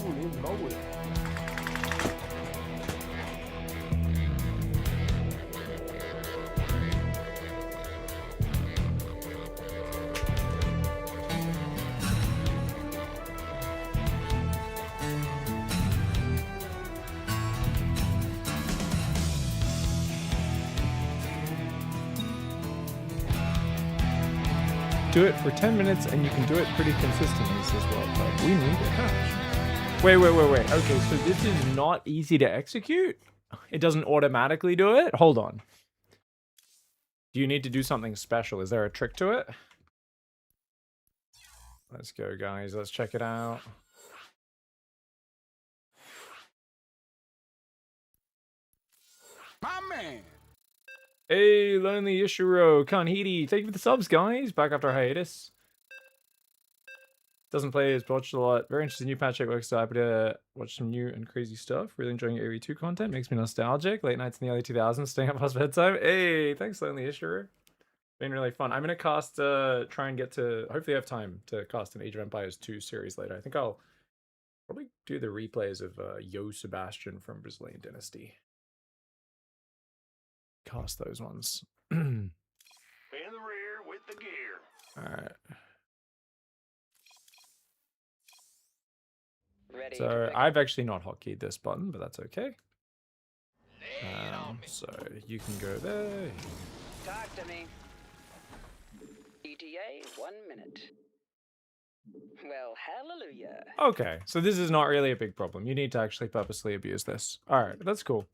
go. Do it for 10 minutes and you can do it pretty consistently, says Wildcard. We need a patch. Wait. Okay, so this is not easy to execute? It doesn't automatically do it? Hold on. Do you need to do something special? Is there a trick to it? Let's go, guys. Let's check it out. My man. Hey, Lonely Ishiro, Kanhidi, thank you for the subs, guys. Back after hiatus. Doesn't play as watched a lot. Very interesting new patch. Works so happy to watch some new and crazy stuff. Really enjoying AOE2 content. Makes me nostalgic. Late nights in the early 2000s, staying up past bedtime. Hey, thanks, Lonely Ishiro. Been really fun. I'm gonna cast, try and get to, hopefully I have time to cast an Age of Empires 2 series later. I think I'll probably do the replays of Yo Sebastian from Brazilian Dynasty. Cast those ones. In the rear with the gear. Alright. Ready So I've actually not hotkeyed this button, but that's okay. So you can go there. Talk to me. ETA 1 minute. Well, hallelujah. Okay, so this is not really a big problem. You need to actually purposely abuse this. Alright, that's cool.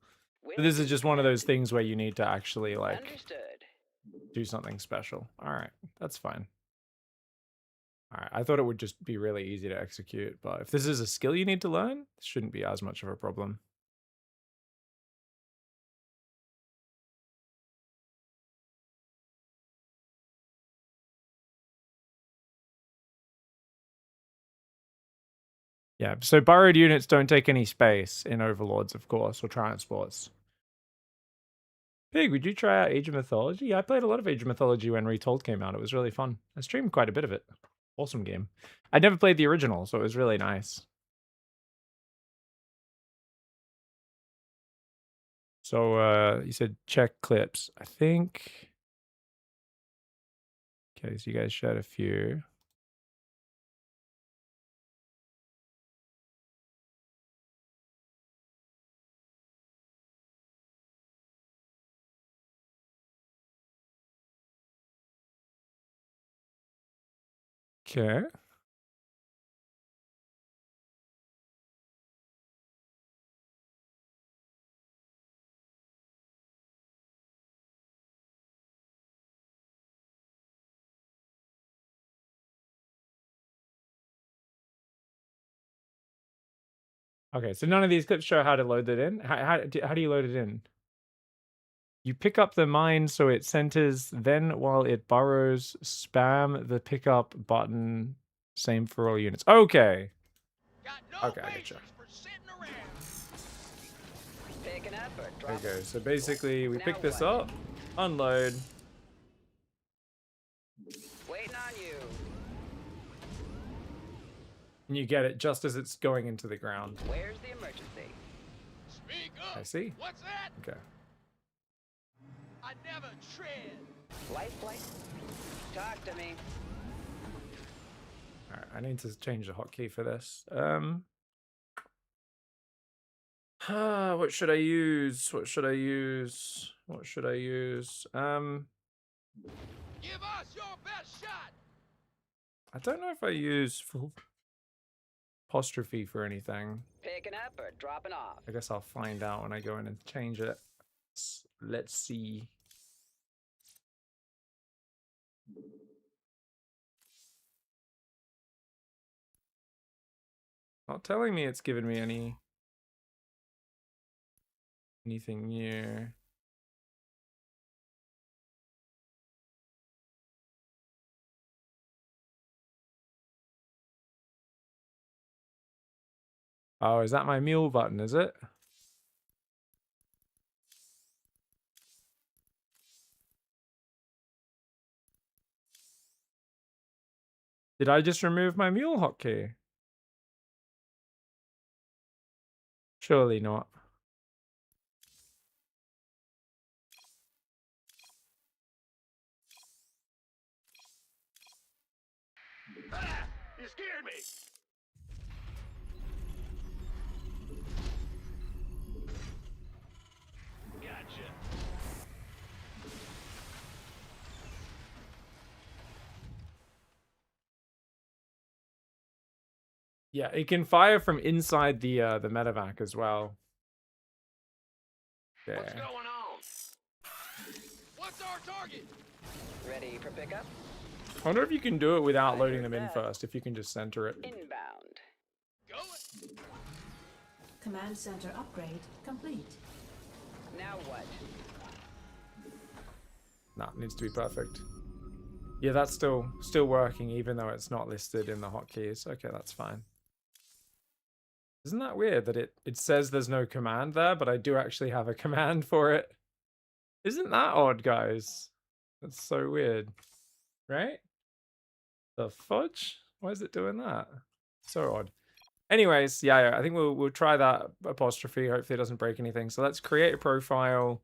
So this is just one of those things where you need to actually, like, Understood. do something special. Alright, that's fine. Alright, I thought it would just be really easy to execute, but if this is a skill you need to learn, it shouldn't be as much of a problem. Yeah, so burrowed units don't take any space in Overlords, of course, or Transports. Pig, would you try out Age of Mythology? Yeah, I played a lot of Age of Mythology when Retold came out. It was really fun. I streamed quite a bit of it. Awesome game. I never played the original, so it was really nice. So, you said check clips. I think... Okay, so you guys shared a few. Okay. Okay, so none of these clips show how to load it in. How do you load it in? You pick up the mine so it centers, then while it burrows, spam the pickup button. Same for all units. Okay. Okay, I getcha. Picking up or dropping? Okay, so basically we Now pick this what? up, unload. Waiting on you. And you get it just as it's going into the ground. Where's the emergency? Speak up. I see. What's that? Okay. I never tread. Life flight? Talk to me. Alright, I need to change the hotkey for this. What should I use? What should I use? What should I use? Give us your best shot. I don't know if I use full apostrophe for anything. Picking up or dropping off? I guess I'll find out when I go in and change it. Let's see. Not telling me it's given me anything new. Oh, is that my mule button, is it? Did I just remove my mule hotkey? Surely not. Ah, you scared me. Gotcha. Yeah, it can fire from inside the medevac as well. What's There. going on? What's our target? Ready for pickup? I wonder if you can do it without I loading heard them in that. first, if you can just center it. Inbound. Going. Command center upgrade complete. Now what? Nah, it needs to be perfect. Yeah, that's still working, even though it's not listed in the hotkeys. Okay, that's fine. Isn't that weird that it says there's no command there, but I do actually have a command for it? Isn't that odd, guys? That's so weird. Right? The fudge? Why is it doing that? So odd. Anyways, yeah, I think we'll try that apostrophe. Hopefully it doesn't break anything. So let's create a profile.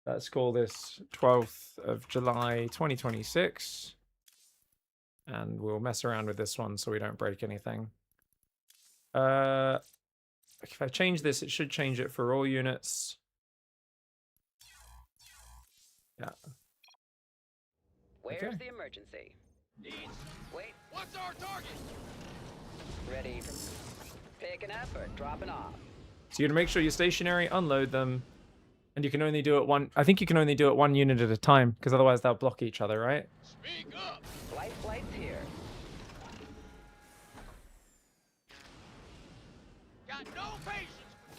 Let's call this 12th of July 2026. And we'll mess around with this one so we don't break anything. If I change this, it should change it for all units. Yeah. Where's Okay. the emergency? Needs. Wait. What's our target? Ready for picking up or dropping off? So you're gonna make sure you're stationary, unload them, and you can only do it one. I think you can only do it one unit at a time, because otherwise they'll block each other, right? Speak up. Life flight's here. Got no patience.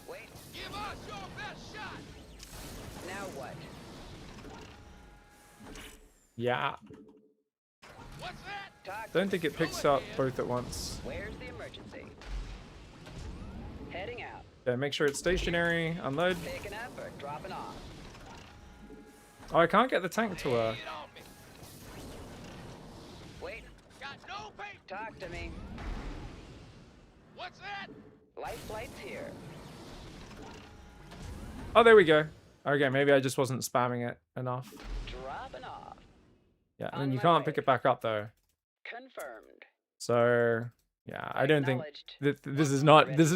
Wait. Give us your best shot. Now what? Yeah. What's that? Talk. Don't think it picks up both at once. Where's the emergency? Heading out. Okay, make sure it's stationary, unload. Picking up or dropping off? Oh, I can't get the tank to work. Lay it on me. Wait. Got no patience. Talk to me. What's that? Life flight's here. Oh, there we go. Okay, maybe I just wasn't spamming it enough. Dropping off. Yeah, and On then you my can't pick way. it back up though. Confirmed. So yeah, I don't think Acknowledged. this is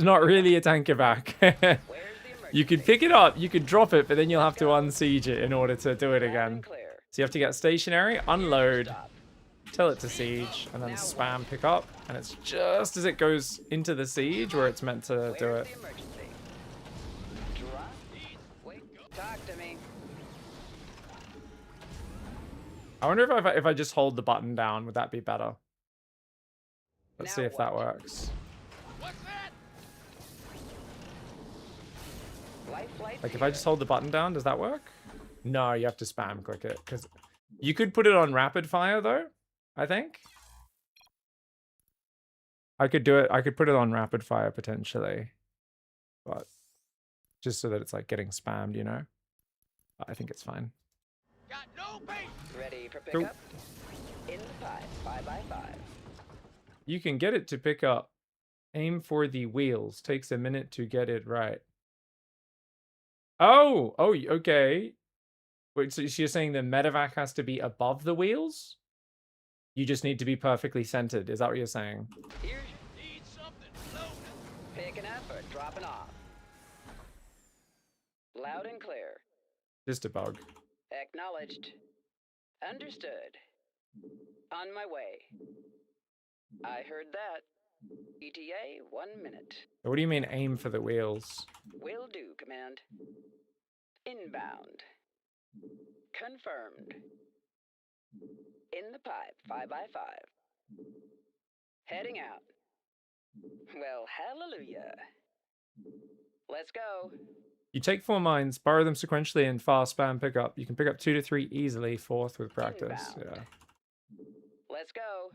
not really a tanker back. Where's the emergency? You could pick it up, you could drop it, but then you'll have to unsiege it in order to do it Loud again. and clear. So you have to get stationary, unload, Stop. tell it to siege, and then spam pick up. And it's just as it goes into the siege where it's meant to do Where's it. the emergency? Drop. Wait. Talk to me. I wonder if I just hold the button down, would that be better? Let's Now see if that what? works. What's that? Life flight's Like if here. I just hold the button down, does that work? No, you have to spam click it, because you could put it on rapid fire though, I think. I could do it, I could put it on rapid fire potentially. But just so that it's like getting spammed, you know? But I think it's fine. Got no patience. Ready for Cool. pickup? In the pipe. 5x5. You can get it to pick up. Aim for the wheels. Takes a minute to get it right. Oh, okay. Wait, so you're saying the medevac has to be above the wheels? You just need to be perfectly centered. Is that what you're saying? Here's your Need something loaded. picking up or dropping off. Loud and clear. Just a bug. Acknowledged. Understood. On my way. I heard that. ETA 1 minute. What do you mean aim for the wheels? Will do, command. Inbound. Confirmed. In the pipe. 5x5. Heading out. Well, hallelujah. Let's go. You take 4 mines, borrow them sequentially, and fast spam pick up. You can pick up 2 to 3 easily, 4th with practice. Inbound. Yeah. Let's go.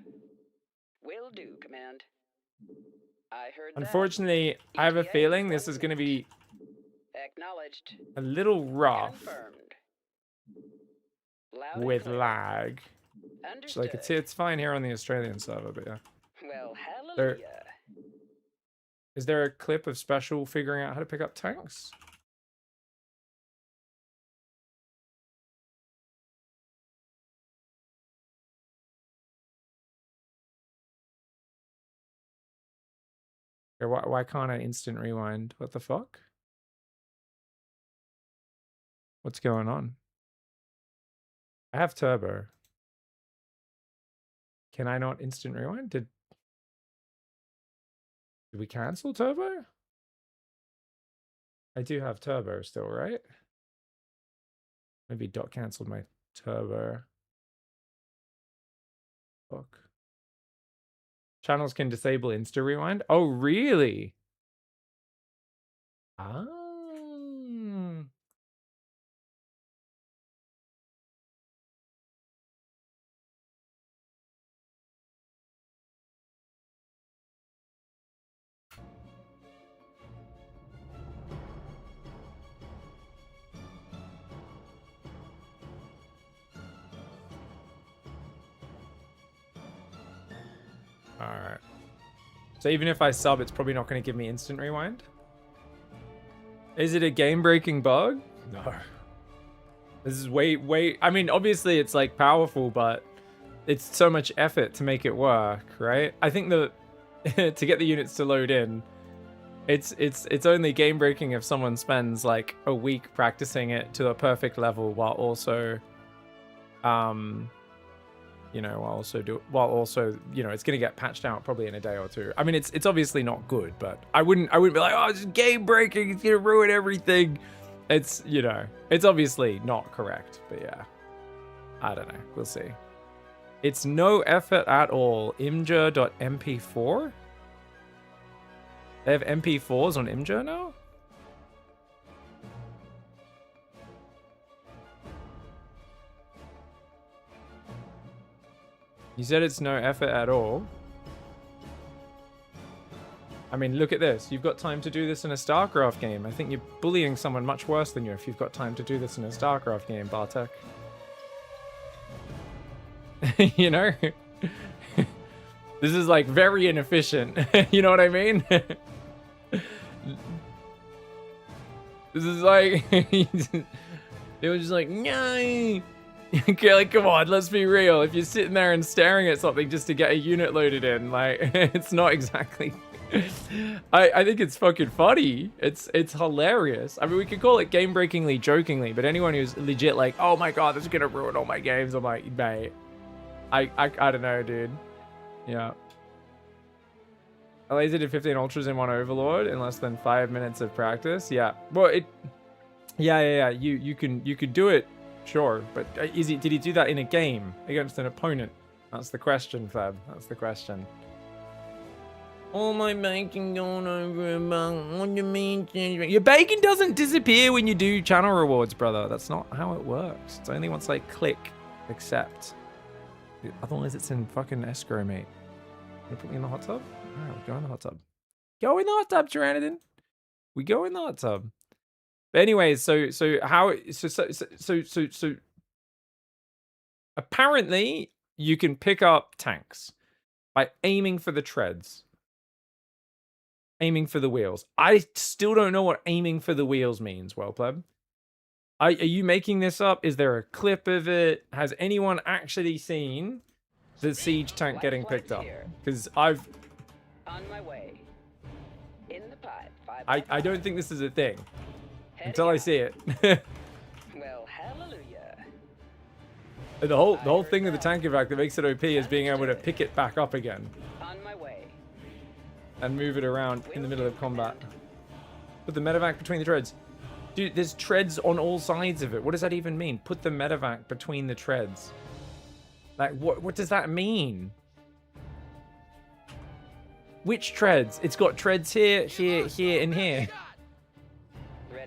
Will do, command. I heard that. Unfortunately, I have a ETA feeling this 1 is going to be Acknowledged. a little rough Confirmed. Loud and with clear. lag. Understood. Like it's fine here on the Australian server, but yeah. Well, There- hallelujah. Is there a clip of Special figuring out how to pick up tanks? Or why can't I instant rewind? What the fuck? What's going on? I have turbo. Can I not instant rewind? Did we cancel turbo? I do have turbo still, right? Maybe dot canceled my turbo. Fuck. Channels can disable insta rewind. Oh, really? Ah. Alright. So even if I sub, it's probably not going to give me instant rewind? Is it a game-breaking bug? No. This is way... I mean, obviously it's, like, powerful, but it's so much effort to make it work, right? I think the... to get the units to load in, it's only game-breaking if someone spends, like, a week practicing it to a perfect level while also... you know, while also, you know, it's gonna get patched out probably in a day or two. I mean, it's obviously not good, but I wouldn't be like, oh, it's game breaking, it's gonna ruin everything. It's, you know, it's obviously not correct, but yeah, I don't know, we'll see. It's no effort at all. Imgur.mp4. They have MP4s on Imgur now. You said it's no effort at all. I mean, look at this. You've got time to do this in a StarCraft game. I think you're bullying someone much worse than you if you've got time to do this in a StarCraft game, Bartek. You know? This is like very inefficient. You know what I mean? This is like... It was just like, no. Okay, like, come on, let's be real. If you're sitting there and staring at something just to get a unit loaded in, like, it's not exactly... I think it's fucking funny. It's hilarious. I mean, we could call it game-breakingly, jokingly, but anyone who's legit like, oh my god, this is gonna ruin all my games, I'm like, mate, I don't know, dude. Yeah. I laser did 15 ultras in one overlord in less than 5 minutes of practice. Yeah. Well, it... Yeah. You could do it. Sure, but did he do that in a game against an opponent? That's the question, Fab. That's the question. All my bacon going over about what do you mean? Your bacon doesn't disappear when you do channel rewards, brother. That's not how it works. It's only once I click accept. Otherwise, it's in fucking escrow, mate. You put me in the hot tub? Alright, we'll go in the hot tub. Go in the hot tub, Tyranodon. We go in the hot tub. But anyways, so apparently you can pick up tanks by aiming for the treads. Aiming for the wheels. I still don't know what aiming for the wheels means, well, pleb. Are you making this up? Is there a clip of it? Has anyone actually seen the siege tank getting picked up? Because I've... On my way. In the pipe. I don't think this is a thing. Until I see it. Well, hallelujah. The whole thing of the tank evac that makes it OP is being able to pick it back up again. On my way. And move it around in the middle of combat. Put the medevac between the treads. Dude, there's treads on all sides of it. What does that even mean? Put the medevac between the treads. Like, what does that mean? Which treads? It's got treads here, here, here, and here.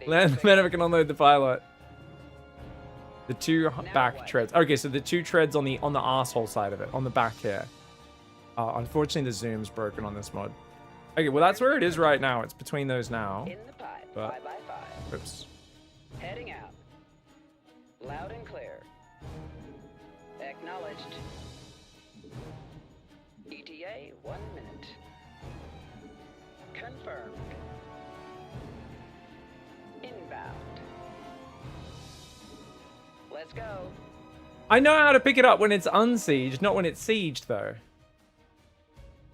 Medevac can unload the pilot. The two back treads. Okay, so the two treads on the arsehole side of it, on the back here. Unfortunately, the zoom's broken on this mod. Okay, well that's where it is right now. It's between those now. In the pipe. But, 5x5. oops. Heading out. Loud and clear. Acknowledged. ETA 1 minute. Confirmed. Inbound. Let's go. I know how to pick it up when it's unsieged, not when it's sieged, though.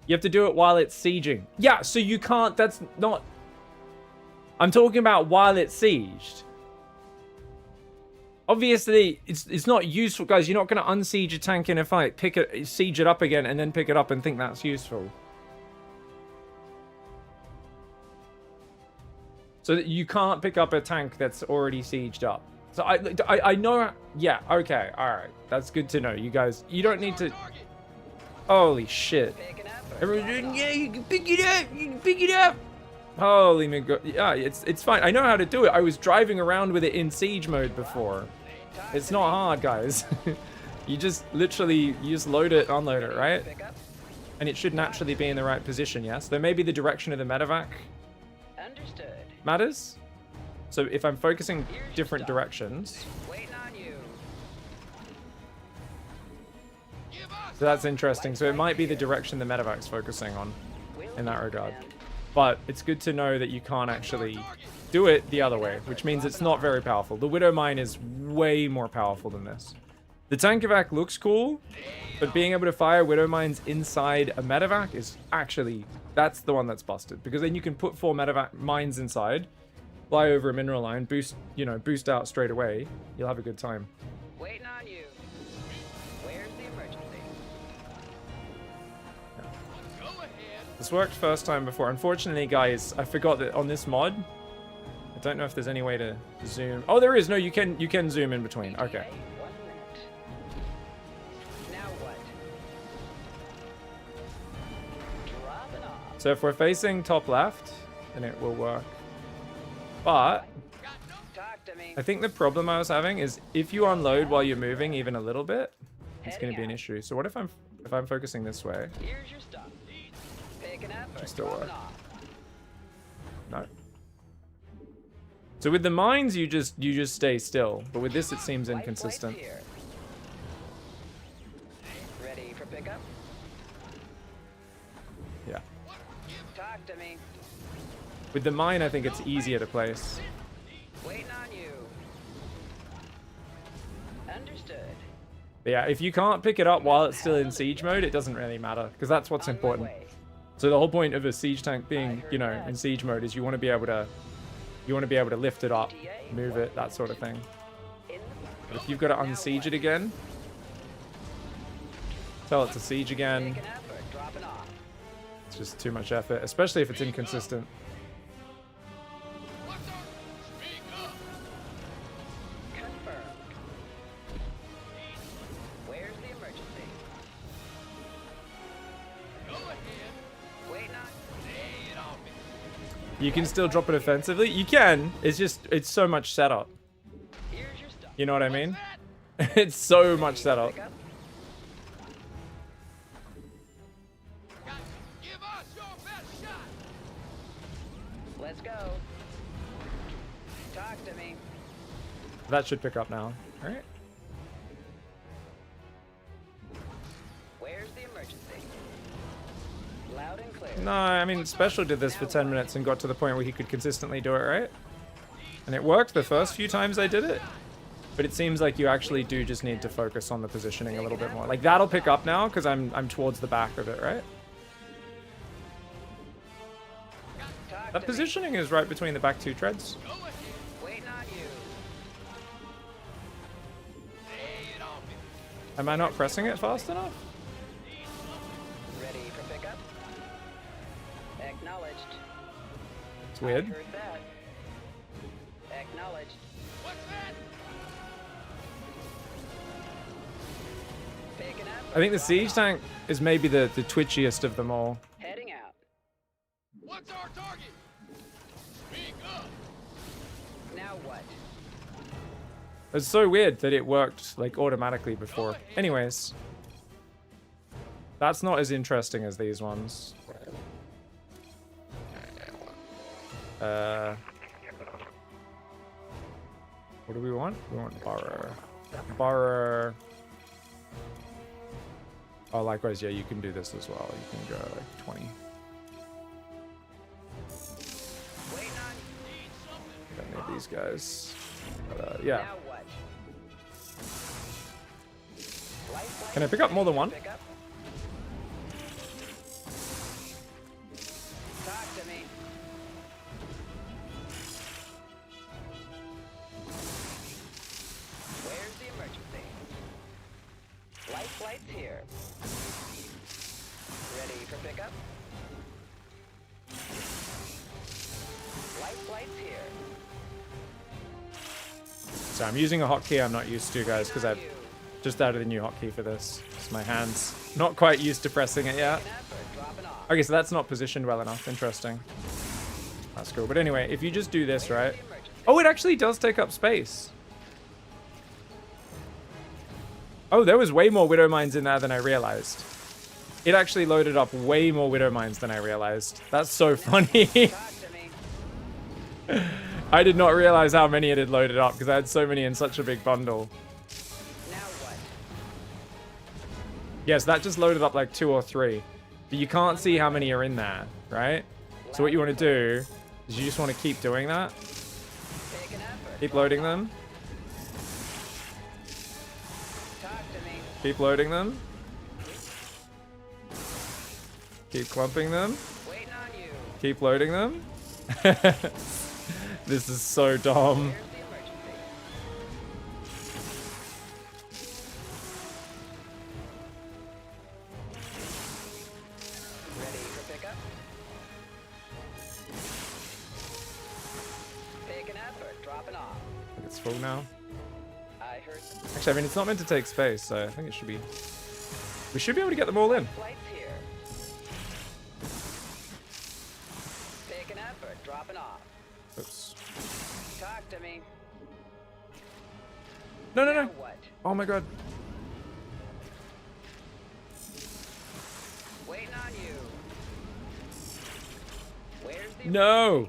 You have to do it while it's sieging. Yeah, so you can't... That's not... I'm talking about while it's sieged. Obviously, it's not useful, guys. You're not going to unsiege a tank in a fight, siege it up again, and then pick it up and think that's useful. So that you can't pick up a tank that's already sieged up. So I know... Yeah, okay, alright. That's good to know. You guys, you don't need to... Holy shit. Everyone, yeah, you can pick it up! You can pick it up! Holy my god. Yeah, it's fine. I know how to do it. I was driving around with it in siege mode before. It's not hard, guys. You just literally, you just load it, unload it, right? And it should naturally be in the right position, yes? Though maybe the direction of the medevac matters. So if I'm focusing different directions. So that's interesting. So it might be the direction the medevac's focusing on in that regard. But it's good to know that you can't actually do it the other way, which means it's not very powerful. The Widow Mine is way more powerful than this. The tank evac looks cool, but being able to fire Widow Mines inside a medevac is actually, that's the one that's busted. Because then you can put 4 medevac mines inside, fly over a mineral line, boost, you know, boost out straight away. You'll have a good time. Waiting on you. Where's the emergency? This worked first time before. Unfortunately, guys, I forgot that on this mod, I don't know if there's any way to zoom. Oh, there is. No, you can zoom in between. Okay. 1 minute. Now what? Dropping off. So if we're facing top left, then it will work. But Talk to me. I think the problem I was having is if you unload while you're moving even a little bit, it's going to be an issue. So what if I'm focusing this way? Here's your stuff. Picking up or Still dropping work. off. No. So with the mines, you just stay still, but with this, it seems Light inconsistent. flights here. Ready for pickup? Yeah. Talk to me. With the mine, I think it's easier to place. Waiting on you. Understood. But yeah, if you can't pick it up while it's still in siege mode, it doesn't really matter, because that's what's On my important. way. So the whole point of a siege tank being, you know, in siege mode is you want to be able to lift it up, move it, that sort of thing. But if you've got to unsiege it again, tell it to siege again, Picking up or dropping off. it's just too much effort, especially if it's inconsistent. Confirmed. Where's the emergency? Go ahead. Waiting on. Lay it on me. You can still drop it offensively. You can. It's so much setup. Here's your stuff. You know what I mean? It's so much setup. Pickup. Give us your best shot. Let's go. Talk to me. That should pick up now. All right. Where's the emergency? Loud and clear. No, I mean, Special did this for 10 minutes and got to the point where he could consistently do it, right? And it worked the first few times I did it. But it seems like you actually do just need to focus on the positioning a little bit more. Like, that'll pick up now because I'm towards the back of it, right? Talk That to positioning is right between the back 2 treads. me. Waiting on you. Lay it on me. Am I not pressing it fast enough? Ready for pickup? Acknowledged. It's weird. I heard that. Acknowledged. What's that? Picking up. I think the siege tank is maybe the twitchiest of them all. Heading out. What's our target? Speak up. Now what? It's so weird that it worked like automatically before. Anyways, that's not as interesting as these ones. What do we want? We want Borrower. Borrower. Oh, likewise, yeah, you can do this as well. You can go like 20. these guys. But, yeah. Now what? Can I pick up more than one? Pick up. Talk to me. Where's the emergency? Life flight's here. Ready for pickup? Life flight's here. So I'm using a hotkey I'm not used to, guys, because On I've you. just added a new hotkey for this. So my hand's not quite used to pressing it yet. Picking up or dropping off? Okay, so that's not positioned well enough. Interesting. That's cool. But anyway, if you just do this, right? The emergency. Oh, it actually does take up space. Oh, there was way more Widow Mines in there than I realized. It actually loaded up way more Widow Mines than I realized. That's so funny. Talk to me. I did not realize how many it had loaded up because I had so many in such a big bundle. Now what? Yes, that just loaded up like 2 or 3. But you can't see how many are in there, right? So what you want to do is you just want to keep doing that. Picking up or Keep loading them. talk to me. Keep loading them. Keep clumping them. Waiting on you. Keep loading them. This is so dumb. Where's the emergency? Ready for pickup? Picking up or dropping off? It's full now. I heard Actually, I mean, it's not meant to take space, so I think it should be... We should be able to get them all in. flights here. Picking up or dropping off? Oops. Talk to me. No, no, Now no. what? Oh my god. Waiting on you. Where's the No!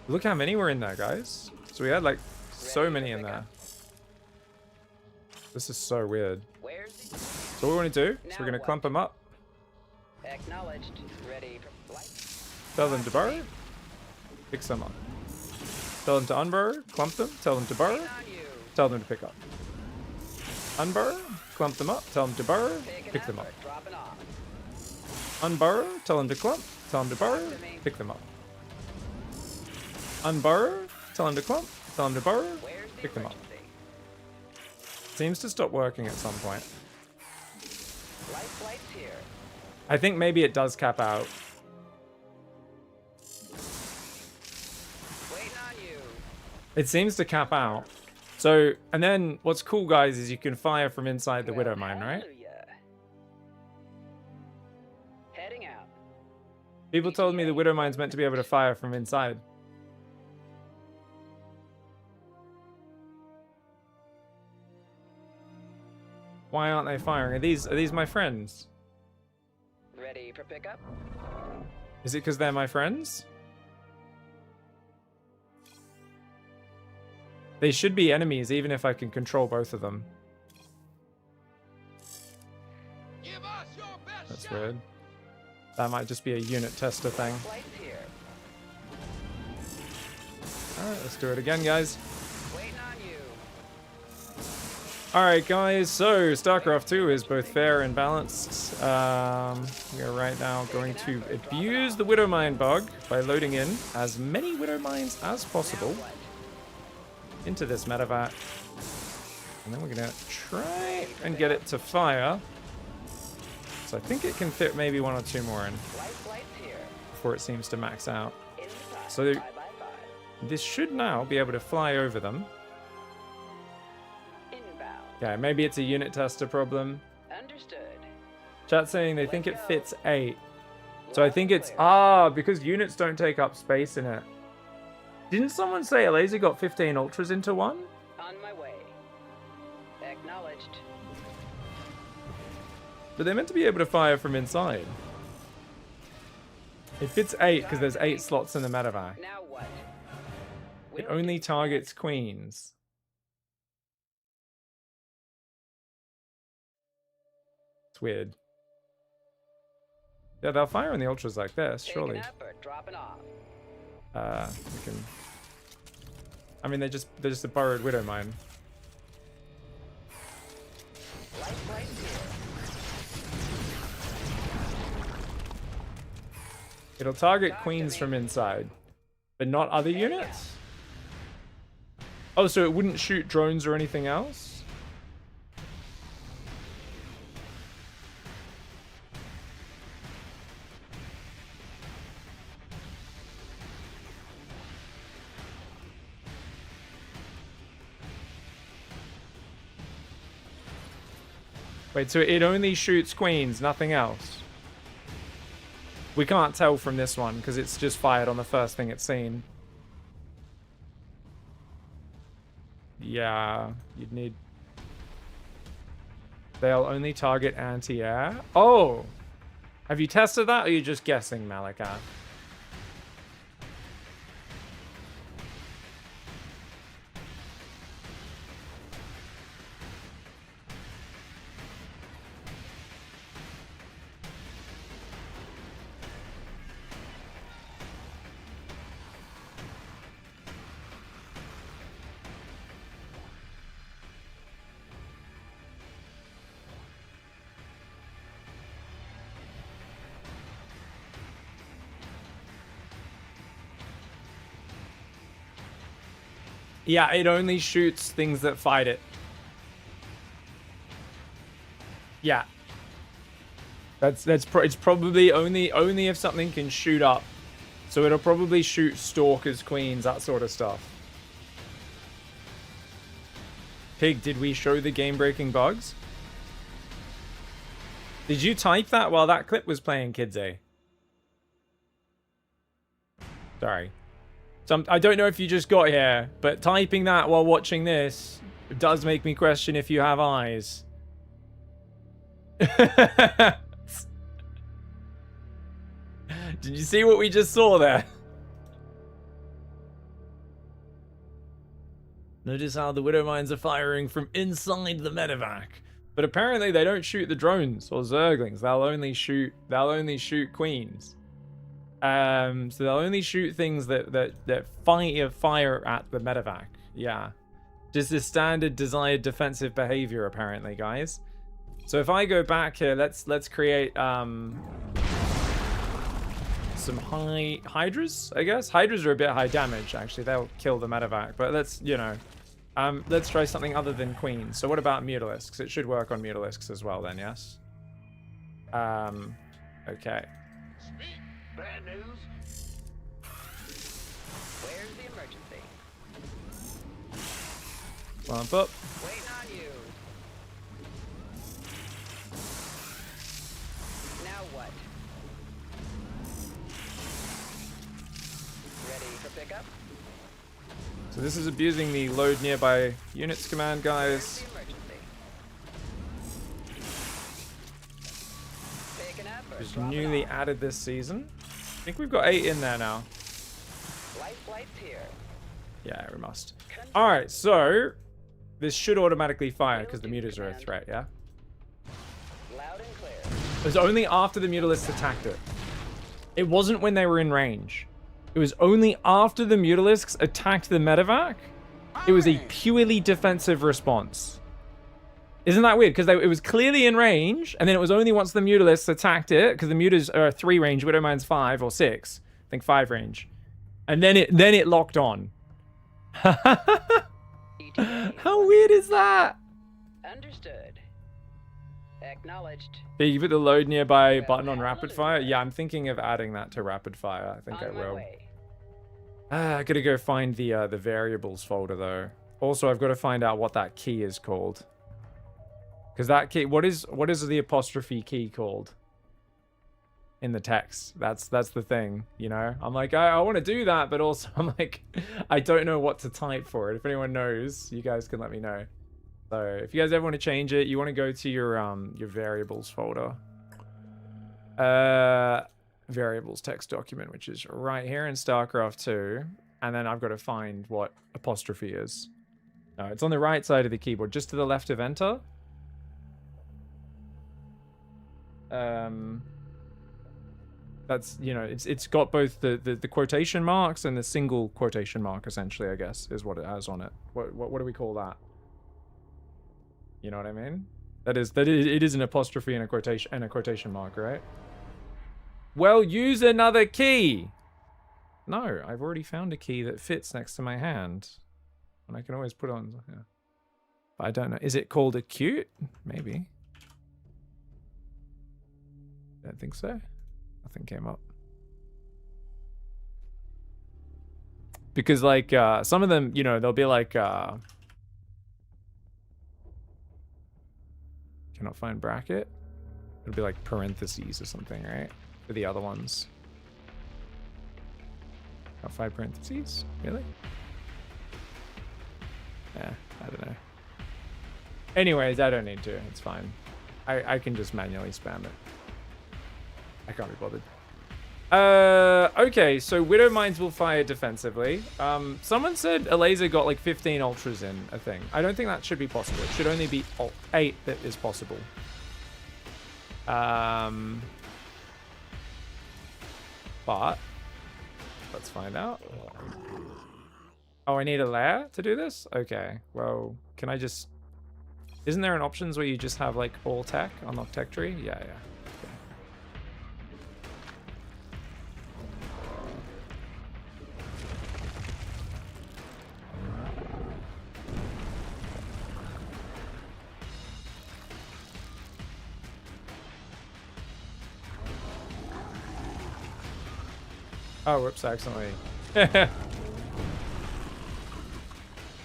Look how many were in there, guys. So we had like so Ready many for in there. pickup? This is so weird. Where's the So what we want to do is Now we're going to what? clump them up, acknowledged? Ready for flight? tell them to burrow, pick some up. Tell them to unburrow, clump them, tell them to burrow, Waiting on you. tell them to pick up. Unburrow, clump them up, tell them to burrow, Picking pick them up. or dropping off? Unburrow, tell them to clump, tell them to burrow, pick them up. Unburrow, tell them to clump, tell them to burrow, Where's the pick them up. emergency? Seems to stop working at some point. Life flight's here. I think maybe it does cap out. Waiting on you. It seems to cap out. So, and then what's cool, guys, is you can fire from inside the Well, Widow Mine, right? hallelujah. Heading out. People told me the Widow Mine's meant to be able to fire from inside. Why aren't they firing? Are these my friends? Ready for pickup? Is it because they're my friends? They should be enemies, even if I can control both of them. That's weird. That might just be a unit tester thing. Flight's here. Alright, let's do it again, guys. Waiting on you. Alright, guys, so StarCraft 2 is both fair and balanced. We are right now going to abuse the Widow Mine bug by loading in as many Widow Mines as possible What? into this medevac. And then we're going to try and get it to fire. So I think it can fit maybe 1 or 2 more in Life flight's here. before it seems to max out. Inside. So 5x5. this should now be able to fly over them. Inbound. Yeah, maybe it's a unit tester problem. Understood. Chat saying they think it fits 8. So I think it's, because units don't take up space in it. Didn't someone say a laser got 15 ultras into one? On my way. Acknowledged. But they're meant to be able to fire from inside. It fits 8 because there's 8 slots in the medevac. Now what? It Will only do. targets queens. It's weird. Yeah, they'll fire on the ultras like this, Picking surely. up or dropping off? We can I mean, they're just a borrowed Widow Mine. Life right here. It'll target queens from inside, but not other units? Oh, so it wouldn't shoot drones or anything else? Wait, so it only shoots queens, nothing else? We can't tell from this one because it's just fired on the first thing it's seen. Yeah, you'd need... They'll only target anti-air? Oh! Have you tested that, or are you just guessing, Malika? Yeah, it only shoots things that fight it. Yeah. It's probably only if something can shoot up. So it'll probably shoot stalkers, queens, that sort of stuff. Pig, did we show the game-breaking bugs? Did you type that while that clip was playing, Kidsy? Sorry. I don't know if you just got here, but typing that while watching this does make me question if you have eyes. Did you see what we just saw there? Notice how the Widow Mines are firing from inside the medevac. But apparently they don't shoot the drones or Zerglings. They'll only shoot queens. So they'll only shoot things that fire at the medevac. Yeah. Just the standard desired defensive behavior, apparently, guys. So if I go back here, let's create some Hydras, I guess. Hydras are a bit high damage, actually. They'll kill the medevac. But let's try something other than queens. So what about Mutalisks? It should work on Mutalisks as well then, yes? Okay. Bad news. Where's the emergency? Bump up. Waiting on you. Now what? Ready for pickup? So this is abusing the load nearby units command, Where's guys. the emergency? Taking up or Just dropping newly off? added this season. I think we've got 8 in there now. Life flights here. Yeah, we must. Alright, so this should automatically fire because the Will do, mutas are a Command. threat, yeah? Loud and clear. It was only after the Mutalisks attacked it. It wasn't when they were in range. It was only after the Mutalisks attacked the medevac. It was a purely defensive response. Isn't that weird? Because it was clearly in range, and then it was only once the Mutalisks attacked it, because the mutas are 3 range, Widow Mine's 5 or 6. I think 5 range. And then it locked on. How weird is that? Understood. Acknowledged. Did you put the load nearby Well, button on now rapid look. fire? Yeah, I'm thinking of adding that to rapid fire. I think I On my will. way. I gotta go find the variables folder though. Also, I've got to find out what that key is called. Because that key, what is the apostrophe key called in the text? That's the thing, you know. I'm like, I want to do that, but also I'm like, I don't know what to type for it. If anyone knows, you guys can let me know. So if you guys ever want to change it, you want to go to your variables folder. Variables text document, which is right here in StarCraft 2, and then I've got to find what apostrophe is. No, it's on the right side of the keyboard, just to the left of enter. That's, you know, it's got both the quotation marks and the single quotation mark, essentially, I guess, is what it has on it. What do we call that? You know what I mean? It is an apostrophe and a quotation mark, right? Well, use another key. No, I've already found a key that fits next to my hand, and I can always put on. Yeah. But I don't know. Is it called acute? Maybe. Don't think so. Nothing came up. Because like some of them, you know, they'll be like cannot find bracket. It'll be like parentheses or something, right? For the other ones. Got 5 parentheses? Really? Yeah, I don't know. Anyways, I don't need to. It's fine. I can just manually spam it. I can't be bothered. Okay, so Widow Mines will fire defensively. Someone said a laser got like 15 ultras in a thing. I don't think that should be possible. It should only be 8 that is possible. But let's find out. Oh, I need a layer to do this? Okay, well, can I just... Isn't there an options where you just have like all tech, unlock tech tree? Yeah. Okay. Oh, whoops, accidentally.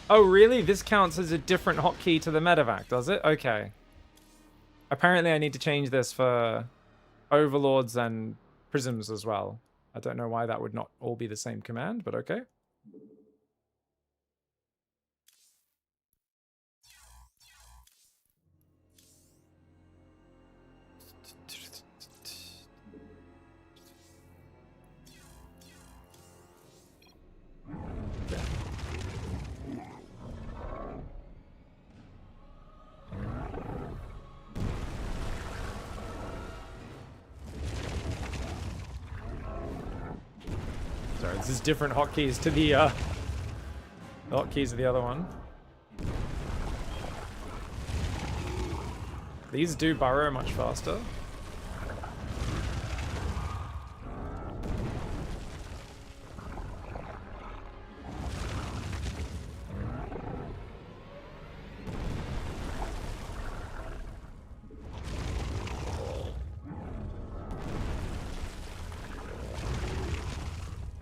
Oh, really? This counts as a different hotkey to the medevac, does it? Okay. Apparently I need to change this for overlords and prisms as well. I don't know why that would not all be the same command, but okay. Sorry, this is different hotkeys to the hotkeys of the other one. These do burrow much faster.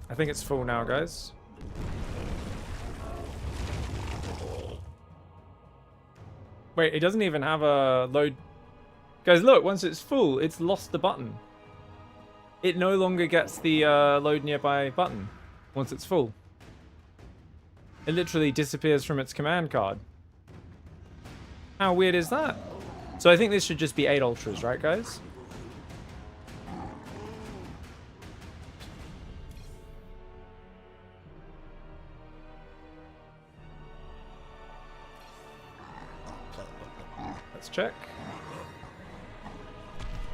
I think it's full now, guys. Wait, it doesn't even have a load. Guys, look, once it's full, it's lost the button. It no longer gets the load nearby button once it's full. It literally disappears from its command card. How weird is that? So I think this should just be 8 ultras, right, guys? Check.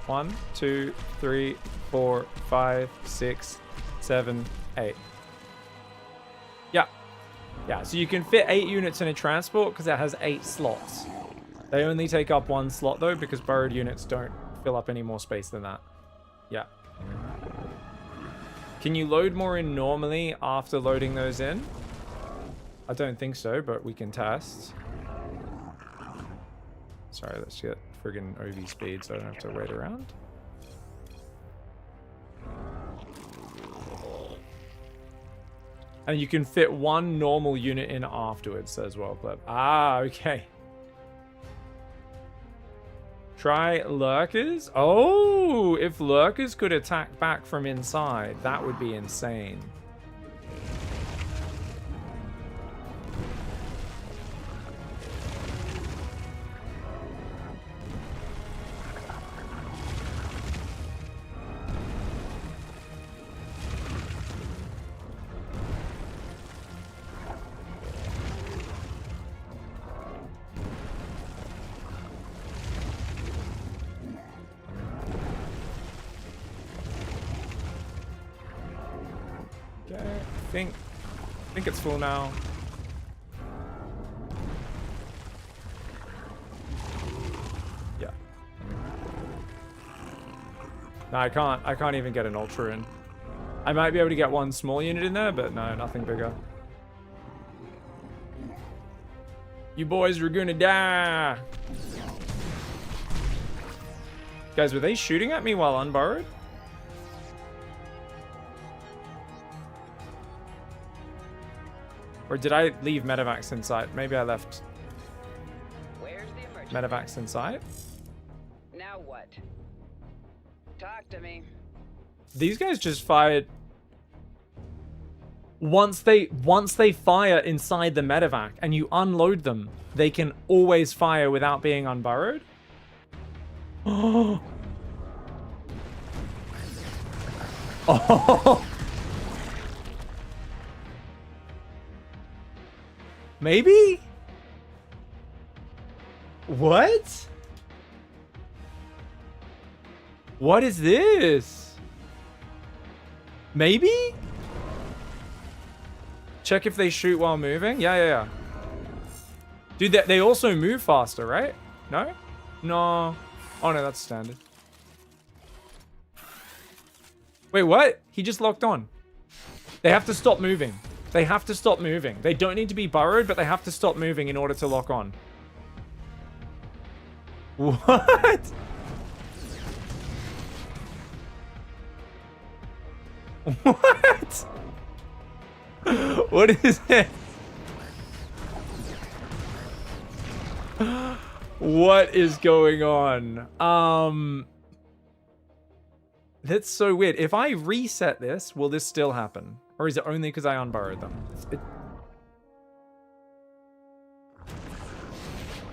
1, 2, 3, 4, 5, 6, 7, 8. Yeah. Yeah, so you can fit 8 units in a transport because it has 8 slots. They only take up 1 slot though because burrowed units don't fill up any more space than that. Yeah. Can you load more in normally after loading those in? I don't think so, but we can test. Sorry, let's get friggin' OV speed so I don't have to wait around. And you can fit 1 normal unit in afterwards as well, but okay. Try lurkers? Oh, if lurkers could attack back from inside, that would be insane. think it's full now. Yeah. No, I can't even get an ultra in. I might be able to get one small unit in there, but no, nothing bigger. You boys are gonna die. Guys, were they shooting at me while unburrowed? Or did I leave medevacs inside? Maybe I left Where's the emergency? medevacs inside. Now what? Talk to me. These guys just fired. Once they fire inside the medevac and you unload them, they can always fire without being unburrowed. Oh. Oh. Maybe? What? What is this? Maybe? Check if they shoot while moving. Yeah. Dude, they also move faster, right? No? No. Oh, no, that's standard. Wait, what? He just locked on. They have to stop moving. They have to stop moving. They don't need to be burrowed, but they have to stop moving in order to lock on. What? What? What is it? What is going on? That's so weird. If I reset this, will this still happen? Or is it only because I unburrowed them?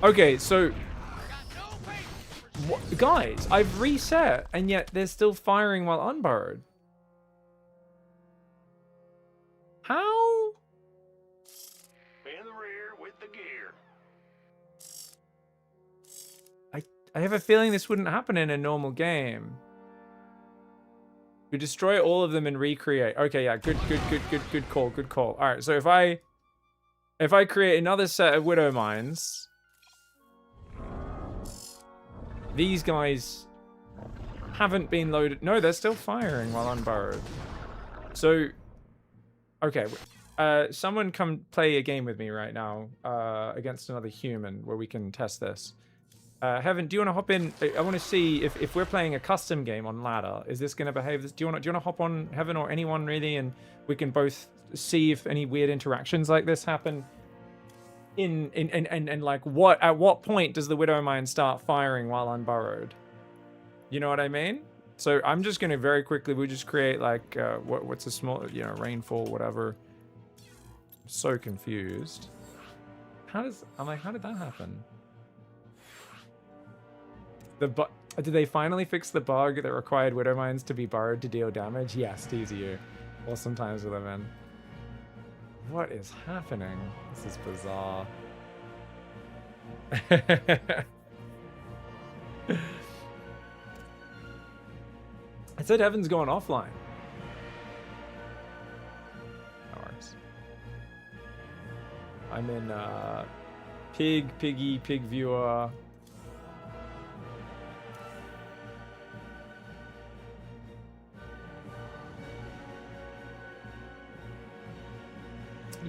Okay, so... Guys, I've reset, and yet they're still firing while unburrowed. How? In the rear with the gear. I have a feeling this wouldn't happen in a normal game. You destroy all of them and recreate. Okay, yeah, good call, good call. All right, so if I create another set of Widow Mines, these guys haven't been loaded. No, they're still firing while unburrowed. So, okay, someone come play a game with me right now against another human where we can test this. Heaven, do you want to hop in? I want to see if we're playing a custom game on ladder, is this going to behave? Do you want to hop on, Heaven, or anyone really, and we can both see if any weird interactions like this happen? And like at what point does the Widow Mine start firing while unburrowed? You know what I mean? So I'm just going to very quickly, we'll just create like what's a small, rainfall, whatever. I'm so confused. How did that happen? Did they finally fix the bug that required Widow Mines to be burrowed to deal damage? Yes, TZU. Awesome times with them, man. What is happening? This is bizarre. I said Heaven's going offline. No worries. I'm in Pig Viewer.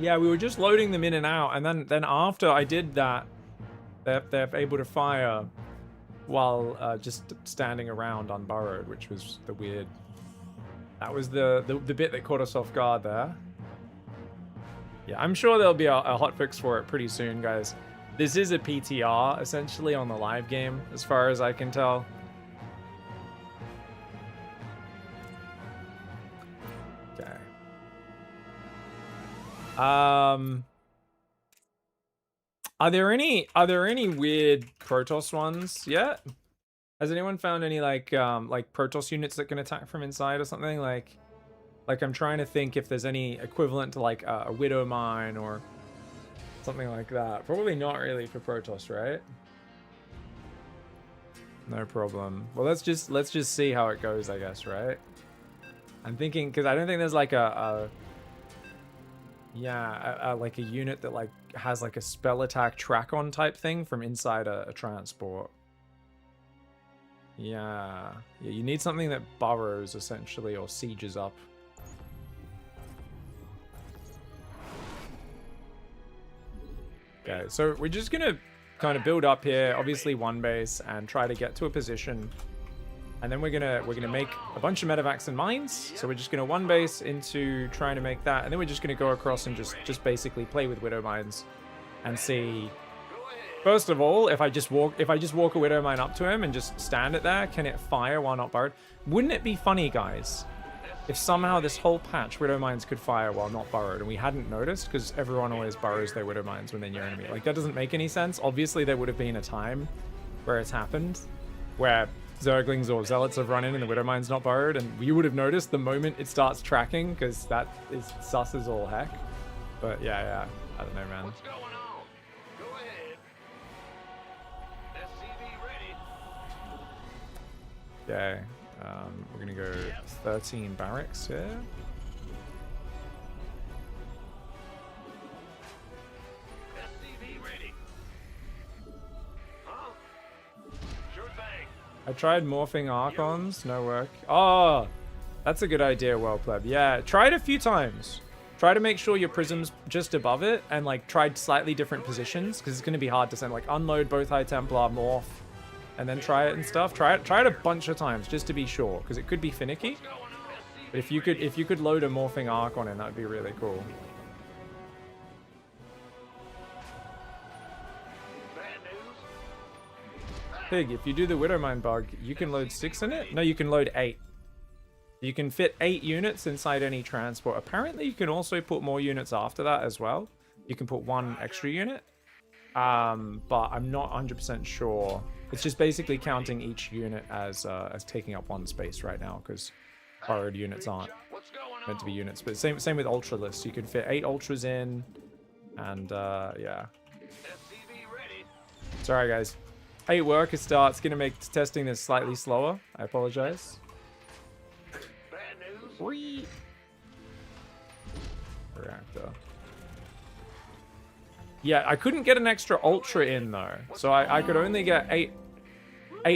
Yeah, we were just loading them in and out, and then after I did that, they're able to fire while just standing around unburrowed, which was the weird. That was the bit that caught us off guard there. Yeah, I'm sure there'll be a hotfix for it pretty soon, guys. This is a PTR essentially on the live game, as far as I can tell. Are there any weird Protoss ones yet? Has anyone found any like Protoss units that can attack from inside or something? Like I'm trying to think if there's any equivalent to like a Widow Mine or something like that. Probably not really for Protoss, right? No problem. Well, let's just see how it goes, I guess, right? I'm thinking, because I don't think there's like a Yeah, like a unit that like has like a spell attack track on type thing from inside a transport. Yeah, you need something that burrows essentially or sieges up. Okay, so we're just gonna kind of build up here, obviously one base, and try to get to a position. And then we're gonna make a bunch of medevacs and mines. So we're just gonna one base into trying to make that, and then we're just gonna go across and just basically play with widow mines and see. First of all, if I just walk a widow mine up to him and just stand it there, can it fire while not burrowed? Wouldn't it be funny, guys, if somehow this whole patch widow mines could fire while not burrowed and we hadn't noticed, because everyone always burrows their widow mines when they're near enemy. Like, that doesn't make any sense. Obviously, there would have been a time where it's happened, where Zerglings or Zealots have run in and the widow mine's not burrowed, and you would have noticed the moment it starts tracking, because that is sus as all heck. But yeah, I don't know, man. What's going on? Go ahead. SCV ready. Okay, we're gonna go 13 barracks here. SCV ready. Huh? Sure thing. I tried morphing Archons, no work. Oh, that's a good idea, well pleb. Yeah, try it a few times. Try to make sure your prism's just above it, and like try slightly different positions, because it's going to be hard to send. Like unload both High Templar, morph, and then try it and stuff. Try it a bunch of times just to be sure, because it could be finicky. But if you could load a morphing Archon in, that'd be really cool. Bad news. Pig, if you do the Widowmine bug, you can load 6 in it? No, you can load 8. You can fit 8 units inside any transport. Apparently, you can also put more units after that as well. You can put 1 extra unit. But I'm not 100% sure. It's just basically counting each unit as taking up 1 space right now, because borrowed units aren't What's going meant to be on? units. But same with Ultra lists. You can fit 8 Ultras in, and yeah. SCV ready. Sorry, guys. 8 worker starts gonna make testing this slightly slower. I apologize. Bad news. Whee! Reactor. Yeah, I couldn't get an extra Ultra in though, so I could only get 8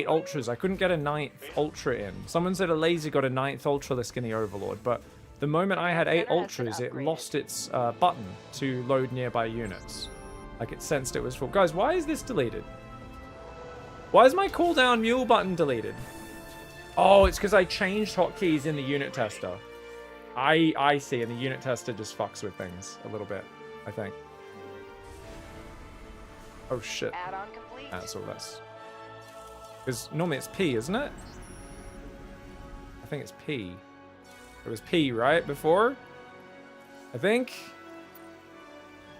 Ultras. I couldn't get a 9th Ultra in. Someone said a laser got a 9th Ultralisk in the Overlord, but the moment I had 8 Ultras, it lost its button to load nearby units. Like, it sensed it was full. Guys, why is this deleted? Why is my cooldown mule button deleted? Oh, it's because I changed hotkeys in the unit tester. I see, and the unit tester just fucks with things a little bit, I think. Oh shit. Add-on complete. That's all this. Because normally it's P, isn't it? I think it's P. It was P, right? Before? I think.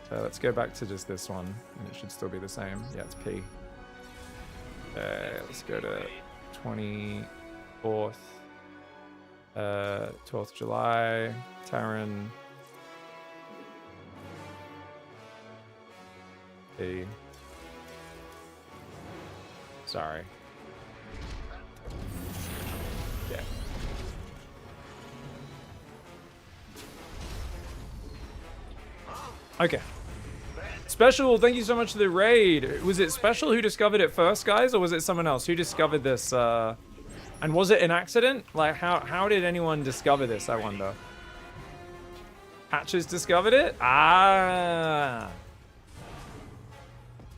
So let's go back to just this one, and it should still be the same. Yeah, it's P. Let's go to 24th. 12th July. Terran. P. Sorry. Yeah. Okay. Special, thank you so much for the raid. Was it Special who discovered it first, guys, or was it someone else? Who discovered this? And was it an accident? Like, how did anyone discover this, I wonder? Patches discovered it? Ah.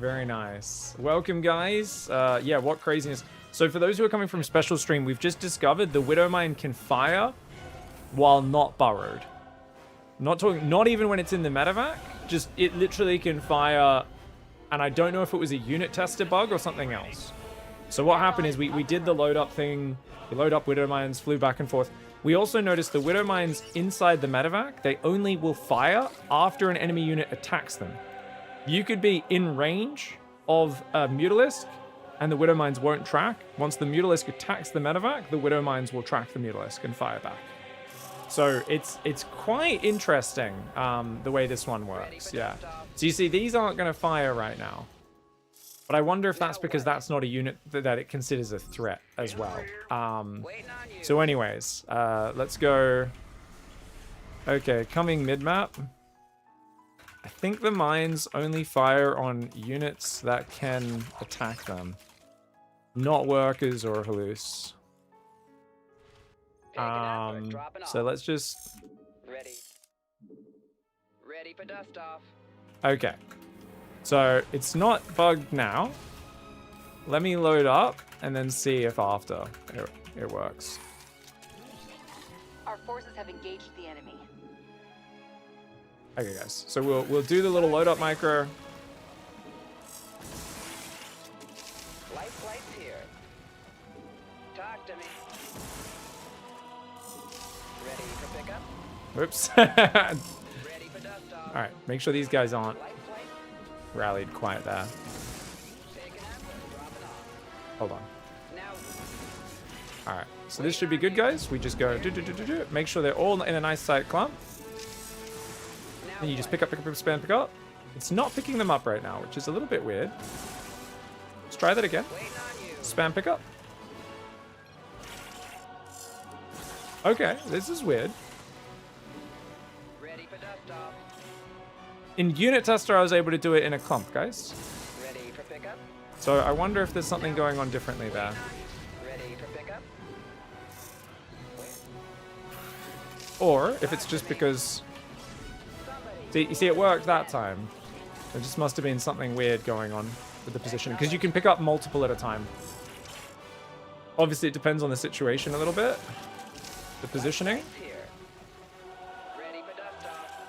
Very nice. Welcome, guys. Yeah, what craziness. So for those who are coming from Special Stream, we've just discovered the Widowmine can fire while not burrowed. Not even when it's in the medevac. Just, it literally can fire, and I don't know if it was a unit tester bug or something else. So what happened is we did the load up thing. We load up Widowmines, flew back and forth. We also noticed the Widowmines inside the medevac, they only will fire after an enemy unit attacks them. You could be in range of a Mutalisk, and the Widowmines won't track. Once the Mutalisk attacks the medevac, the Widowmines will track the Mutalisk and fire back. So it's quite interesting, the way this one works. Yeah. So you see, these aren't going to fire right now. But I wonder if that's because that's not a unit that it considers a threat as well. So anyways, let's go. Okay, coming mid-map. I think the mines only fire on units that can attack them. Not workers or halluce. So let's just... Ready. Ready for dust off. Okay. So it's not bugged now. Let me load up and then see if after it works. Our forces have engaged the enemy. Okay, guys. So we'll do the little load up micro. Lights here. Talk to me. Ready for pickup? Whoops. Ready for dust off. All right. Make sure these guys aren't Light. rallied quite there. Taking up, dropping off. Hold on. Now, All right. So this should be good, guys. We just go make sure they're all in a nice tight clump. Then you just pick up, spam, pick up. It's not picking them up right now, which is a little bit weird. Let's try that again. waiting on you. Spam, pick up. Okay, this is weird. Ready for dust off. In Unit Tester, I was able to do it in a clump, guys. Ready for pickup. So I wonder if there's something going on differently there. Ready for pickup. Or if it's just because... See, you see, it worked that time. There just must have been something weird going on with the positioning. Because you can pick up multiple at a time. Obviously, it depends on the situation a little bit. The positioning. Here. Ready for dust off.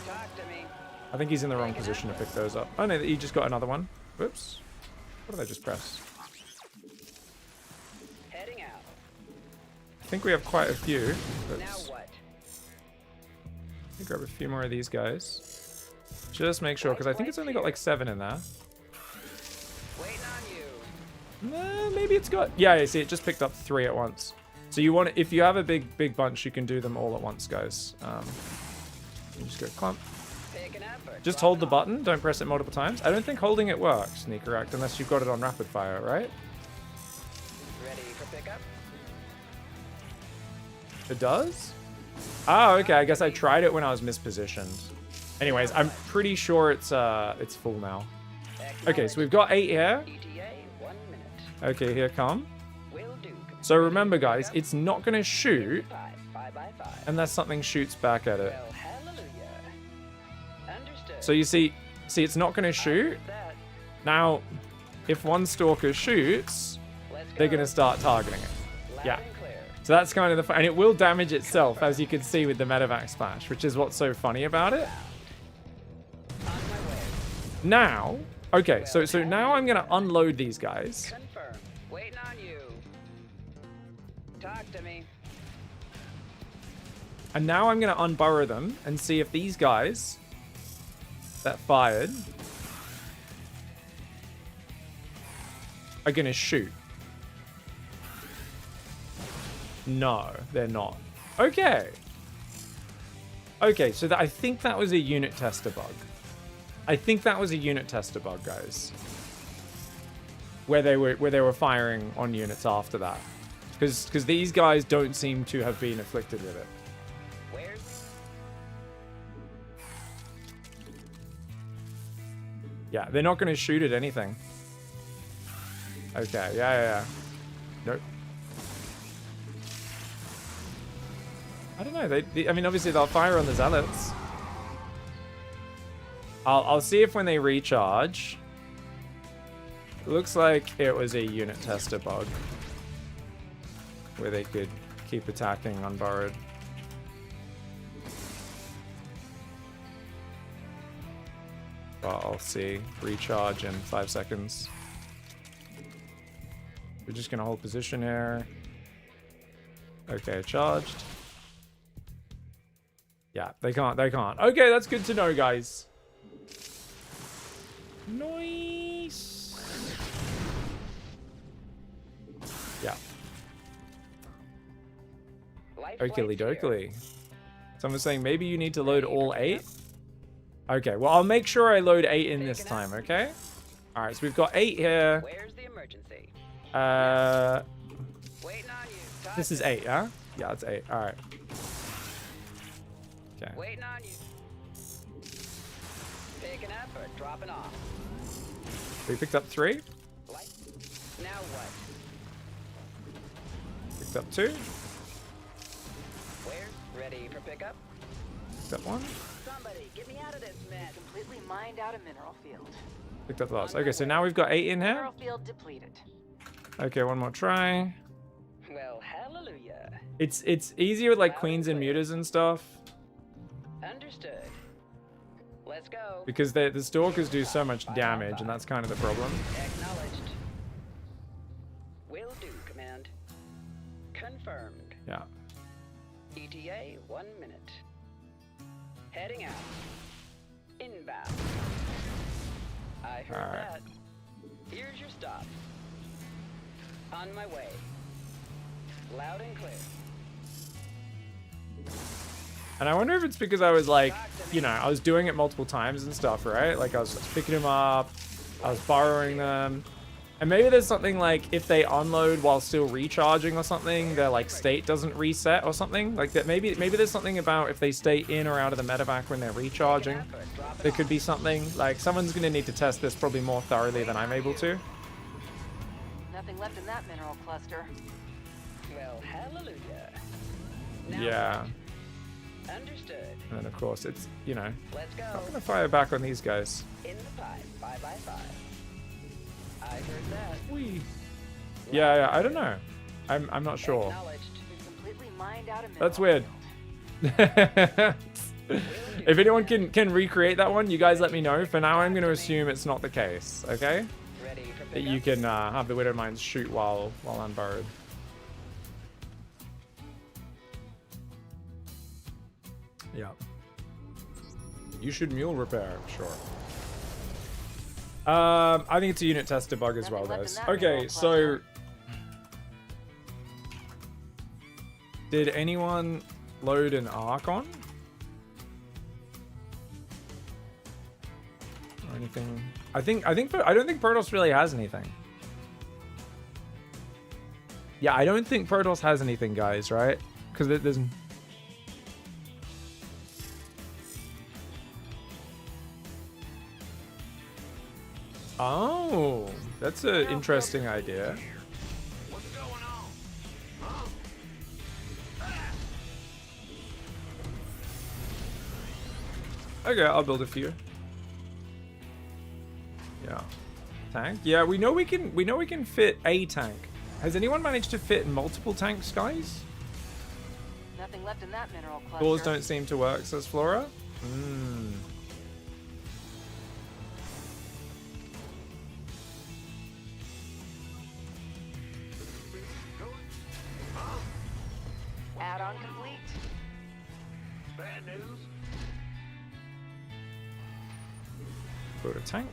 Talk to me. I think he's in the wrong position to pick those up. Oh no, he just got another one. Whoops. What did I just press? Heading out. I think we have quite a few. Now Oops. what? Let me grab a few more of these guys. Just make sure, because I think it's only got like 7 in there. Waiting on you. Maybe it's got... Yeah, you see, it just picked up 3 at once. So you want... If you have a big bunch, you can do them all at once, guys. You just go clump. Picking up or Just hold the dropping button. Don't press it multiple times. I don't think holding it works, Correct, unless you've got it on rapid fire, right? off? Ready for pickup. It does? Oh, okay. I guess I tried it when I was mispositioned. Anyways, I'm pretty sure it's full now. Okay, so we've got 8 here. ETA 1 minute. Okay, here come. Will do. So remember, guys, it's not going to shoot 5 by 5. unless something shoots back at it. Well, hallelujah. Understood. So you see, it's not going to shoot. That. Now, if one stalker shoots, Let's go. they're going to start targeting it. Loud Yeah. and clear. So that's kind of the fun. And it will damage itself, as you can see with the medevac splash, which is what's so funny about it. On my way. Now, okay, so now I'm going to unload these guys. Confirm. Waiting on you. Talk to me. And now I'm going to unburrow them and see if these guys that fired are going to shoot. No, they're not. Okay. Okay, so I think that was a unit tester bug. I think that was a unit tester bug, guys. Where they were firing on units after that. Because these guys don't seem to have been afflicted with it. Where's Yeah, they're not going to shoot at anything. Okay, yeah. Nope. I don't know. I mean, obviously they'll fire on the zealots. I'll see if when they recharge. It looks like it was a unit tester bug, where they could keep attacking unburrowed. But I'll see. Recharge in 5 seconds. We're just gonna hold position here. Okay, charged. Yeah, they can't. Okay, that's good to know, guys. Nice. Yeah. life Okey flights here. dokey. Someone's saying maybe you need to load all 8. Okay, well, I'll make sure I load 8 in this time, okay? All right, so we've got 8 here. Where's the emergency? Waiting on you. Talk This is 8, yeah? Yeah, it's 8. All right. Okay. Waiting on you. Picking up or dropping off? We picked up 3. Light. Now what? Picked up 2. Where? Ready for pickup? Picked up 1. Somebody, get me out of this mess. Completely mined out a mineral field. Picked up the last. Okay, so now we've got 8 in here. Mineral field depleted. Okay, one more try. Well, hallelujah. It's easier with like queens and mutas and stuff Understood. Let's go. because the stalkers do so much damage, and that's kind of the problem. Acknowledged. Will do, command. Confirmed. Yeah. ETA 1 minute. Heading out. Inbound. I heard All right. that. Here's your stop. On my way. Loud and clear. And I wonder if it's because I was like, you know, I was doing it multiple times and stuff, right? Like I was picking them up, I was borrowing them. And maybe there's something like if they unload while still recharging or something, their like state doesn't reset or something like that. Maybe there's something about if they stay in or out of the medevac when they're recharging. There could be something like someone's going to need to test this probably more thoroughly than I'm able to. Nothing left in that mineral cluster. Well, hallelujah. Now Yeah. understood. And then of course it's, you know, Let's go. I'm going to fire back on these guys. In the pipe. 5x5. I heard that. Whee. Yeah, I don't know. I'm not sure. Acknowledged. We've completely mined out a mineral That's weird. field. If anyone can recreate that one, you guys let me know. For now, I'm going to assume it's not the case, okay? Ready for That pickup? you can have the Widow Mines shoot while unburrowed. Yeah. You should mule repair, sure. I think it's a unit test debug as well, Nothing left guys. in that Okay, mineral so cluster. did anyone load an Archon? Or anything? I don't think Protoss really has anything. Yeah, I don't think Protoss has anything, guys, right? Because there's... Oh, that's an interesting idea. What's going on? Huh? Okay, I'll build a few. Yeah. Tank? Yeah, we know we can fit a tank. Has anyone managed to fit multiple tanks, guys? Nothing left in that mineral cluster. Doors don't seem to work, says Flora. Hmm. Add-on complete. Bad news? Build a tank.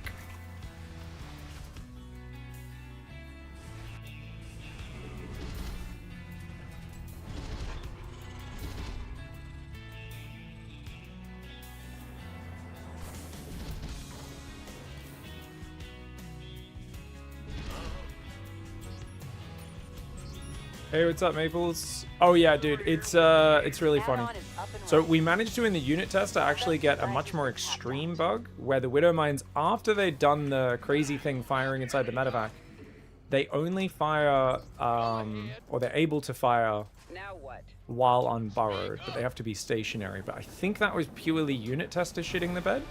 Hey, what's up, Maples? Oh yeah, dude, it's really funny. Add-on is up and So running. we managed to, in the unit test, to actually get a much more extreme bug, where the Widow Mines, after they'd done the crazy thing firing inside the medevac, they only fire, or they're able to fire Now what? while unburrowed, but they have to be stationary. But I think that was purely unit tester shitting the bed.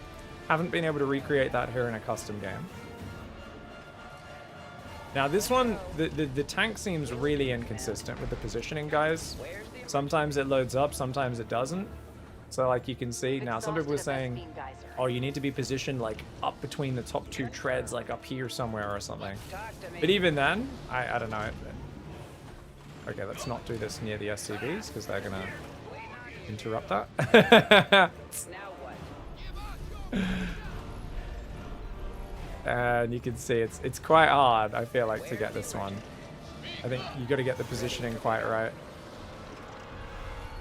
Haven't been able to recreate that here in a custom game. Now this one, the tank seems really inconsistent with the positioning, guys. Where's the Sometimes it loads up, sometimes it doesn't. So like you can see, now some people were Exhausted saying, beam geyser. oh, you need to be positioned like up between the top 2 treads, like up here somewhere or something. talk to me? But even then, I don't know. Okay, let's not do this near the SCVs because they're gonna interrupt that. Now what? And you can see it's quite hard, I feel like, to get this one. I think you got to get the positioning quite right.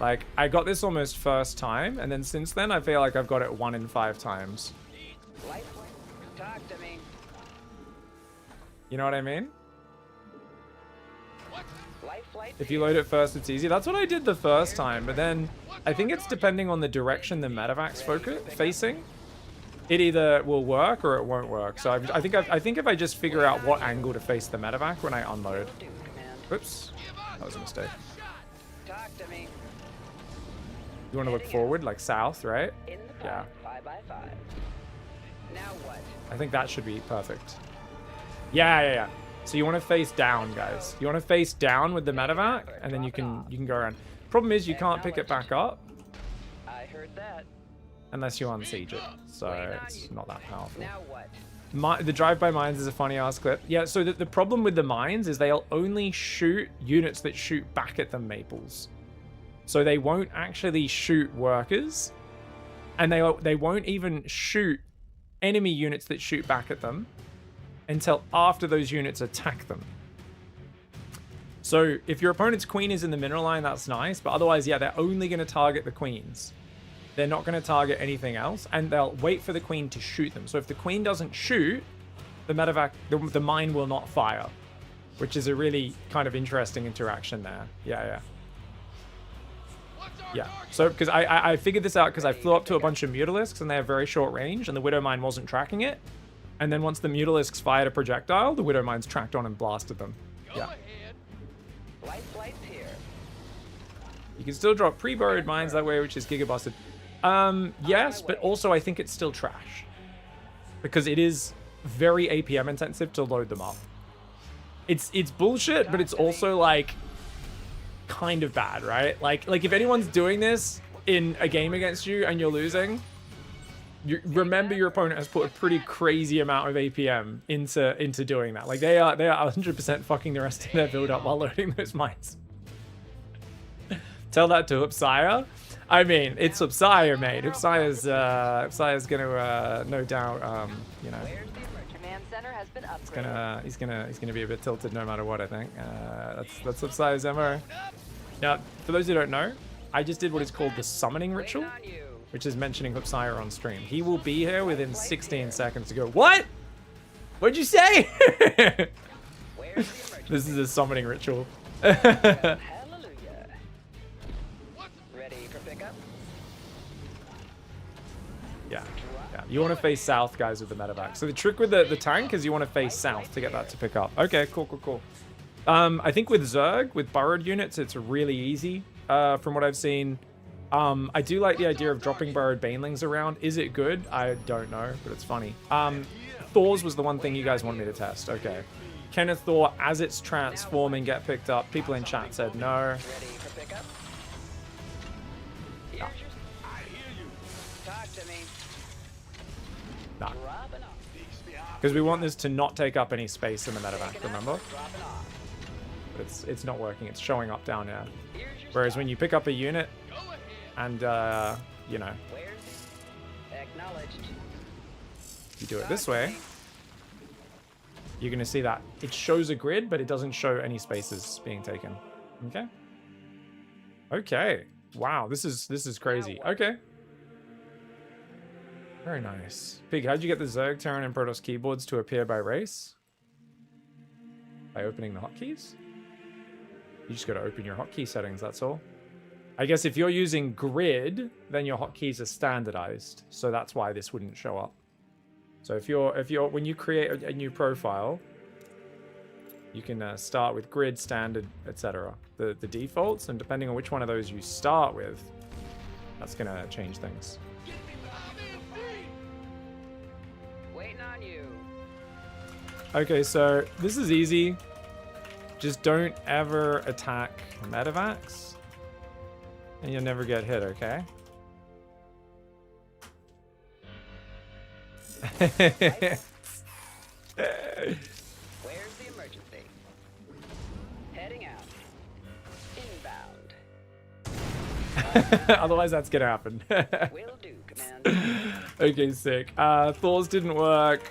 Like, I got this almost first time, and then since then I feel like I've got it 1 in 5 times. Life flight. Talk to me. You know what I mean? Life flight. If you load it first, it's easy. That's what I did the first time, but then I think it's depending on the direction the medevac's facing. it either will work or it won't work. So I think if I just figure out what angle to face the medevac when I unload. Will do, Command. Whoops, that was a mistake. Talk to me. You want to look forward, like south, right? In the Yeah. 5x5. Now what? I think that should be perfect. Yeah. So you want to face down, guys. You want to face down with the medevac, and then you can go around. Problem is you can't pick it back up I heard that. unless you unsiege it. So it's not that powerful. Now what? The drive-by mines is a funny ass clip. Yeah, so the problem with the mines is they'll only shoot units that shoot back at them, Maples. So they won't actually shoot workers, and they won't even shoot enemy units that shoot back at them until after those units attack them. So if your opponent's queen is in the mineral line, that's nice, but otherwise, yeah, they're only going to target the queens. They're not going to target anything else, and they'll wait for the queen to shoot them. So if the queen doesn't shoot, the medevac, the mine will not fire, which is a really kind of interesting interaction there. Yeah. So because I figured this out because I flew up to a bunch of mutalisks and they have very short range, and the widow mine wasn't tracking it. And then once the mutalisks fired a projectile, the widow mines tracked on and blasted them. Yeah. Light flights here. You can still drop pre-buried mines that way, which is gigabusted. Yes, but also I think it's still trash because it is very APM intensive to load them up. It's bullshit, but it's also like kind of bad, right? Like if anyone's doing this in a game against you and you're losing, you remember your opponent has put a pretty crazy amount of APM into doing that. Like they are 100% fucking the rest of their build up while loading those mines. Tell that to Upsire. I mean, it's Upsire, mate. Upsire's gonna no doubt you know, Where's the command center has been upgraded. he's gonna be a bit tilted no matter what, I think. That's Upsire's MO. Now, for those who don't know, I just did what is called the summoning ritual, On you. which is mentioning Upsire on stream. He will be here within 16 seconds to go, what? What'd you say? Where's the emergency? This is a summoning ritual. Hallelujah. Ready for pickup? Yeah. You want to face south, guys, with the medevac. So the trick with the tank is you want to face south to get that to pick up. Okay, cool. I think with Zerg, with burrowed units, it's really easy from what I've seen. I do like the idea of dropping burrowed banelings around. Is it good? I don't know, but it's funny. Thor's was the one thing you guys wanted me to test. Okay. Can a Thor, as it's transforming, get picked up? People in chat said no. Ready for pickup? Here's your... I hear you. Talk to me. Nah. Dropping off. Because we want this to not take up any space in the medevac, remember? Dropping off. But it's not working. It's showing up down here. Here's your Whereas stop. when you pick up a unit and, you know, Where's... Acknowledged. you do it this way, you're going to see that it shows a grid, but it doesn't show any spaces being taken. Okay. Wow, this is crazy. Okay. Very nice. Pig, how'd you get the Zerg, Terran, and Protoss keyboards to appear by race? By opening the hotkeys? You just got to open your hotkey settings, that's all. I guess if you're using grid, then your hotkeys are standardized, so that's why this wouldn't show up. So if you're when you create a new profile, you can start with grid, standard, etc. The defaults, and depending on which one of those you start with, that's gonna change things. Waiting on you. Okay, so this is easy. Just don't ever attack medevacs, and you'll never get hit. Okay. Where's the emergency? Heading out. Inbound. Otherwise, that's gonna happen. Will do, Command. Okay, sick. Thor's didn't work.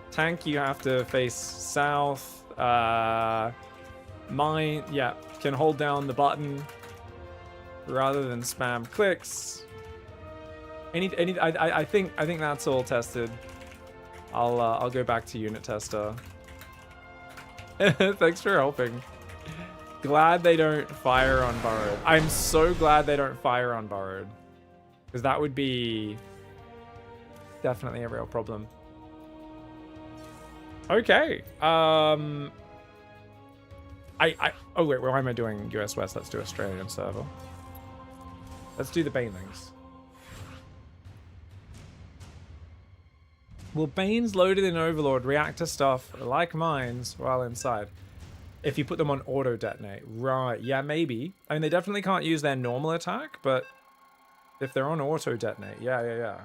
Tank, you have to face south. Mine, yeah, can hold down the button rather than spam clicks. I think that's all tested. I'll go back to unit tester. Thanks for helping. Glad they don't fire on burrowed. I'm so glad they don't fire on burrowed, because that would be definitely a real problem. Okay. Oh wait, why am I doing US West? Let's do Australian server. Let's do the Banelings. Will Banes loaded in Overlord react to stuff like mines while inside? If you put them on auto detonate. Right, yeah, maybe. I mean, they definitely can't use their normal attack, but if they're on auto detonate, yeah.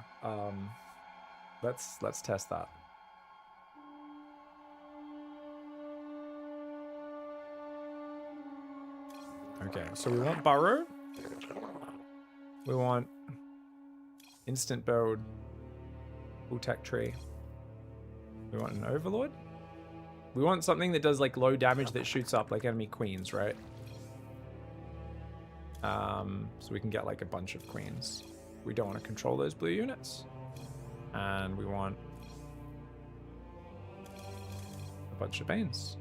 Let's test that. Okay, so we want Burrow. We want instant build. Full tech tree. We want an Overlord. We want something that does like low damage that shoots up like enemy queens, right? So we can get like a bunch of queens. We don't want to control those blue units. And we want a bunch of Banes.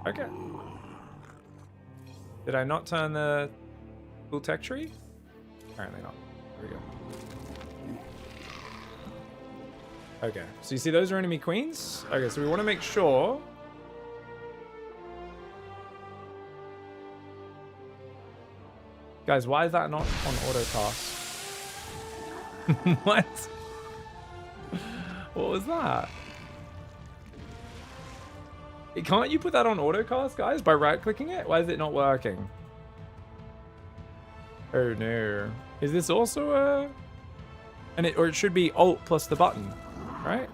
Okay. Did I not turn the full tech tree? Apparently not. There we go. Okay, so you see those are enemy queens? Okay, so we want to make sure. Guys, why is that not on auto cast? What? What was that? Can't you put that on auto cast, guys, by right clicking it? Why is it not working? Oh no. Is this also a... or it should be Alt plus the button, right?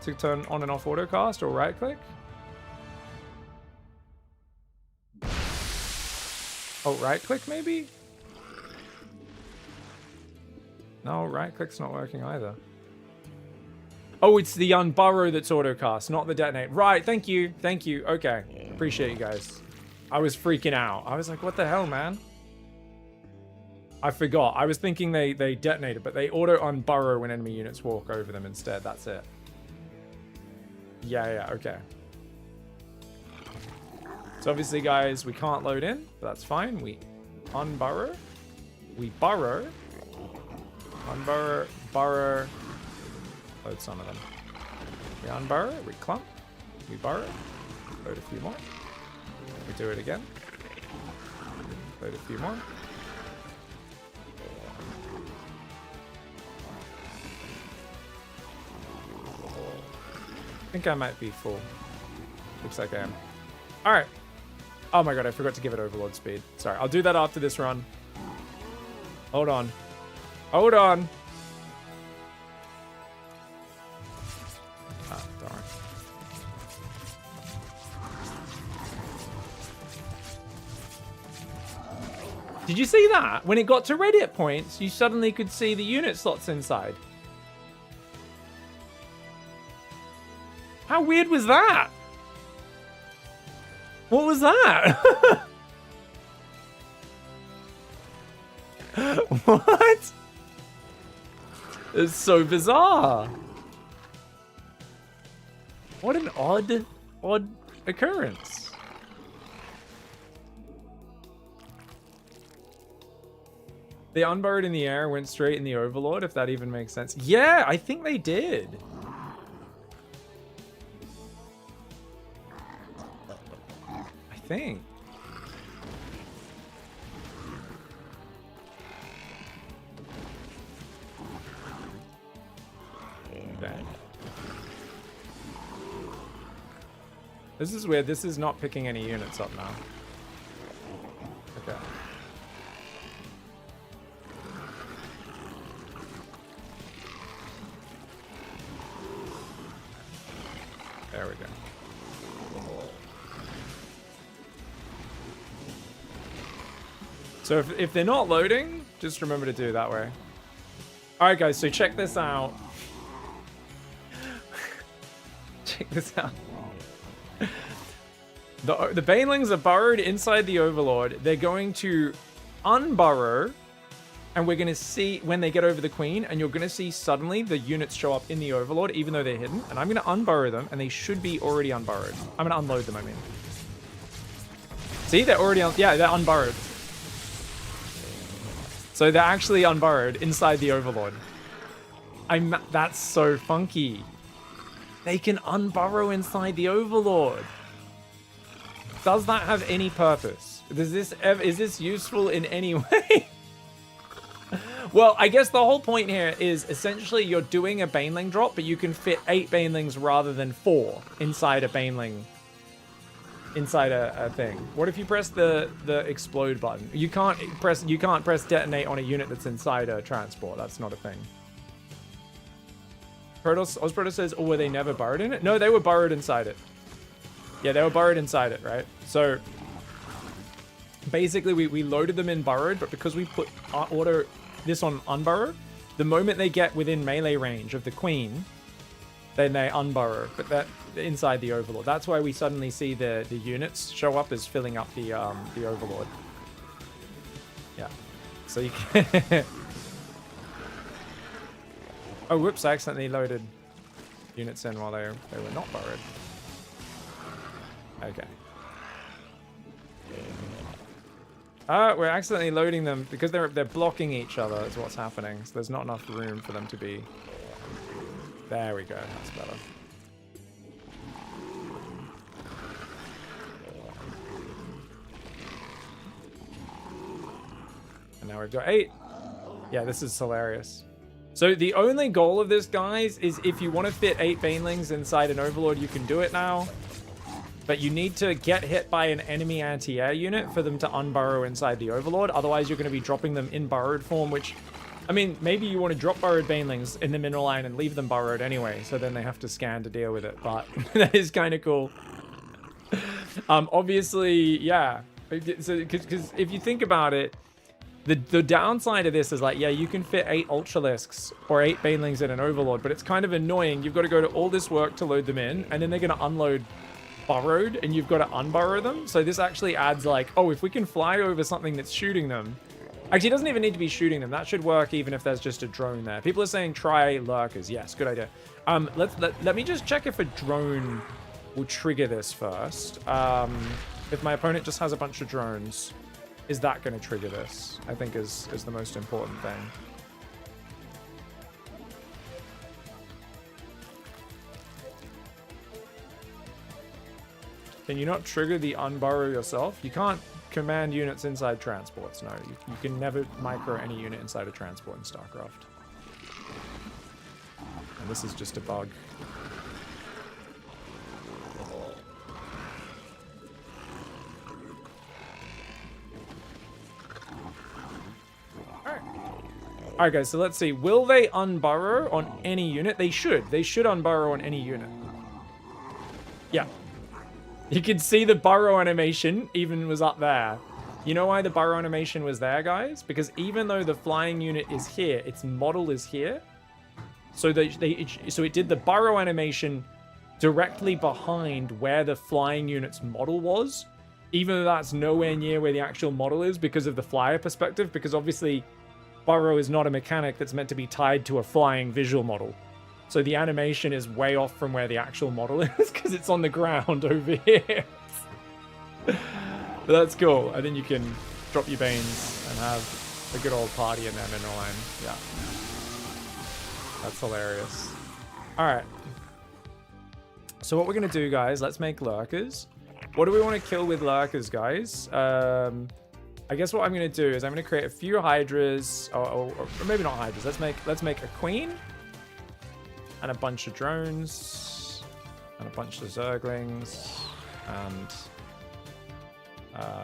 To turn on and off autocast or right click? Oh, right click maybe? No, right click's not working either. Oh, it's the unburrow that's autocast, not the detonate. Right, thank you. Thank you. Okay. Appreciate you guys. I was freaking out. I was like, what the hell, man? I forgot. I was thinking they detonated, but they auto unburrow when enemy units walk over them instead. That's it. Yeah, okay. So obviously, guys, we can't load in, but that's fine. We unburrow. We burrow. Unburrow, burrow. Load some of them. We unburrow, we clump, we burrow. Load a few more. We do it again. Load a few more. I think I might be full. Looks like I am. Alright. Oh my god, I forgot to give it overload speed. Sorry, I'll do that after this run. Hold on. Hold on. Ah, darn. Did you see that? When it got to red hit points, you suddenly could see the unit slots inside. How weird was that? What was that? What? It's so bizarre. What an odd occurrence. They unburrowed in the air and went straight in the Overlord, if that even makes sense. Yeah, I think they did. I think. Okay. This is weird. This is not picking any units up now. Okay. There we go. So if they're not loading, just remember to do it that way. Alright guys, so check this out. Check this out. The Banelings are burrowed inside the Overlord. They're going to unburrow, and we're going to see when they get over the Queen, and you're going to see suddenly the units show up in the Overlord, even though they're hidden. And I'm going to unburrow them, and they should be already unburrowed. I'm going to unload them, I mean. See, they're already yeah, they're unburrowed. So they're actually unburrowed inside the Overlord. That's so funky. They can unburrow inside the Overlord. Does that have any purpose? Is this useful in any way? Well, I guess the whole point here is essentially you're doing a Baneling drop, but you can fit 8 Banelings rather than 4 inside a Baneling. Inside a thing. What if you press the explode button? You can't press detonate on a unit that's inside a transport. That's not a thing. Osproto says, oh, were they never burrowed in it? No, they were burrowed inside it. Yeah, they were burrowed inside it, right? So basically we loaded them in burrowed, but because we put this on unburrow, the moment they get within melee range of the queen, then they unburrow, but that inside the Overlord. That's why we suddenly see the units show up as filling up the Overlord. Yeah. So you can oh, whoops, I accidentally loaded units in while they were not burrowed. Okay. We're accidentally loading them because they're blocking each other is what's happening. So there's not enough room for them to be. There we go. That's better. And now we've got 8. Yeah, this is hilarious. So the only goal of this, guys, is if you want to fit 8 Banelings inside an Overlord, you can do it now. But you need to get hit by an enemy anti-air unit for them to unburrow inside the Overlord. Otherwise, you're going to be dropping them in burrowed form, which... I mean, maybe you want to drop burrowed Banelings in the mineral line and leave them burrowed anyway, so then they have to scan to deal with it, but that is kind of cool. Obviously, yeah. So, because if you think about it, the downside of this is like, yeah, you can fit 8 Ultralisks or 8 Banelings in an Overlord, but it's kind of annoying. You've got to go to all this work to load them in, and then they're going to unload burrowed, and you've got to unburrow them. So this actually adds like, oh, if we can fly over something that's shooting them. Actually, it doesn't even need to be shooting them. That should work even if there's just a drone there. People are saying try lurkers. Yes, good idea. Let me just check if a drone will trigger this first. If my opponent just has a bunch of drones, is that going to trigger this? I think is the most important thing. Can you not trigger the unburrow yourself? You can't command units inside transports. No, you can never micro any unit inside a transport in StarCraft. And this is just a bug. Alright guys, so let's see. Will they unburrow on any unit? They should. They should unburrow on any unit. Yeah. You can see the burrow animation even was up there. You know why the burrow animation was there, guys? Because even though the flying unit is here, its model is here. So so it did the burrow animation directly behind where the flying unit's model was. Even though that's nowhere near where the actual model is because of the flyer perspective. Because obviously, burrow is not a mechanic that's meant to be tied to a flying visual model. So the animation is way off from where the actual model is because it's on the ground over here. But that's cool. I think you can drop your Banes and have a good old party in there, mineral line. Yeah. That's hilarious. Alright. So what we're going to do, guys, let's make lurkers. What do we want to kill with lurkers, guys? I guess what I'm going to do is I'm going to create a few Hydras, or maybe not Hydras. Let's make a Queen. And a bunch of drones, and a bunch of Zerglings, and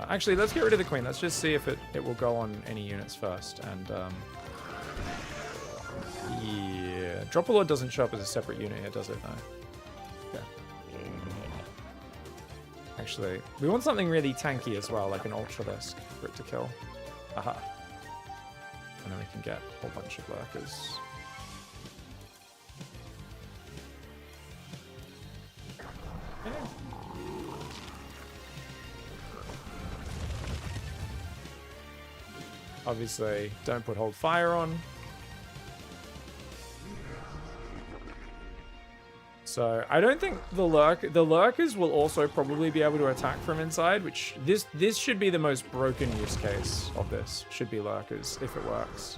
actually, let's get rid of the Queen. Let's just see if it will go on any units first. And yeah, Dropalord doesn't show up as a separate unit here, does it? No. Okay. Actually, we want something really tanky as well, like an Ultralisk for it to kill. Aha. And then we can get a whole bunch of lurkers. Obviously, don't put hold fire on. So I don't think the lurkers will also probably be able to attack from inside, which this should be the most broken use case of this. Should be lurkers if it works.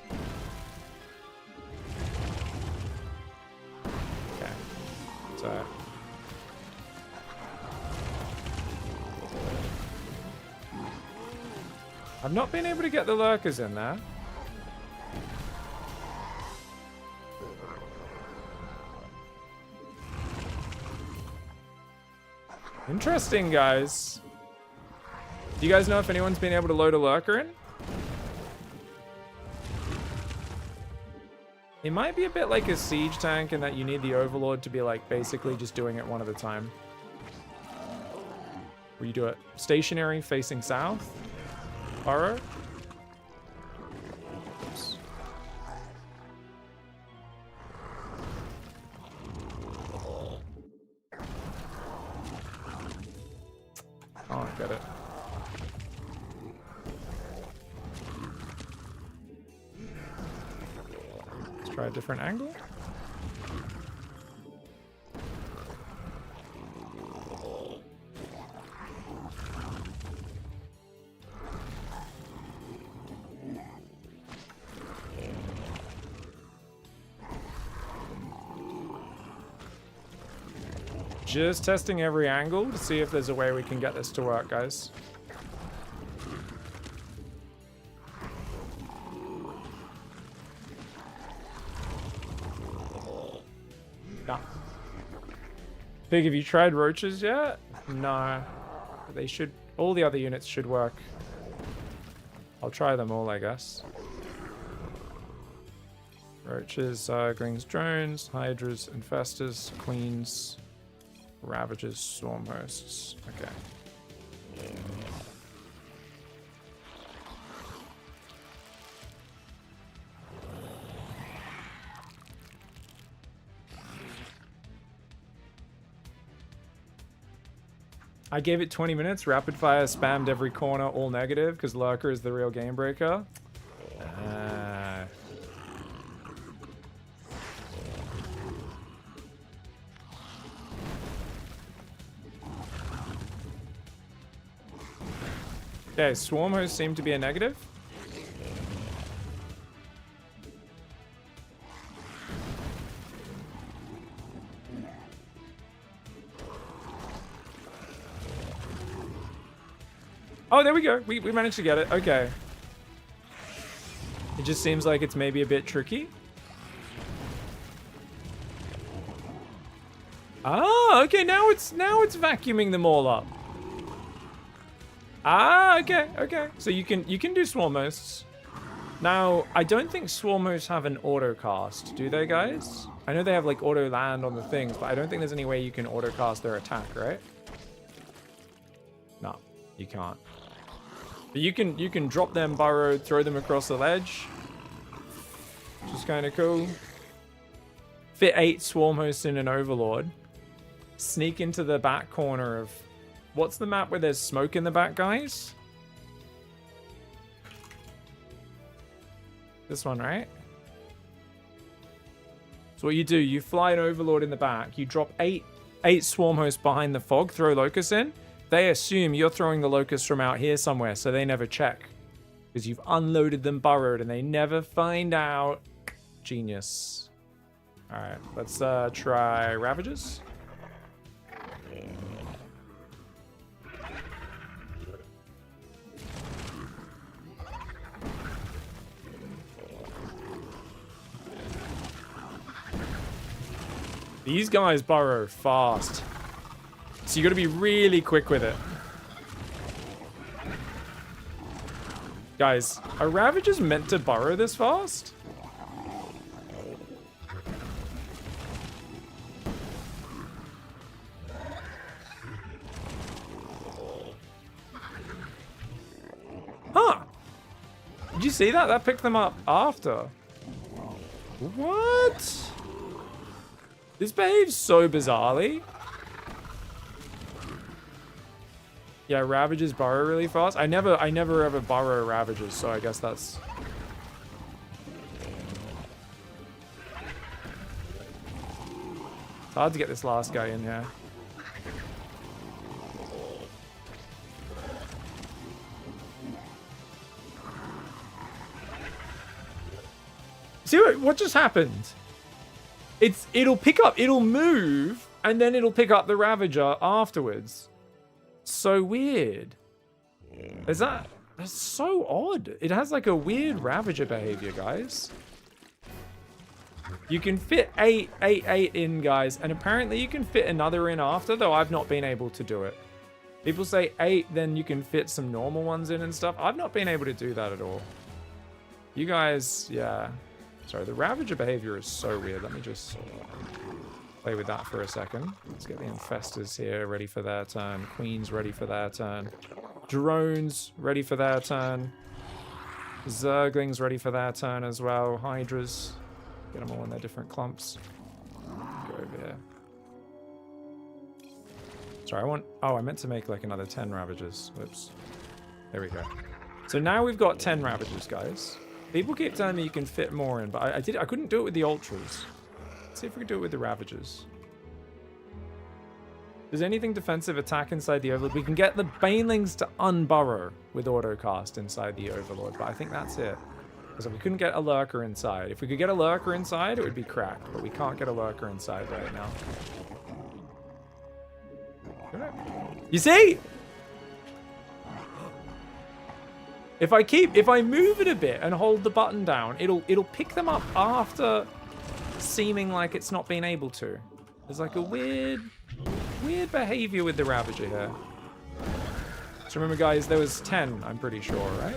Okay. So I've not been able to get the lurkers in there. Interesting, guys. Do you guys know if anyone's been able to load a lurker in? It might be a bit like a siege tank in that you need the overlord to be like basically just doing it one at a time. Where you do it stationary facing south. Burrow. Oops. Oh, I get it. Let's try a different angle. Just testing every angle to see if there's a way we can get this to work, guys. No. Pig, have you tried roaches yet? No. They should... all the other units should work. I'll try them all, I guess. Roaches, Grings, drones, hydras, infestors, queens... Ravagers, swarm hosts. Okay. I gave it 20 minutes, rapid fire, spammed every corner, all negative, because Lurker is the real game breaker. Okay, swarm hosts seem to be a negative. Oh, there we go. We managed to get it. Okay. It just seems like it's maybe a bit tricky. Ah, okay. Now it's vacuuming them all up. Ah, okay, okay. So you can do swarm hosts. Now, I don't think swarm hosts have an auto cast, do they, guys? I know they have like auto land on the things, but I don't think there's any way you can auto cast their attack, right? No, you can't. But you can drop them burrowed, throw them across the ledge, which is kind of cool. Fit 8 swarm hosts in an overlord. Sneak into the back corner of... what's the map where there's smoke in the back, guys? This one, right? So what you do, you fly an overlord in the back, you drop eight swarm hosts behind the fog, throw locusts in. They assume you're throwing the locusts from out here somewhere, so they never check. Because you've unloaded them burrowed and they never find out. Genius. Alright, let's try Ravagers. These guys burrow fast. So you got to be really quick with it. Guys, are Ravagers meant to burrow this fast? Huh. Did you see that? That picked them up after. What? This behaves so bizarrely. Yeah, Ravagers burrow really fast. I never ever burrow Ravagers, so I guess that's... It's hard to get this last guy in here. See what just happened? It'll pick up, it'll move, and then it'll pick up the Ravager afterwards. So weird. That's so odd. It has like a weird Ravager behavior, guys. You can fit 8 in, guys, and apparently you can fit another in after, though I've not been able to do it. People say 8, then you can fit some normal ones in and stuff. I've not been able to do that at all. You guys, yeah. Sorry, the Ravager behavior is so weird. Let me just play with that for a second. Let's get the Infestors here ready for their turn. Queens ready for their turn. Drones ready for their turn. Zerglings ready for their turn as well. Hydras. Get them all in their different clumps. Go over here. Sorry, I meant to make like another 10 Ravagers. Whoops. There we go. So now we've got 10 Ravagers, guys. People keep telling me you can fit more in, but I couldn't do it with the Ultras. Let's see if we can do it with the Ravagers. Does anything defensive attack inside the Overlord? We can get the Banelings to unburrow with autocast inside the Overlord, but I think that's it. Because we couldn't get a Lurker inside. If we could get a Lurker inside, it would be cracked, but we can't get a Lurker inside right now. You see? If I move it a bit and hold the button down, it'll pick them up after seeming like it's not being able to. There's like a weird behavior with the Ravager here. So remember, guys, there was 10, I'm pretty sure, right?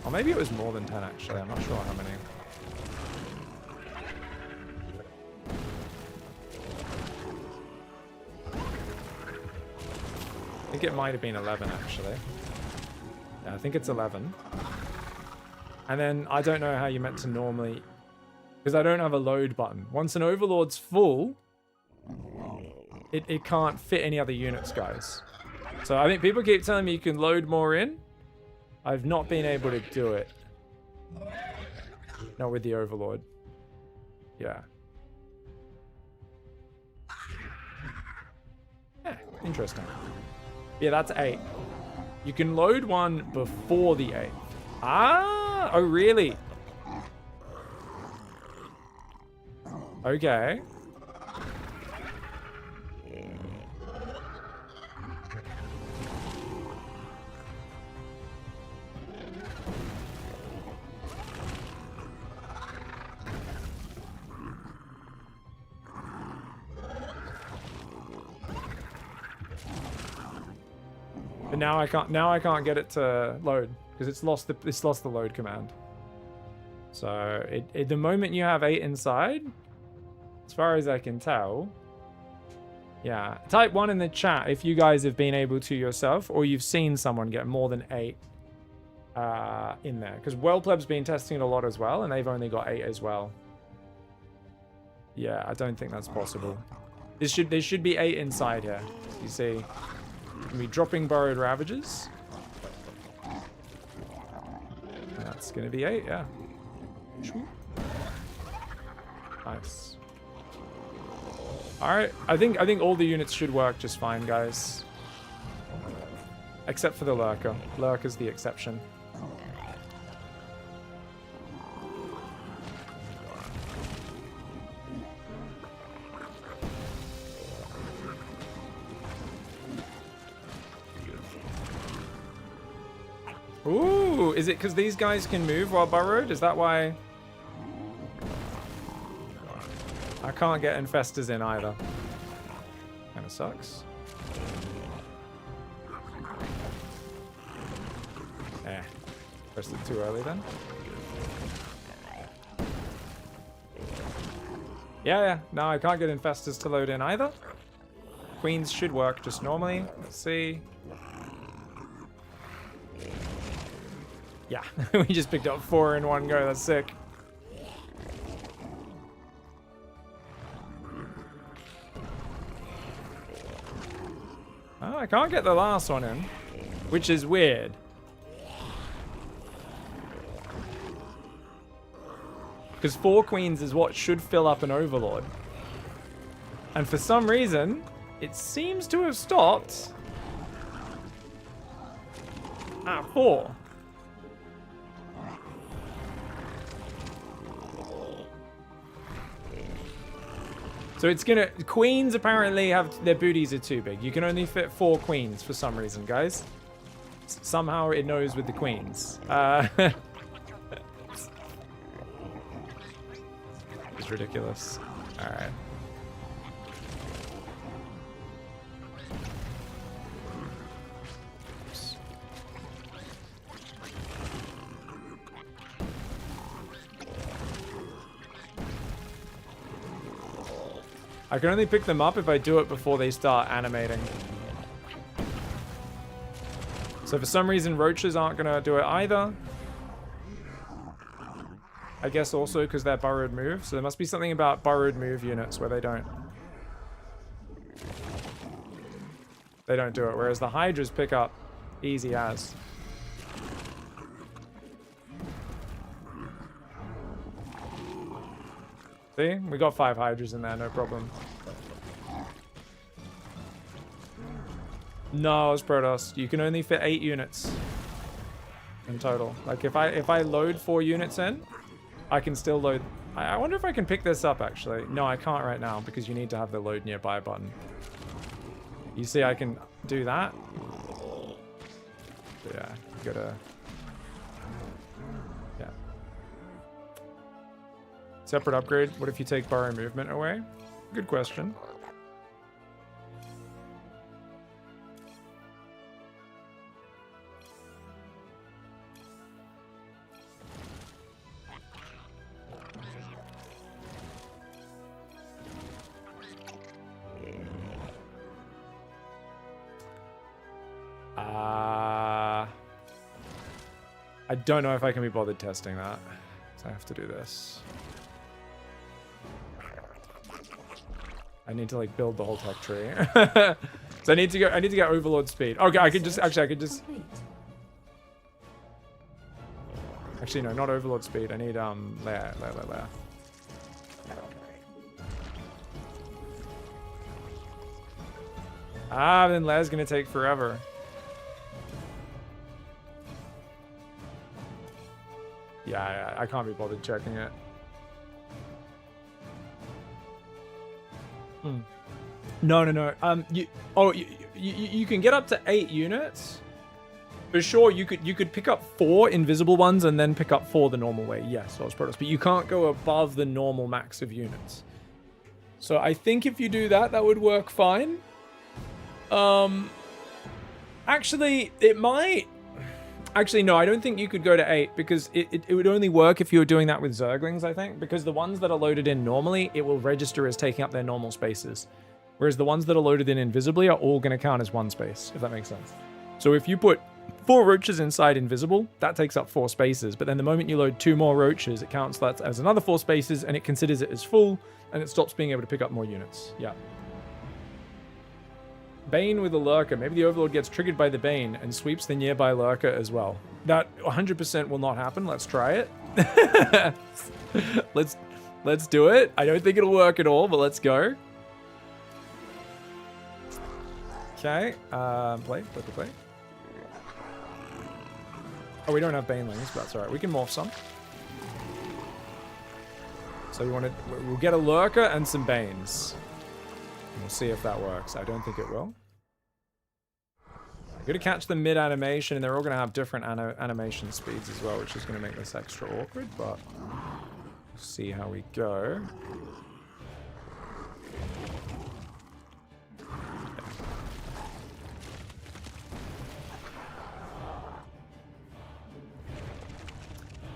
Or maybe it was more than 10, actually. I'm not sure how many. I think it might have been 11, actually. Yeah, I think it's 11. And then I don't know how you meant to normally... Because I don't have a load button. Once an Overlord's full, it can't fit any other units, guys. So I think people keep telling me you can load more in. I've not been able to do it. Not with the Overlord. Yeah. Yeah, interesting. Yeah, that's 8. You can load one before the 8. Ah! Oh, really? Okay. But now I can't get it to load because it's lost the load command. So the moment you have 8 inside, as far as I can tell, yeah. Type 1 in the chat if you guys have been able to yourself or you've seen someone get more than 8 in there. Because World Pleb's been testing it a lot as well, and they've only got 8 as well. Yeah, I don't think that's possible. There should be 8 inside here. You see. Gonna be dropping Burrowed Ravagers. That's gonna be 8, yeah. Nice. Alright, I think all the units should work just fine, guys. Except for the Lurker. Lurker's the exception. Ooh, is it because these guys can move while burrowed? Is that why? I can't get Infestors in either. Kind of sucks. Eh. Pressed it too early then. Yeah. No, I can't get Infestors to load in either. Queens should work just normally. Let's see. Yeah, we just picked up 4 in one go. That's sick. Oh, I can't get the last one in, which is weird. Because 4 queens is what should fill up an Overlord. And for some reason, it seems to have stopped at 4. So it's gonna... Queens apparently have... Their booties are too big. You can only fit 4 queens for some reason, guys. Somehow it knows with the queens. It's ridiculous. Alright. I can only pick them up if I do it before they start animating. So for some reason, roaches aren't going to do it either. I guess also because they're burrowed move. So there must be something about burrowed move units where they don't. They don't do it. Whereas the hydras pick up easy as. See? We got 5 hydras in there, no problem. No, it's Protoss. You can only fit 8 units in total. Like if I load 4 units in, I can still load. I wonder if I can pick this up actually. No, I can't right now because you need to have the load nearby button. You see, I can do that. But yeah, you gotta. Yeah. Separate upgrade. What if you take burrow movement away? Good question. I don't know if I can be bothered testing that. So I have to do this. I need to like build the whole tech tree. So I need to get overlord speed. Okay, I could just actually no, not overlord speed. I need layer. Ah, then layer's gonna take forever. Yeah, I can't be bothered checking it. No. You can get up to 8 units. For sure, you could pick up 4 invisible ones and then pick up 4 the normal way. Yes, Protoss, but you can't go above the normal max of units. So I think if you do that, that would work fine. Actually, it might. Actually, no, I don't think you could go to 8 because it would only work if you were doing that with Zerglings, I think. Because the ones that are loaded in normally, it will register as taking up their normal spaces. Whereas the ones that are loaded in invisibly are all going to count as 1 space, if that makes sense. So if you put 4 roaches inside invisible, that takes up 4 spaces. But then the moment you load 2 more roaches, it counts that as another 4 spaces and it considers it as full and it stops being able to pick up more units. Yeah. Bane with a lurker. Maybe the Overlord gets triggered by the Bane and sweeps the nearby lurker as well. That 100% will not happen. Let's try it. Let's do it. I don't think it'll work at all, but let's go. Okay. Play. Oh, we don't have Banelings, but that's alright. We can morph some. So we'll get a lurker and some Banes. We'll see if that works. I don't think it will. I'm going to catch them mid-animation, and they're all going to have different animation speeds as well, which is going to make this extra awkward, but we'll see how we go.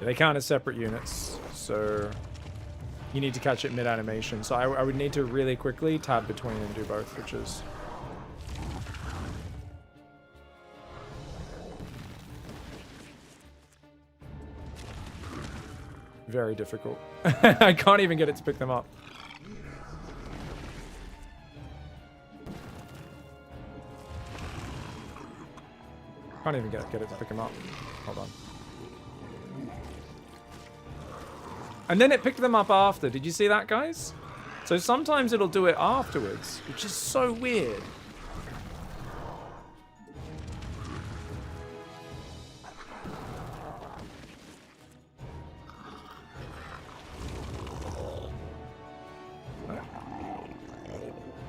They count as separate units, so you need to catch it mid-animation. So I would need to really quickly tab between and do both, which is very difficult. I can't even get it to pick them up. Can't even get it to pick them up. Hold on. And then it picked them up after. Did you see that, guys? So sometimes it'll do it afterwards, which is so weird.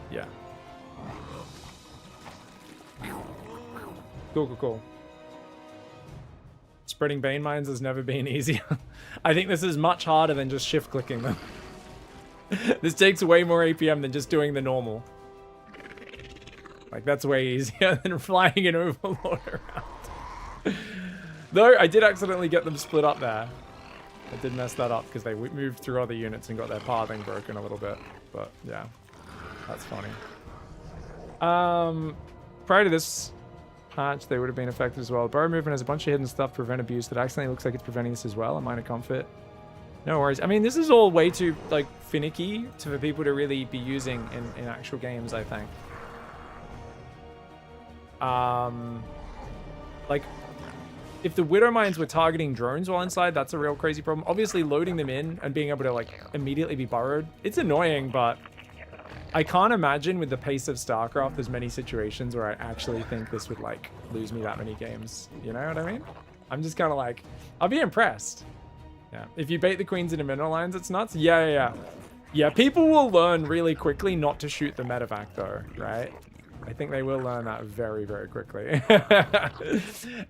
Yeah. Cool. Spreading Bane Mines has never been easier. I think this is much harder than just shift clicking them. This takes way more APM than just doing the normal. Like, that's way easier than flying an Overlord around. Though, I did accidentally get them split up there. I did mess that up because they moved through other units and got their pathing broken a little bit. But, yeah. That's funny. Prior to this patch, they would have been affected as well. Burrow movement has a bunch of hidden stuff to prevent abuse that accidentally looks like it's preventing this as well. A minor comfort. No worries. I mean, this is all way too, like, finicky for people to really be using in actual games, I think. Like, if the Widow Mines were targeting drones while inside, that's a real crazy problem. Obviously, loading them in and being able to, like, immediately be burrowed, it's annoying, but I can't imagine with the pace of StarCraft there's many situations where I actually think this would, like, lose me that many games. You know what I mean? I'm just kind of like, I'll be impressed. Yeah, if you bait the queens into mineral lines, it's nuts. Yeah. People will learn really quickly not to shoot the medevac though, right? I think they will learn that very, very quickly.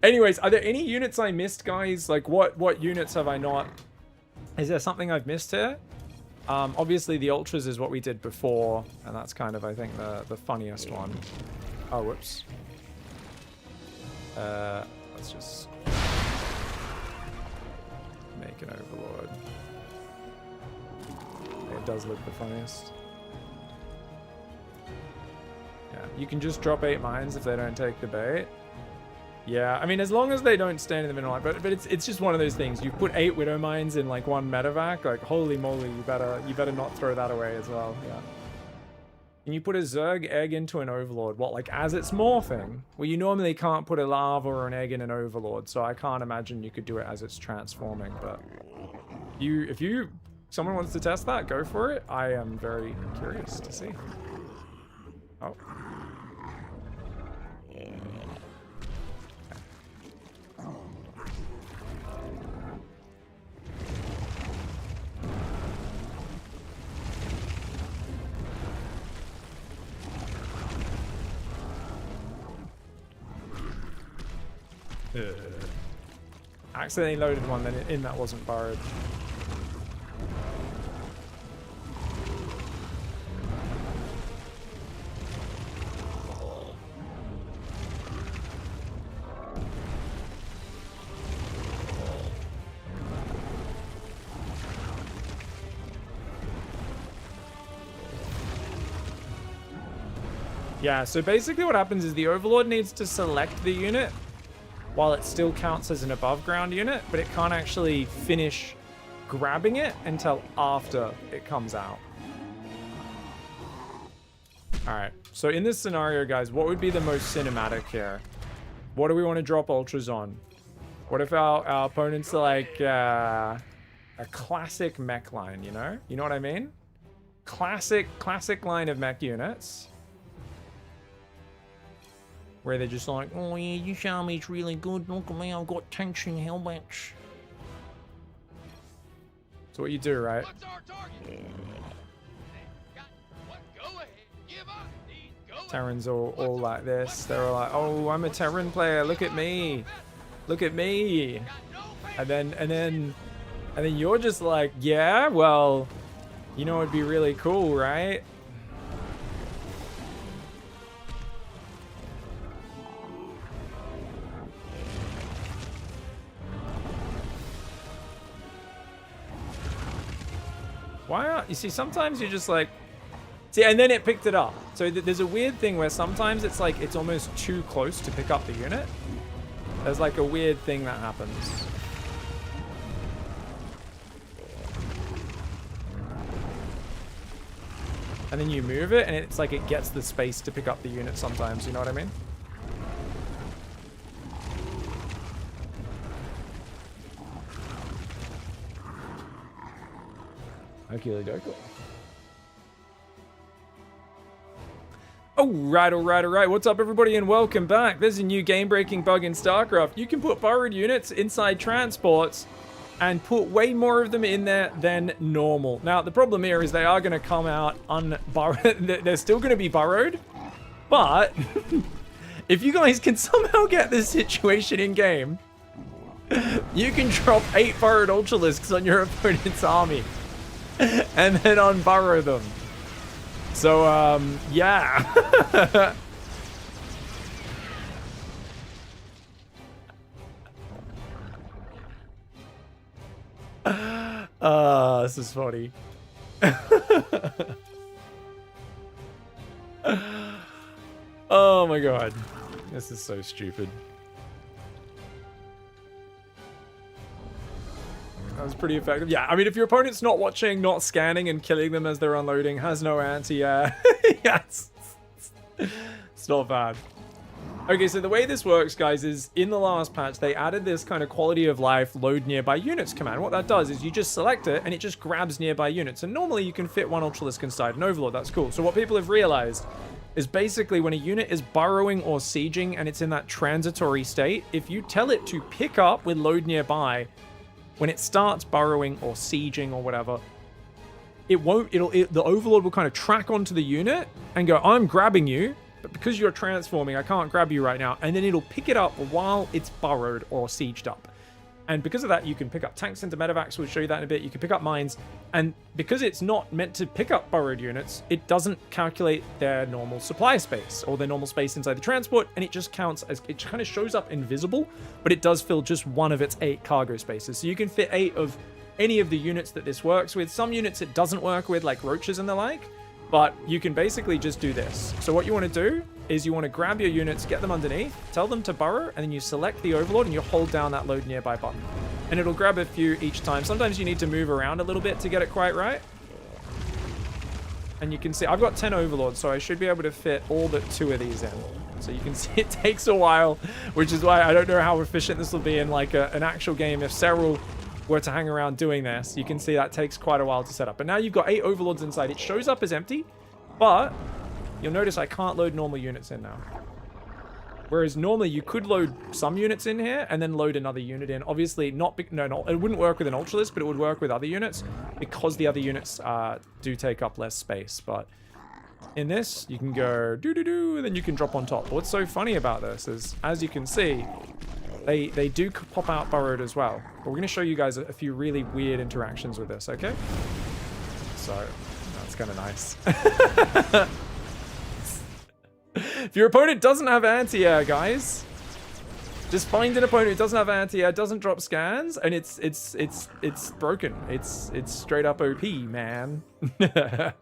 Anyways, are there any units I missed, guys? Like, what units have I not? Is there something I've missed here? Obviously, the ultras is what we did before, and that's kind of, I think, the funniest one. Oh, whoops. Let's just make an Overlord. It does look the funniest. Yeah, you can just drop 8 mines if they don't take the bait. Yeah, I mean, as long as they don't stand in the middle line, but it's just one of those things. You put 8 Widow Mines in like one medevac, like holy moly, you better not throw that away as well. Yeah. Can you put a Zerg egg into an Overlord? What, like as it's morphing? Well, you normally can't put a larva or an egg in an Overlord, so I can't imagine you could do it as it's transforming. But if someone wants to test that, go for it. I am very curious to see. Oh. Accidentally loaded one then in that wasn't borrowed. Yeah, so basically what happens is the Overlord needs to select the unit while it still counts as an above ground unit, but it can't actually finish grabbing it until after it comes out. Alright, so in this scenario, guys, what would be the most cinematic here? What do we want to drop ultras on? What if our opponent's like a classic mech line, you know? You know what I mean? Classic line of mech units. Where they're just like, oh yeah, this army's really good. Look at me, I've got tanks and helmets. That's what you do, right? What's our target? Go ahead. Give up. Go Terrans all like this. They're all like, oh, I'm a Terran player. Look at me. Look at me. And then you're just like, yeah, well, you know it'd be really cool, right? Why aren't you see? Sometimes you're just like, see, and then it picked it up. So there's a weird thing where sometimes it's like it's almost too close to pick up the unit. There's like a weird thing that happens. And then you move it, and it's like it gets the space to pick up the unit sometimes. You know what I mean? Okie dokie. Alright. What's up, everybody, and welcome back. There's a new game-breaking bug in StarCraft. You can put borrowed units inside transports and put way more of them in there than normal. Now, the problem here is they are going to come out unborrowed. They're still going to be borrowed, but if you guys can somehow get this situation in-game, you can drop 8 borrowed Ultralisks on your opponent's army and then unborrow them. So, yeah. This is funny. Oh my god. This is so stupid. That was pretty effective. Yeah, I mean, if your opponent's not watching, not scanning, and killing them as they're unloading, has no anti-air, yes, it's not bad. Okay, so the way this works, guys, is in the last patch, they added this kind of quality of life load nearby units command. What that does is you just select it, and it just grabs nearby units. And normally you can fit 1 Ultralisk inside an Overlord. That's cool. So what people have realized is basically when a unit is burrowing or sieging and it's in that transitory state, if you tell it to pick up with load nearby, when it starts burrowing or sieging or whatever, the Overlord will kind of track onto the unit and go, I'm grabbing you, but because you're transforming, I can't grab you right now. And then it'll pick it up while it's burrowed or sieged up. And because of that, you can pick up tanks into medevacs. We'll show you that in a bit. You can pick up mines. And because it's not meant to pick up burrowed units, it doesn't calculate their normal supply space or their normal space inside the transport. And it just counts as, it kind of shows up invisible, but it does fill just one of its 8 cargo spaces. So you can fit 8 of any of the units that this works with. Some units it doesn't work with, like roaches and the like. But you can basically just do this. So what you want to do is you want to grab your units, get them underneath, tell them to burrow, and then you select the Overlord and you hold down that load nearby button. And it'll grab a few each time. Sometimes you need to move around a little bit to get it quite right. And you can see, I've got 10 Overlords, so I should be able to fit all but 2 of these in. So you can see it takes a while, which is why I don't know how efficient this will be in like an actual game. If Serral were to hang around doing this, you can see that takes quite a while to set up. But now you've got 8 Overlords inside. It shows up as empty, but you'll notice I can't load normal units in now. Whereas normally you could load some units in here and then load another unit in. Obviously, it wouldn't work with an Ultralist, but it would work with other units because the other units do take up less space. But in this, you can go do-do-do, and then you can drop on top. But what's so funny about this is, as you can see, they do pop out burrowed as well. But we're going to show you guys a few really weird interactions with this, okay? So, that's kind of nice. If your opponent doesn't have anti-air, guys, just find an opponent who doesn't have anti-air, doesn't drop scans, and it's broken. It's straight up OP, man. Okay.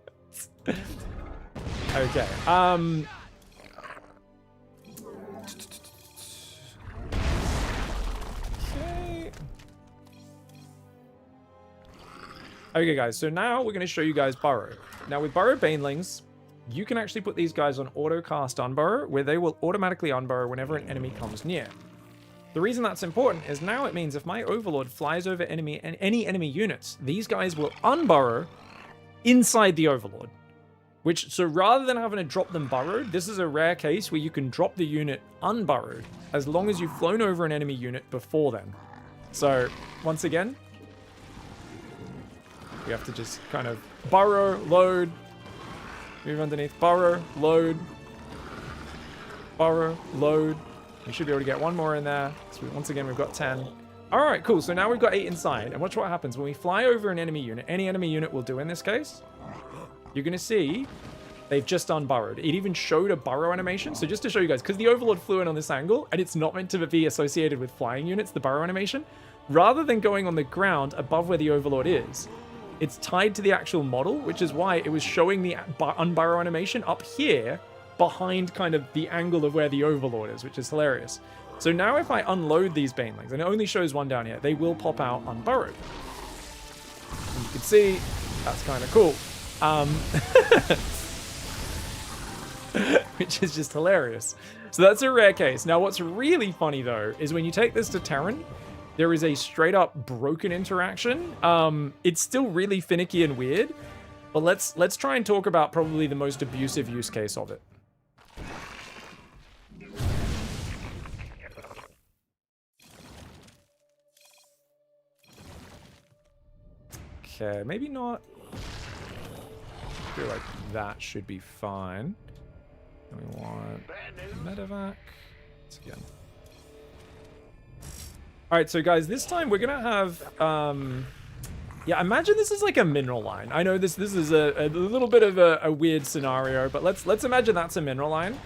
Okay, guys, so now we're going to show you guys burrow. Now, with burrowed banelings, you can actually put these guys on auto cast unburrow, where they will automatically unburrow whenever an enemy comes near. The reason that's important is now it means if my Overlord flies over any enemy units, these guys will unburrow inside the Overlord. So rather than having to drop them burrowed, this is a rare case where you can drop the unit unburrowed as long as you've flown over an enemy unit before then. So, once again, you have to just kind of burrow, load, move underneath, burrow, load. We should be able to get one more in there. So once again, we've got 10. All right, cool. So now we've got 8 inside. And watch what happens when we fly over an enemy unit. Any enemy unit will do in this case. You're going to see they've just unburrowed. It even showed a burrow animation. So just to show you guys, because the Overlord flew in on this angle, and it's not meant to be associated with flying units, the burrow animation, rather than going on the ground above where the Overlord is, it's tied to the actual model, which is why it was showing the unburrow animation up here behind kind of the angle of where the Overlord is, which is hilarious. So now if I unload these banelings, and it only shows one down here, they will pop out unburrowed. And you can see, that's kind of cool. Which is just hilarious. So that's a rare case. Now what's really funny though, is when you take this to Terran, there is a straight up broken interaction. It's still really finicky and weird, but let's try and talk about probably the most abusive use case of it. Okay, maybe not. I feel like that should be fine. And we want medevac. Once again. Alright, so guys, this time we're gonna have yeah, imagine this is like a mineral line. I know this is a little bit of a weird scenario, but let's imagine that's a mineral line.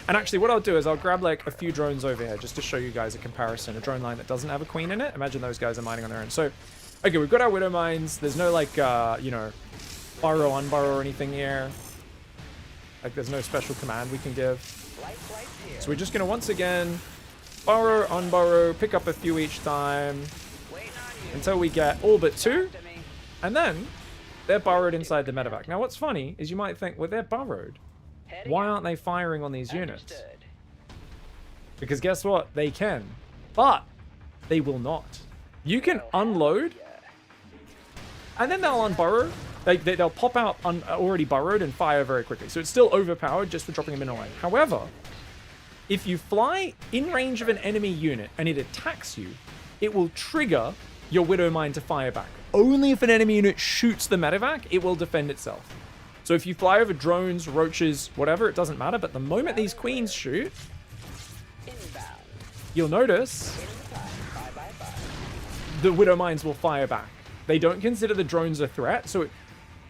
And actually what I'll do is I'll grab like a few drones over here just to show you guys a comparison. A drone line that doesn't have a queen in it. Imagine those guys are mining on their own. So, okay, we've got our widow mines. There's no like, you know, burrow, unburrow or anything here. Like there's no special command we can give. So we're just gonna once again burrow, unburrow, pick up a few each time until we get all but 2. And then they're burrowed inside the medevac. Now what's funny is you might think, well, they're burrowed. Why aren't they firing on these units? Because guess what? They can. But they will not. You can unload. And then they'll unburrow. They'll pop out already burrowed and fire very quickly. So it's still overpowered just for dropping a mineral line. However, if you fly in range of an enemy unit and it attacks you, it will trigger your widow mine to fire back. Only if an enemy unit shoots the medevac, it will defend itself. So if you fly over drones, roaches, whatever, it doesn't matter. But the moment these queens shoot, you'll notice the widow mines will fire back. They don't consider the drones a threat. So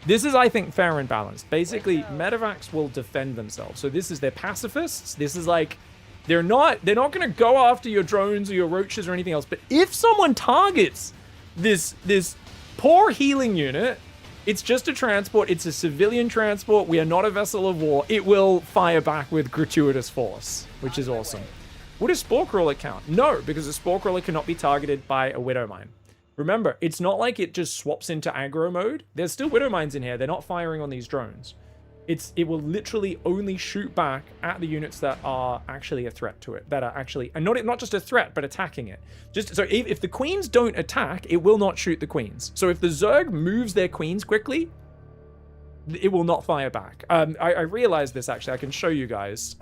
this is, I think, fair and balanced. Basically, medevacs will defend themselves. So this is, they're pacifists. This is like, they're not going to go after your drones or your roaches or anything else. But if someone targets this poor healing unit, it's just a transport. It's a civilian transport. We are not a vessel of war. It will fire back with gratuitous force, which is awesome. Would a spore crawler count? No, because a spore crawler cannot be targeted by a widow mine. Remember, it's not like it just swaps into aggro mode. There's still widow mines in here. They're not firing on these drones. It will literally only shoot back at the units that are actually a threat to it, that are actually, and not just a threat, but attacking it. Just so if the queens don't attack, it will not shoot the queens. So if the Zerg moves their queens quickly, it will not fire back. I realized this actually. I can show you guys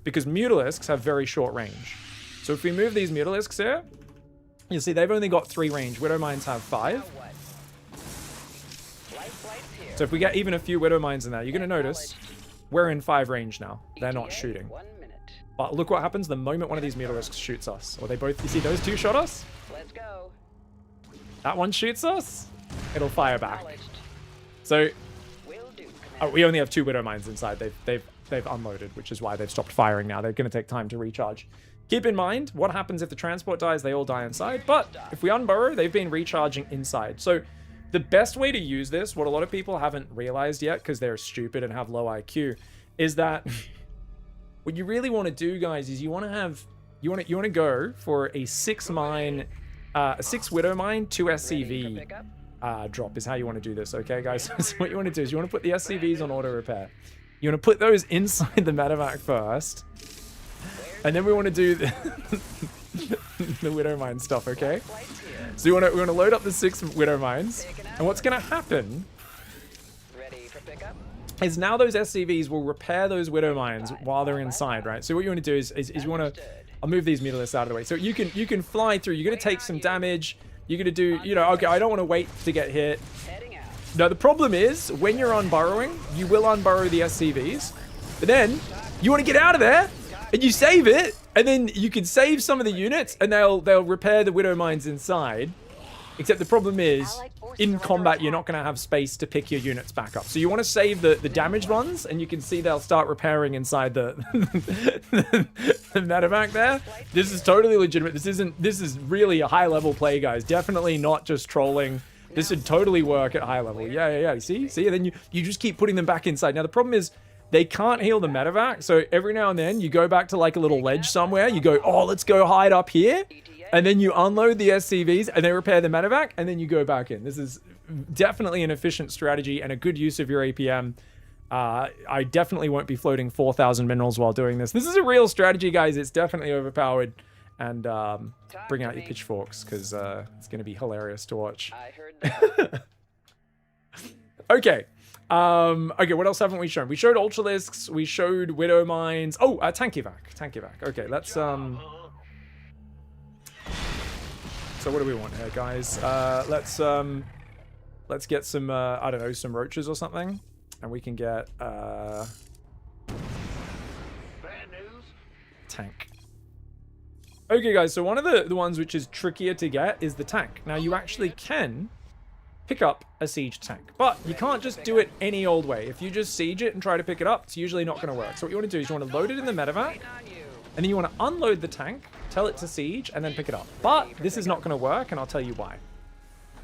because mutalisks have very short range. So if we move these mutalisks here, you'll see they've only got 3 range. Widow mines have 5. So if we get even a few widow mines in there, you're going to notice we're in 5 range now. They're not shooting. But look what happens the moment one of these mutalisks shoots us. Or they both, you see those 2 shot us? Let's go. That one shoots us, it'll fire back. So we only have 2 widow mines inside. They've unloaded, which is why they've stopped firing now. They're going to take time to recharge. Keep in mind, what happens if the transport dies? They all die inside. But if we unburrow, they've been recharging inside. So the best way to use this, what a lot of people haven't realized yet because they're stupid and have low IQ, is that what you really want to do, guys, is you want to go for a 6 mine, a 6 widow mine, 2 SCV drop is how you want to do this, okay, guys? So what you want to do is you want to put the SCVs on auto repair. You want to put those inside the medevac first, and then we want to do the widow mine stuff, okay? So we want to load up the 6 widow mines, and what's going to happen is now those SCVs will repair those widow mines while they're inside, right? So what you want to do is you want to, I'll move these mutalisks out of the way. So you can fly through. You're going to take some damage. You're going to do, you know, okay, I don't want to wait to get hit. Now the problem is when you're unburrowing, you will unburrow the SCVs, but then you want to get out of there and you save it. And then you can save some of the units and they'll repair the widow mines inside. Except the problem is, in combat, you're not going to have space to pick your units back up. So you want to save the damaged ones, and you can see they'll start repairing inside the medevac there. This is totally legitimate. This is really a high-level play, guys. Definitely not just trolling. This would totally work at high level. Yeah. See? And then you just keep putting them back inside. Now, the problem is, they can't heal the medevac, so every now and then you go back to like a little ledge somewhere. You go, oh, let's go hide up here. And then you unload the SCVs and they repair the medevac and then you go back in. This is definitely an efficient strategy and a good use of your APM. I definitely won't be floating 4,000 minerals while doing this. This is a real strategy, guys. It's definitely overpowered. And bring out your pitchforks because it's going to be hilarious to watch. I heard that. Okay. Okay, what else haven't we shown? We showed Ultralisks, we showed Widow Mines. Oh, tank evac. Okay, let's So what do we want here, guys? Let's get some, I don't know, some roaches or something. And we can get, Bad news. tank. Okay, guys, so one of the ones which is trickier to get is the tank. Now, you actually can pick up a siege tank, but you can't just do it any old way. If you just siege it and try to pick it up, it's usually not going to work. So what you want to do is you want to load it in the medevac, and then you want to unload the tank, tell it to siege, and then pick it up. But this is not going to work, and I'll tell you why.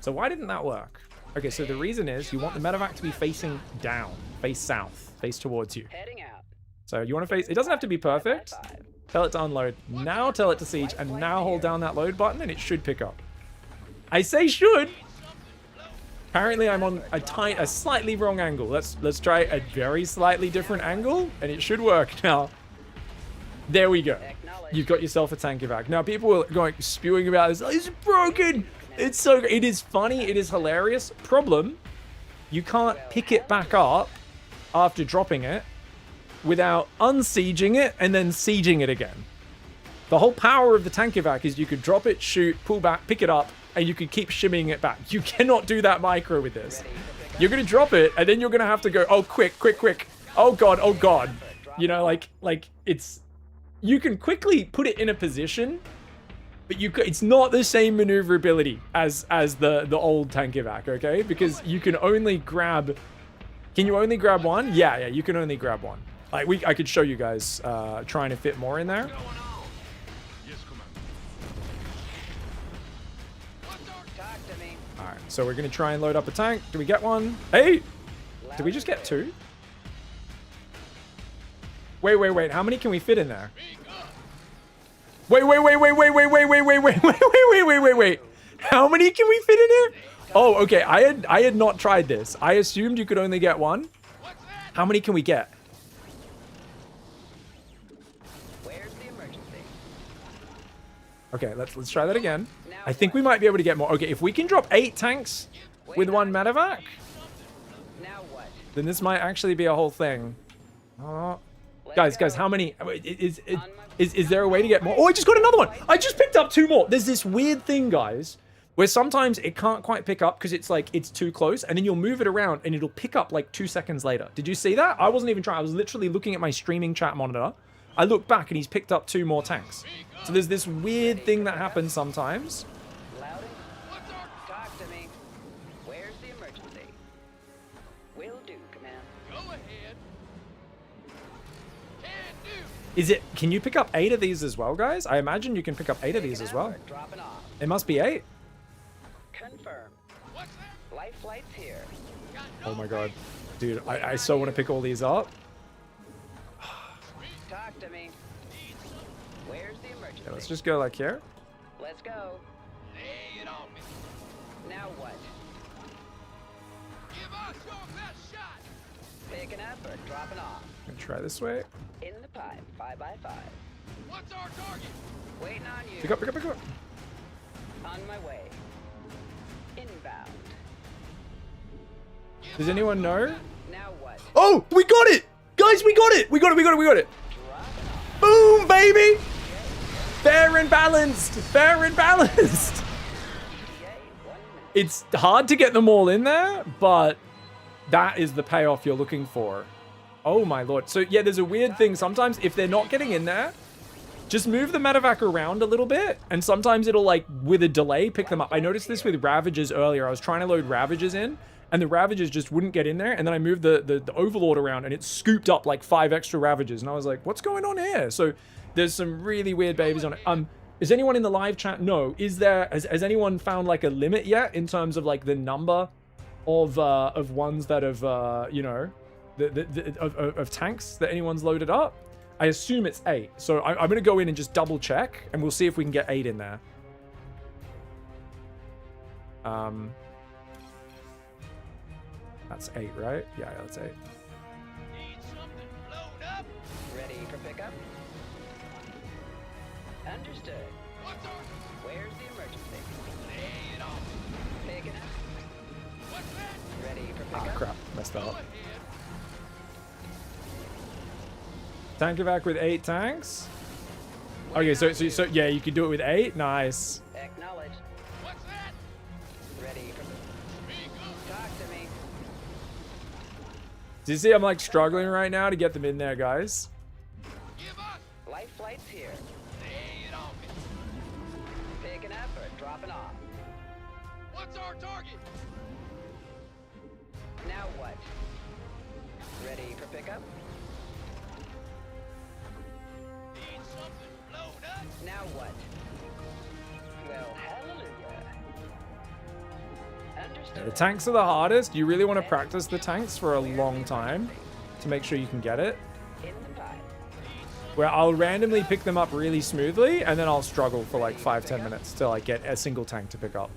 So why didn't that work? Okay, so the reason is you want the medevac to be facing down, face south, face towards you. Heading out. So you want to face, it doesn't have to be perfect. Tell it to unload, now tell it to siege, and now hold down that load button, and it should pick up. I say should. Apparently I'm on a slightly wrong angle. Let's try a very slightly different angle, and it should work now. There we go. You've got yourself a tank evac. Now people are going spewing about this. Oh, it's broken. It's so. It is funny. It is hilarious. Problem: you can't pick it back up after dropping it without unsieging it and then sieging it again. The whole power of the tank evac is you could drop it, shoot, pull back, pick it up, and you can keep shimmying it back. You cannot do that micro with this. You're going to drop it, and then you're going to have to go, oh, quick, quick, quick. Oh, God, oh, God. You know, like it's... You can quickly put it in a position, but it's not the same maneuverability as the old tank evac, okay? Because you can only grab... Can you only grab one? Yeah, you can only grab one. Like, I could show you guys trying to fit more in there. Alright, so we're going to try and load up a tank. Do we get one? Hey! Did we just get two? Wait. How many can we fit in there? Wait. How many can we fit in here? Oh, okay. I had not tried this. I assumed you could only get one. How many can we get? Where's the emergency? Okay, let's try that again. I think we might be able to get more. Okay, if we can drop 8 tanks with one medevac, Now what? then this might actually be a whole thing. Guys, how many? Is there a way to get more? Oh, I just got another one. I just picked up 2 more. There's this weird thing, guys, where sometimes it can't quite pick up because it's too close, and then you'll move it around and it'll pick up like 2 seconds later. Did you see that? I wasn't even trying. I was literally looking at my streaming chat monitor. I looked back and he's picked up 2 more tanks. So there's this weird thing that happens sometimes. Loudon? Talk to me. Where's the emergency? Will do, Command. Go ahead. Can do. Can you pick up 8 of these as well, guys? I imagine you can pick up 8 of these as well. Dropping off. It must be 8. Confirm. What's that? Life flight's here. Got no Oh my god. Dude, I so want to pick all these up. Talk to me. Where's the emergency? Yeah, let's just go like here. Let's go. Lay it on me. Now what? Give us your best shot. Picking up or dropping off? Gonna try this way. In the pipe, 5x5. What's our target? Waiting on you. Pick up. On my way. Inbound. Does anyone know? Now what? Oh, we got it! Guys, we got it! We got it! Dropping off. Boom, baby! Fair and balanced! Yay, 1 minute. It's hard to get them all in there, but that is the payoff you're looking for. Oh my lord. So yeah, there's a weird thing. Sometimes if they're not getting in there, just move the medevac around a little bit, and sometimes it'll, like, with a delay, pick them up. I noticed this with Ravagers earlier. I was trying to load Ravagers in, and the Ravagers just wouldn't get in there, and then I moved the Overlord around, and it scooped up, like, 5 extra Ravagers, and I was like, what's going on here? So there's some really weird babies on it. Is anyone in the live chat? No. Has anyone found, like, a limit yet in terms of, like, the number of ones that have, you know, of tanks that anyone's loaded up? I assume it's 8. So I'm going to go in and just double check, and we'll see if we can get 8 in there. That's 8, right? Yeah, that's 8. Need something blown up. Ready for pickup? Understood. What's our? Where's the emergency? Lay it on me. Picking up. What's that? Ready for Ah, pickup? crap. Messed that Go up. ahead. Tank evac with 8 tanks? Okay, so yeah, you can do it with 8. Nice. Acknowledge. Do you see I'm like struggling right now to get them in there, guys? Give us. Life flight's here. Lay it on me. Picking up or dropping off. What's our target? Now what? Ready for pickup? Need something blown up? Now what? Well, hallelujah. Understood. The tanks are the hardest. You really want to practice the tanks for a long time to make sure you can get it. In the pipe. Where I'll randomly pick them up really smoothly, and then I'll struggle for like 5-10 minutes till I get a single tank to pick up.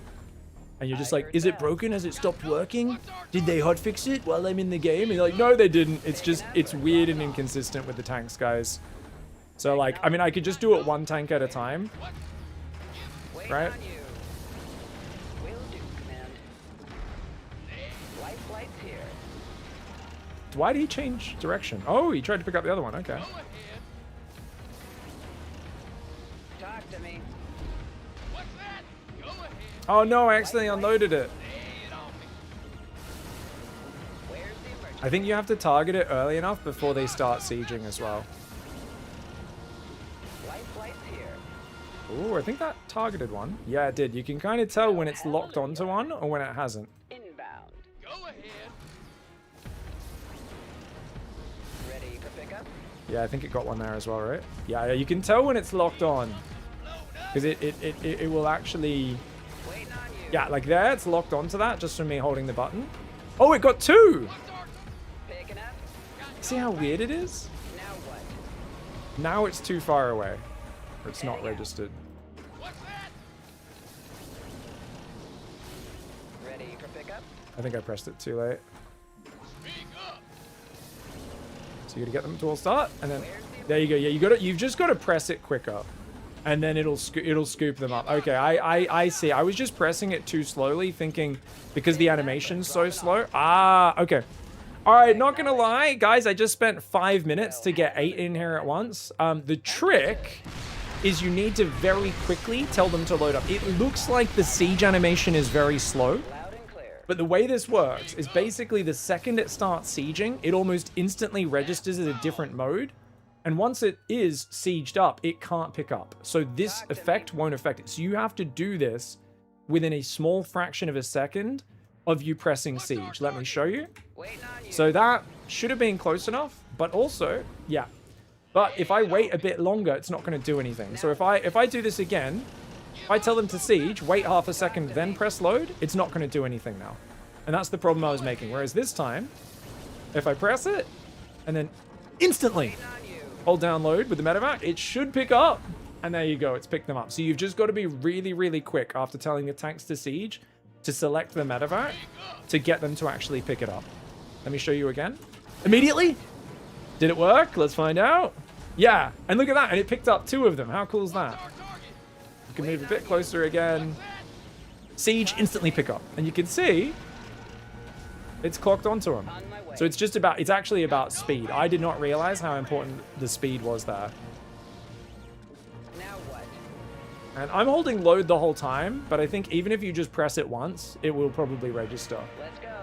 And you're just like, is it broken? Has it stopped working? Did they hotfix it while I'm in the game? And you're like, no, they didn't. It's just, it's weird and inconsistent with the tanks, guys. So like, I mean, I could just do it one tank at a time. Wait Right? on you. Will do, command. Life flight's here. Why did he change direction? Oh, he tried to pick up the other one. Okay. Go ahead. Talk to me. What's that? Go ahead. Oh no, I accidentally unloaded it. Lay it on me. Where's the emergency? I think you have to target it early enough before they start sieging as well. Life flight's here. Ooh, I think that targeted one. Yeah, it did. You can kind of tell when it's locked onto one or when it hasn't. Inbound. Go ahead. Ready for pickup? Yeah, I think it got one there as well, right? Yeah, you can tell when it's locked on. Blown up. Because it will actually... Waiting on you. Yeah, like there, it's locked onto that just from me holding the button. Oh, it got two! What's our Picking up. See how weird it is? Now what? Now it's too far away. Or it's not registered. What's that? Ready for pickup? I think I pressed it too late. Speak up. So you gotta get them to all start, and then... There you go. Yeah, you've just got to press it quicker. And then it'll scoop them up. Okay, I see. I was just pressing it too slowly, thinking because the animation's so slow. Ah, okay. All right, not gonna lie, guys. I just spent 5 minutes to get 8 in here at once. The trick is you need to very quickly tell them to load up. It looks like the siege animation is very slow. Loud and clear. But the way this works is basically the second it starts sieging, it almost instantly registers as a different mode. And once it is sieged up, it can't pick up. So this effect won't affect it. So you have to do this within a small fraction of a second of you pressing siege. Let me show you. Waiting on you. So that should have been close enough, but also, yeah. But if I wait a bit longer, it's not going to do anything. So if I do this again, if I tell them to siege, wait half a second, then press load, it's not going to do anything now. And that's the problem I was making. Whereas this time, if I press it, and then instantly hold down load with the medevac, it should pick up. And there you go, it's picked them up. So you've just got to be really, really quick after telling the tanks to siege to select the medevac to get them to actually pick it up. Let me show you again. Immediately? Did it work? Let's find out. Yeah, and look at that, and it picked up 2 of them. How cool is that? Our target. You can move a bit closer again. Siege, instantly pick up. And you can see it's clocked onto them. On my way. So it's actually about speed. I did not realize how important the speed was there. Now what? And I'm holding load the whole time, but I think even if you just press it once, it will probably register. Let's go.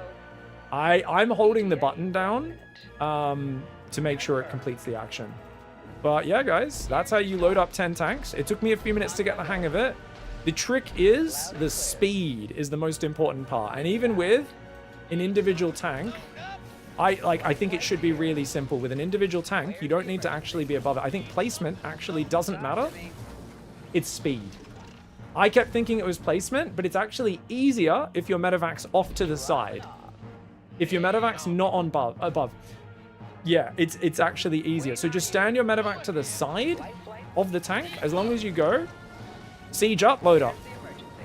I'm holding the button down to make sure it completes the action. But yeah, guys, that's how you load up 10 tanks. It took me a few minutes to get the hang of it. The trick is the speed is the most important part. And even with an individual tank, I think it should be really simple. With an individual tank, you don't need to actually be above it. I think placement actually doesn't matter. It's speed. I kept thinking it was placement, but it's actually easier if your medevac's off to the side. If your medevac's not on above. Yeah, it's actually easier. So just stand your medevac to the side of the tank. As long as you go, siege up, load up.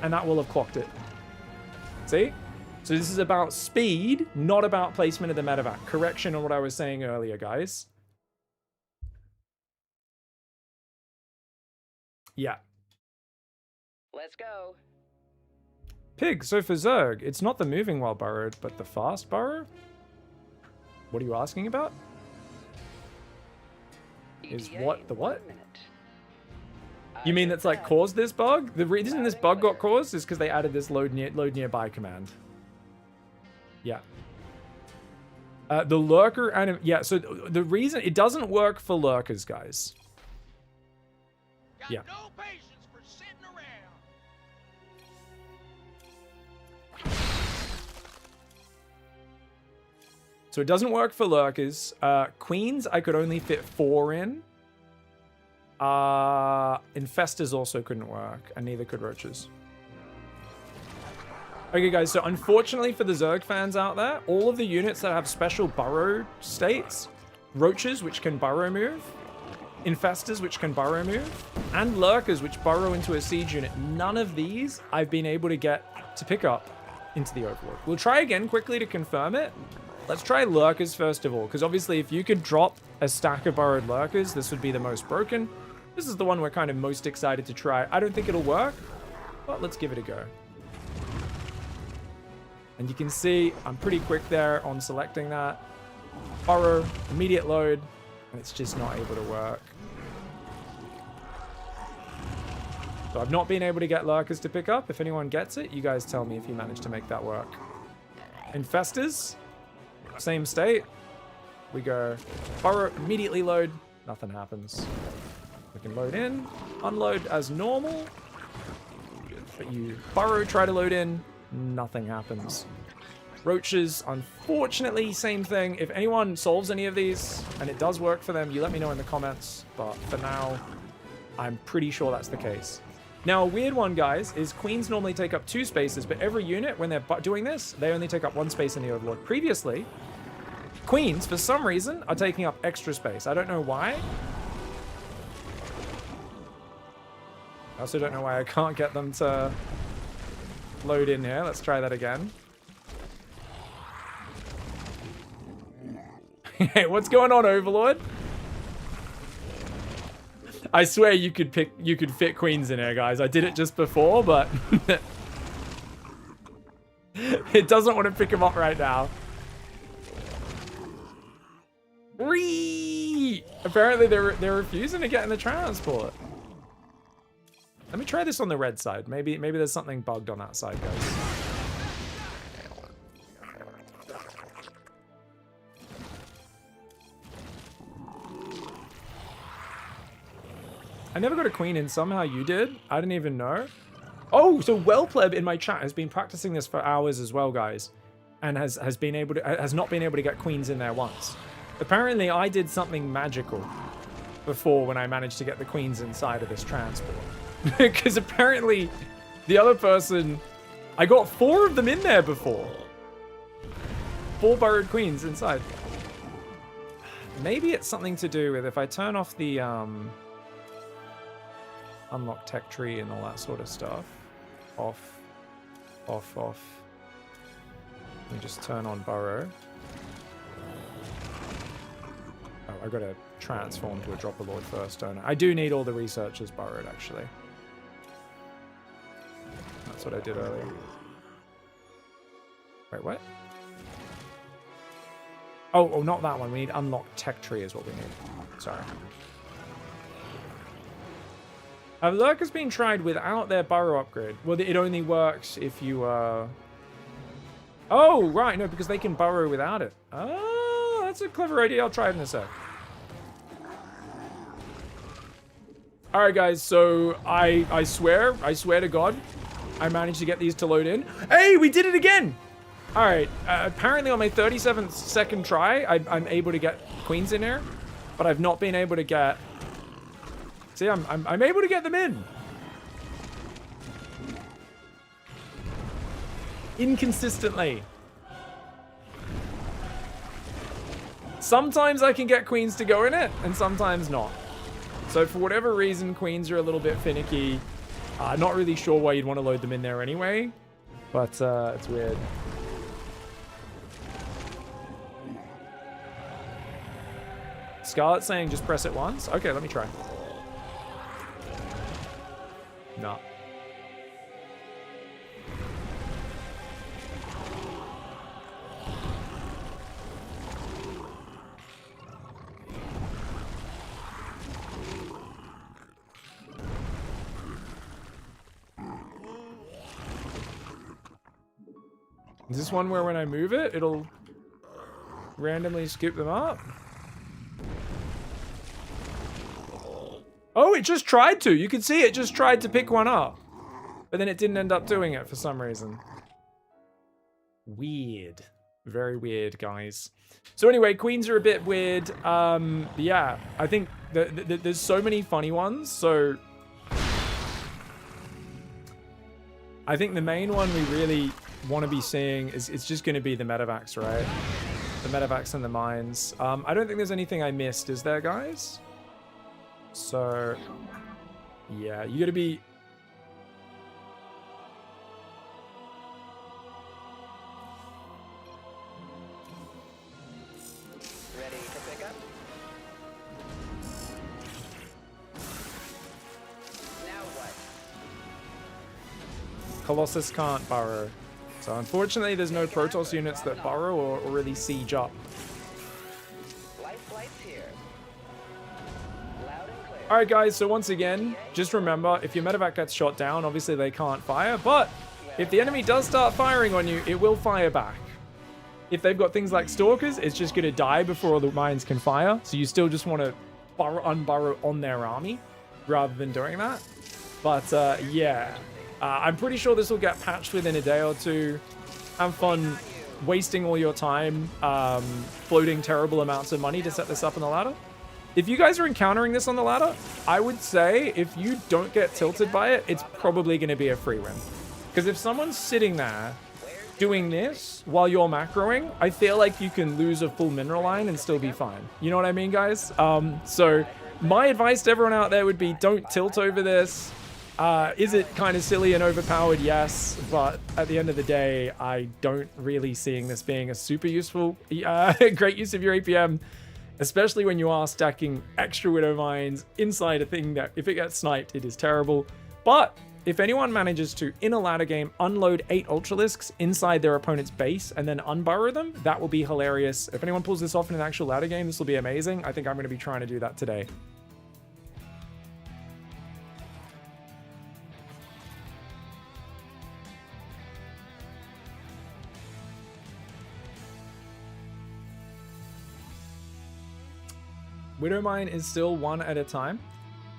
And that will have clocked it. See? So this is about speed, not about placement of the medevac. Correction on what I was saying earlier, guys. Yeah. Let's go. Pig, so for Zerg, it's not the moving while burrowed, but the fast burrow? What are you asking about? Is what the what? You mean that's like caused this bug? The reason this bug got caused is because they added this load nearby command. Yeah. The lurker anim... Yeah, so the reason... It doesn't work for lurkers, guys. Got Yeah. no patience for sitting around. So it doesn't work for lurkers. Queens, I could only fit 4 in. Infestors also couldn't work, and neither could roaches. Okay, guys, so unfortunately for the Zerg fans out there, all of the units that have special burrow states, roaches, which can burrow move, infestors, which can burrow move, and lurkers, which burrow into a siege unit, none of these I've been able to get to pick up into the Overlord. We'll try again quickly to confirm it. Let's try lurkers first of all, because obviously if you could drop a stack of burrowed lurkers, this would be the most broken. This is the one we're kind of most excited to try. I don't think it'll work, but let's give it a go. And you can see I'm pretty quick there on selecting that. Burrow, immediate load, and it's just not able to work. So I've not been able to get lurkers to pick up. If anyone gets it, you guys tell me if you manage to make that work. Infestors, same state. We go burrow, immediately load, nothing happens. We can load in, unload as normal. But you burrow, try to load in, nothing happens. Roaches, unfortunately, same thing. If anyone solves any of these and it does work for them, you let me know in the comments. But for now, I'm pretty sure that's the case. Now, a weird one, guys, is queens normally take up 2 spaces, but every unit, when they're doing this, they only take up 1 space in the Overlord. Previously, queens, for some reason, are taking up extra space. I don't know why. I also don't know why I can't get them to load in here. Let's try that again. Hey, what's going on, Overlord? I swear you could fit queens in here, guys. I did it just before, but it doesn't want to pick them up right now. Whee! Apparently they're refusing to get in the transport. Let me try this on the red side. Maybe there's something bugged on that side, guys. I never got a queen in. Somehow you did. I didn't even know. Oh, so Wellpleb in my chat has been practicing this for hours as well, guys, and has not been able to get queens in there once. Apparently, I did something magical before when I managed to get the queens inside of this transport. Because apparently, the other person, I got 4 of them in there before. 4 burrowed queens inside. Maybe it's something to do with if I turn off the unlock tech tree and all that sort of stuff. Off. Let me just turn on burrow. Oh, I gotta transform to a dropper lord first, don't I? I do need all the researchers burrowed, actually. That's what I did earlier. Wait, what? Oh, not that one. We need unlock tech tree is what we need. Sorry. Have lurkers been tried without their burrow upgrade? Well, it only works if you, Oh, right, no, because they can burrow without it. Oh, that's a clever idea. I'll try it in a sec. Alright, guys, so I swear to God, I managed to get these to load in. Hey, we did it again! Alright, apparently on my 37th second try, I'm able to get queens in here, but I've not been able to get... See, I'm able to get them in. Inconsistently. Sometimes I can get queens to go in it, and sometimes not. So for whatever reason, queens are a little bit finicky. Not really sure why you'd want to load them in there anyway, but it's weird. Scarlet's saying just press it once. Okay, let me try. No. Is this one where when I move it, it'll... randomly scoop them up. Oh, it just tried to. You can see it just tried to pick one up. But then it didn't end up doing it for some reason. Weird. Very weird, guys. So anyway, queens are a bit weird. Yeah, I think there's so many funny ones. So I think the main one we really want to be seeing is it's just going to be the medevacs, right? The medevacs and the mines. I don't think there's anything I missed, is there, guys? So yeah, you got to be... Ready to pick up? Now what? Colossus can't burrow. So unfortunately, there's no Protoss units that burrow or really siege up. Life flights here. Loud and clear. All right, guys, so once again, just remember, if your medevac gets shot down, obviously they can't fire, but if the enemy does start firing on you, it will fire back. If they've got things like Stalkers, it's just going to die before all the mines can fire, so you still just want to unburrow on their army rather than doing that. But, yeah. I'm pretty sure this will get patched within a day or two. Have fun wasting all your time floating terrible amounts of money to set this up on the ladder. If you guys are encountering this on the ladder, I would say if you don't get tilted by it, it's probably going to be a free win. Because if someone's sitting there doing this while you're macroing, I feel like you can lose a full mineral line and still be fine. You know what I mean, guys? So my advice to everyone out there would be don't tilt over this. Is it kind of silly and overpowered? Yes, but at the end of the day, I don't really seeing this being a super useful, great use of your APM, especially when you are stacking extra Widow Mines inside a thing that if it gets sniped, it is terrible. But if anyone manages to, in a ladder game, unload 8 Ultralisks inside their opponent's base and then unburrow them, that will be hilarious. If anyone pulls this off in an actual ladder game, this will be amazing. I think I'm going to be trying to do that today. Widow Mine is still one at a time.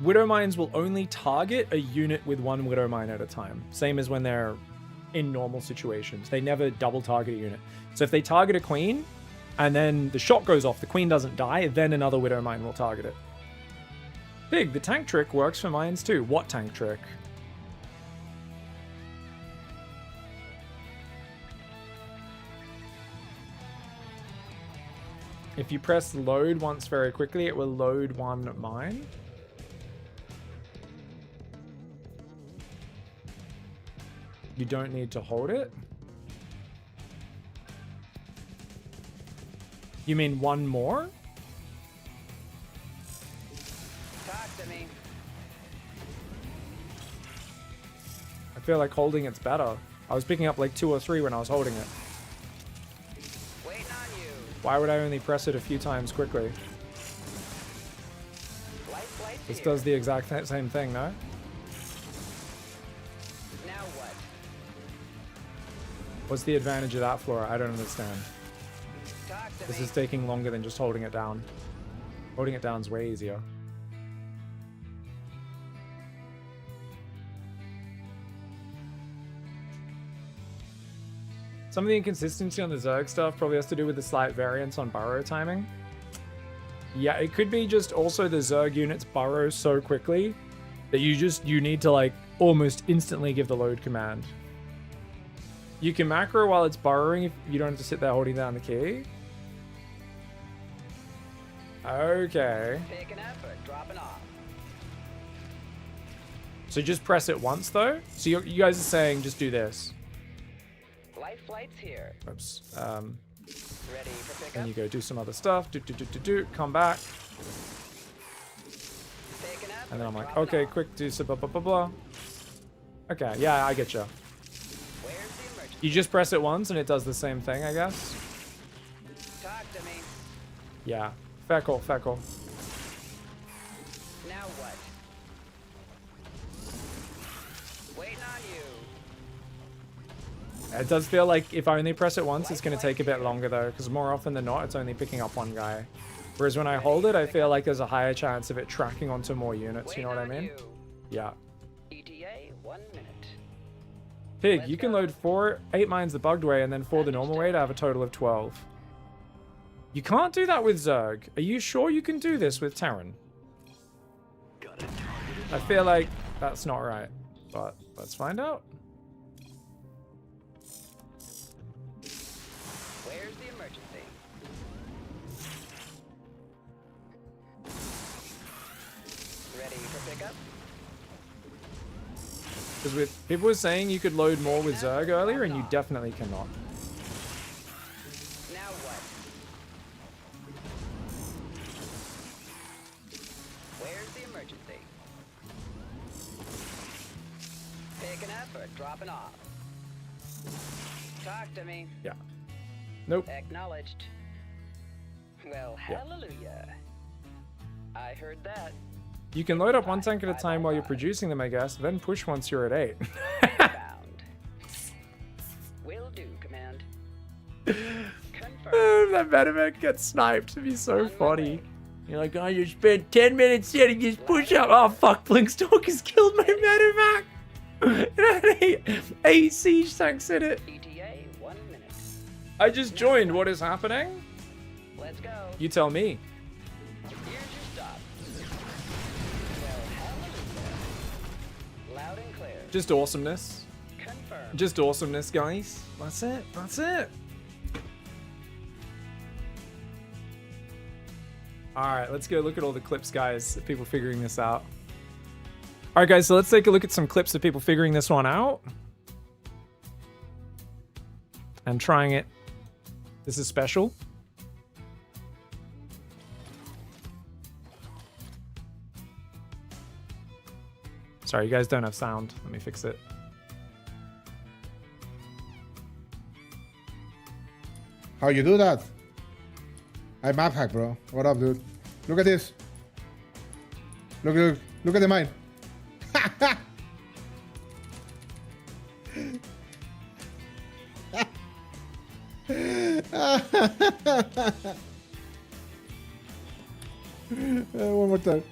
Widow Mines will only target a unit with one Widow Mine at a time. Same as when they're in normal situations. They never double target a unit. So if they target a queen and then the shot goes off, the queen doesn't die, then another Widow Mine will target it. Big, the tank trick works for mines too. What tank trick? If you press load once very quickly, it will load one mine. You don't need to hold it. You mean one more? Talk to me. I feel like holding it's better. I was picking up like 2 or 3 when I was holding it. Waiting on you. Why would I only press it a few times quickly? Life flights This here. does the exact same thing, no? Now what? What's the advantage of that, Flora? I don't understand. Talk to This me. is taking longer than just holding it down. Holding it down is way easier. Some of the inconsistency on the Zerg stuff probably has to do with the slight variance on burrow timing. Yeah, it could be just also the Zerg units burrow so quickly that you need to like almost instantly give the load command. You can macro while it's burrowing if you don't have to sit there holding down the key. Okay. Picking up or dropping off. So just press it once though. So you guys are saying just do this. Life flights here. Oops. Ready for pickup. Then you go do some other stuff. Come back. Picking up. And then I'm like, dropping okay, off. quick, do some blah, blah, blah, blah. Okay, yeah, I get you. Where's the emergency? You just press it once and it does the same thing, I guess. Talk to me. Yeah. Feckle, feckle. Now what? Waiting on you. It does feel like if I only press it once, it's going to take a bit longer though, because more often than not, it's only picking up one guy. Whereas when I hold it, I feel like there's a higher chance of it tracking onto more units, you know what I mean? Yeah. ETA 1 minute. Pig, you can load 8 mines the bugged way and then 4 the normal way to have a total of 12. You can't do that with Zerg. Are you sure you can do this with Terran? I feel like that's not right, but let's find out. Where's the emergency? Ready for pickup? Because with people were saying you could load more with Zerg earlier, and you definitely cannot. Now what? Where's the emergency? Picking up or dropping off? Talk to me. Yeah. Nope. Acknowledged. Well, hallelujah. I heard that. You can load up 1 tank at a time while you're producing them, I guess, then push once you're at 8. Found. Will do, command. Confirm. That medevac gets sniped. It'd be so On my funny. way. You're like, oh, you spent 10 minutes setting his push up. Oh, fuck, Blinkstalker's killed my medevac. 8 siege tanks in it. ETA 1 minute. I just joined. What is happening? Let's go. You tell me. Here's your stop. Well, hallelujah. Loud and clear. Just awesomeness. Confirm. Just awesomeness, guys. That's it. That's it. Alright, let's go look at all the clips, guys, of people figuring this out. Alright, guys, so let's take a look at some clips of people figuring this one out. And trying it. This is special. Sorry, you guys don't have sound. Let me fix it. How you do that? I map hack, bro. What up, dude? Look at this. Look at the mine. One more time.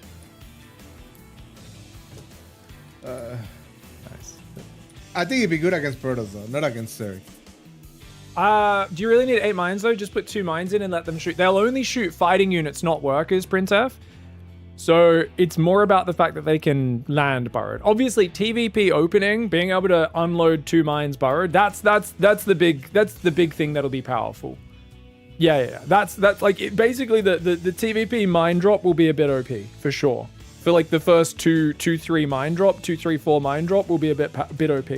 Nice. I think it'd be good against Protoss, though, not against Zerg. Do you really need 8 mines though? Just put 2 mines in and let them shoot. They'll only shoot fighting units, not workers, Printf. So it's more about the fact that they can land burrowed. Obviously, TVP opening, being able to unload 2 mines burrowed, that's the big thing that'll be powerful. Yeah. That's like basically the TVP mine drop will be a bit OP for sure. For like the first 3 mine drop, 2, 3, 4 mine drop will be a bit OP.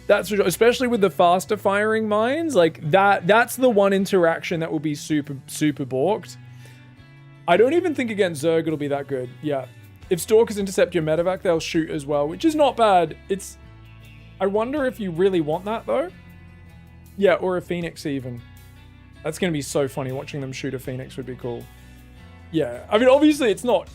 That's for sure, especially with the faster firing mines, like that's the one interaction that will be super balked. I don't even think against Zerg it'll be that good. Yeah. If Stalkers intercept your medevac, they'll shoot as well, which is not bad. I wonder if you really want that though. Yeah, or a Phoenix even. That's going to be so funny. Watching them shoot a Phoenix would be cool. Yeah. I mean, obviously it's not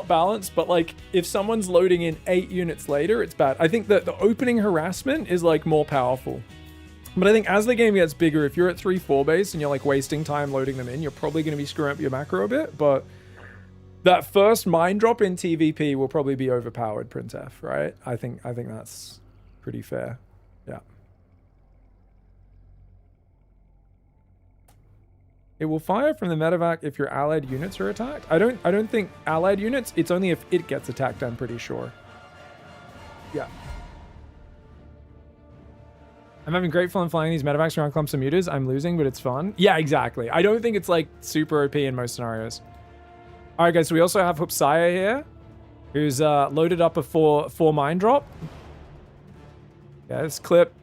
balanced, but like if someone's loading in 8 units later, it's bad. I think that the opening harassment is like more powerful. But I think as the game gets bigger, if you're at 3-4 base and you're like wasting time loading them in, you're probably going to be screwing up your macro a bit. But that first mine drop in TVP will probably be overpowered, Printf, right? I think that's pretty fair. Yeah. It will fire from the medevac if your allied units are attacked. I don't think allied units, it's only if it gets attacked, I'm pretty sure. Yeah. I'm having great fun flying these medevacs around clumps of mutas. I'm losing, but it's fun. Yeah, exactly. I don't think it's like super OP in most scenarios. All right, guys. So we also have Hupsaya here, who's loaded up a 4 mine drop. Yeah, this clip.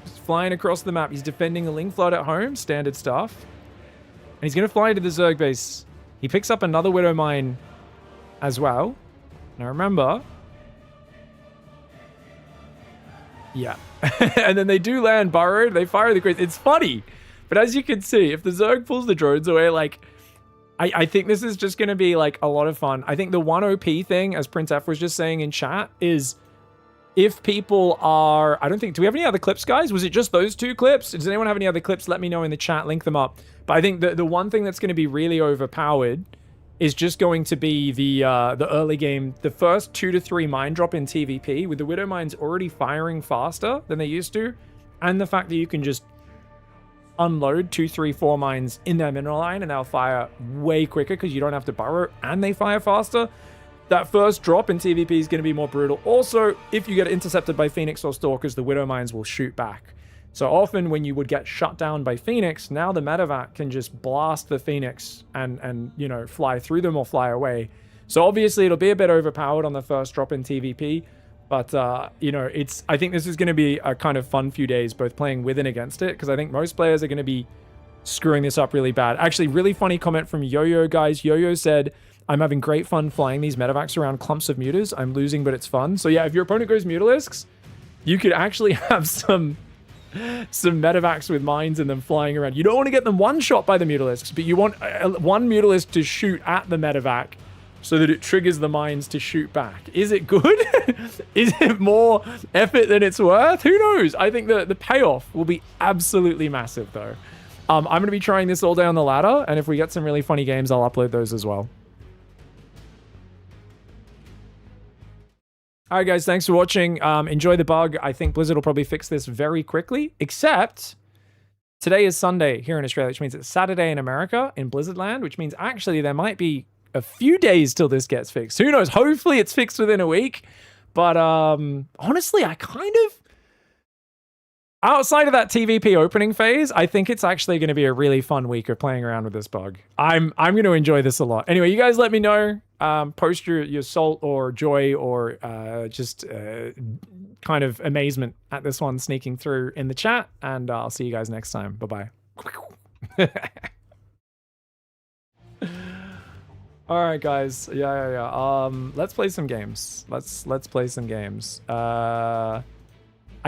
Just flying across the map. He's defending a Ling Flood at home. Standard stuff. And he's going to fly into the Zerg base. He picks up another Widow mine as well. Now remember. Yeah. And then they do land burrowed. They fire the crates. It's funny. But as you can see, if the Zerg pulls the drones away, like, I think this is just going to be, like, a lot of fun. I think the one OP thing, as Prince F was just saying in chat, is if people are, I don't think, do we have any other clips, guys? Was it just those 2 clips? Does anyone have any other clips? Let me know in the chat, link them up. But I think the one thing that's going to be really overpowered is just going to be the early game, the first 2 to 3 mine drop in TVP, with the Widow mines already firing faster than they used to, and the fact that you can just unload 2, 3, 4 mines in their mineral line and they'll fire way quicker because you don't have to burrow and they fire faster. That first drop in TVP is going to be more brutal. Also, if you get intercepted by Phoenix or Stalkers, the Widow mines will shoot back. So often when you would get shut down by Phoenix, now the medevac can just blast the Phoenix and you know, fly through them or fly away. So obviously it'll be a bit overpowered on the first drop in TVP, but you know, I think this is going to be a kind of fun few days, both playing with and against it, because I think most players are going to be screwing this up really bad. Actually, really funny comment from Yo-Yo, guys. Yo-Yo said, I'm having great fun flying these medevacs around clumps of mutas. I'm losing, but it's fun. So yeah, if your opponent goes mutalisks, you could actually have some medevacs with mines in them flying around. You don't want to get them one-shot by the mutalisks, but you want one mutalisk to shoot at the medevac so that it triggers the mines to shoot back. Is it good? Is it more effort than it's worth? Who knows? I think the payoff will be absolutely massive, though. I'm going to be trying this all day on the ladder, and if we get some really funny games, I'll upload those as well. All right, guys, thanks for watching. Enjoy the bug. I think Blizzard will probably fix this very quickly, except today is Sunday here in Australia, which means it's Saturday in America, in Blizzard land, which means actually there might be a few days till this gets fixed. Who knows? Hopefully it's fixed within a week. But honestly, I kind of... outside of that TVP opening phase, I think it's actually going to be a really fun week of playing around with this bug. I'm going to enjoy this a lot. Anyway, you guys let me know. Post your salt or joy or just kind of amazement at this one sneaking through in the chat. And I'll see you guys next time. Bye-bye. All right, guys. Yeah. Let's play some games. Let's play some games. I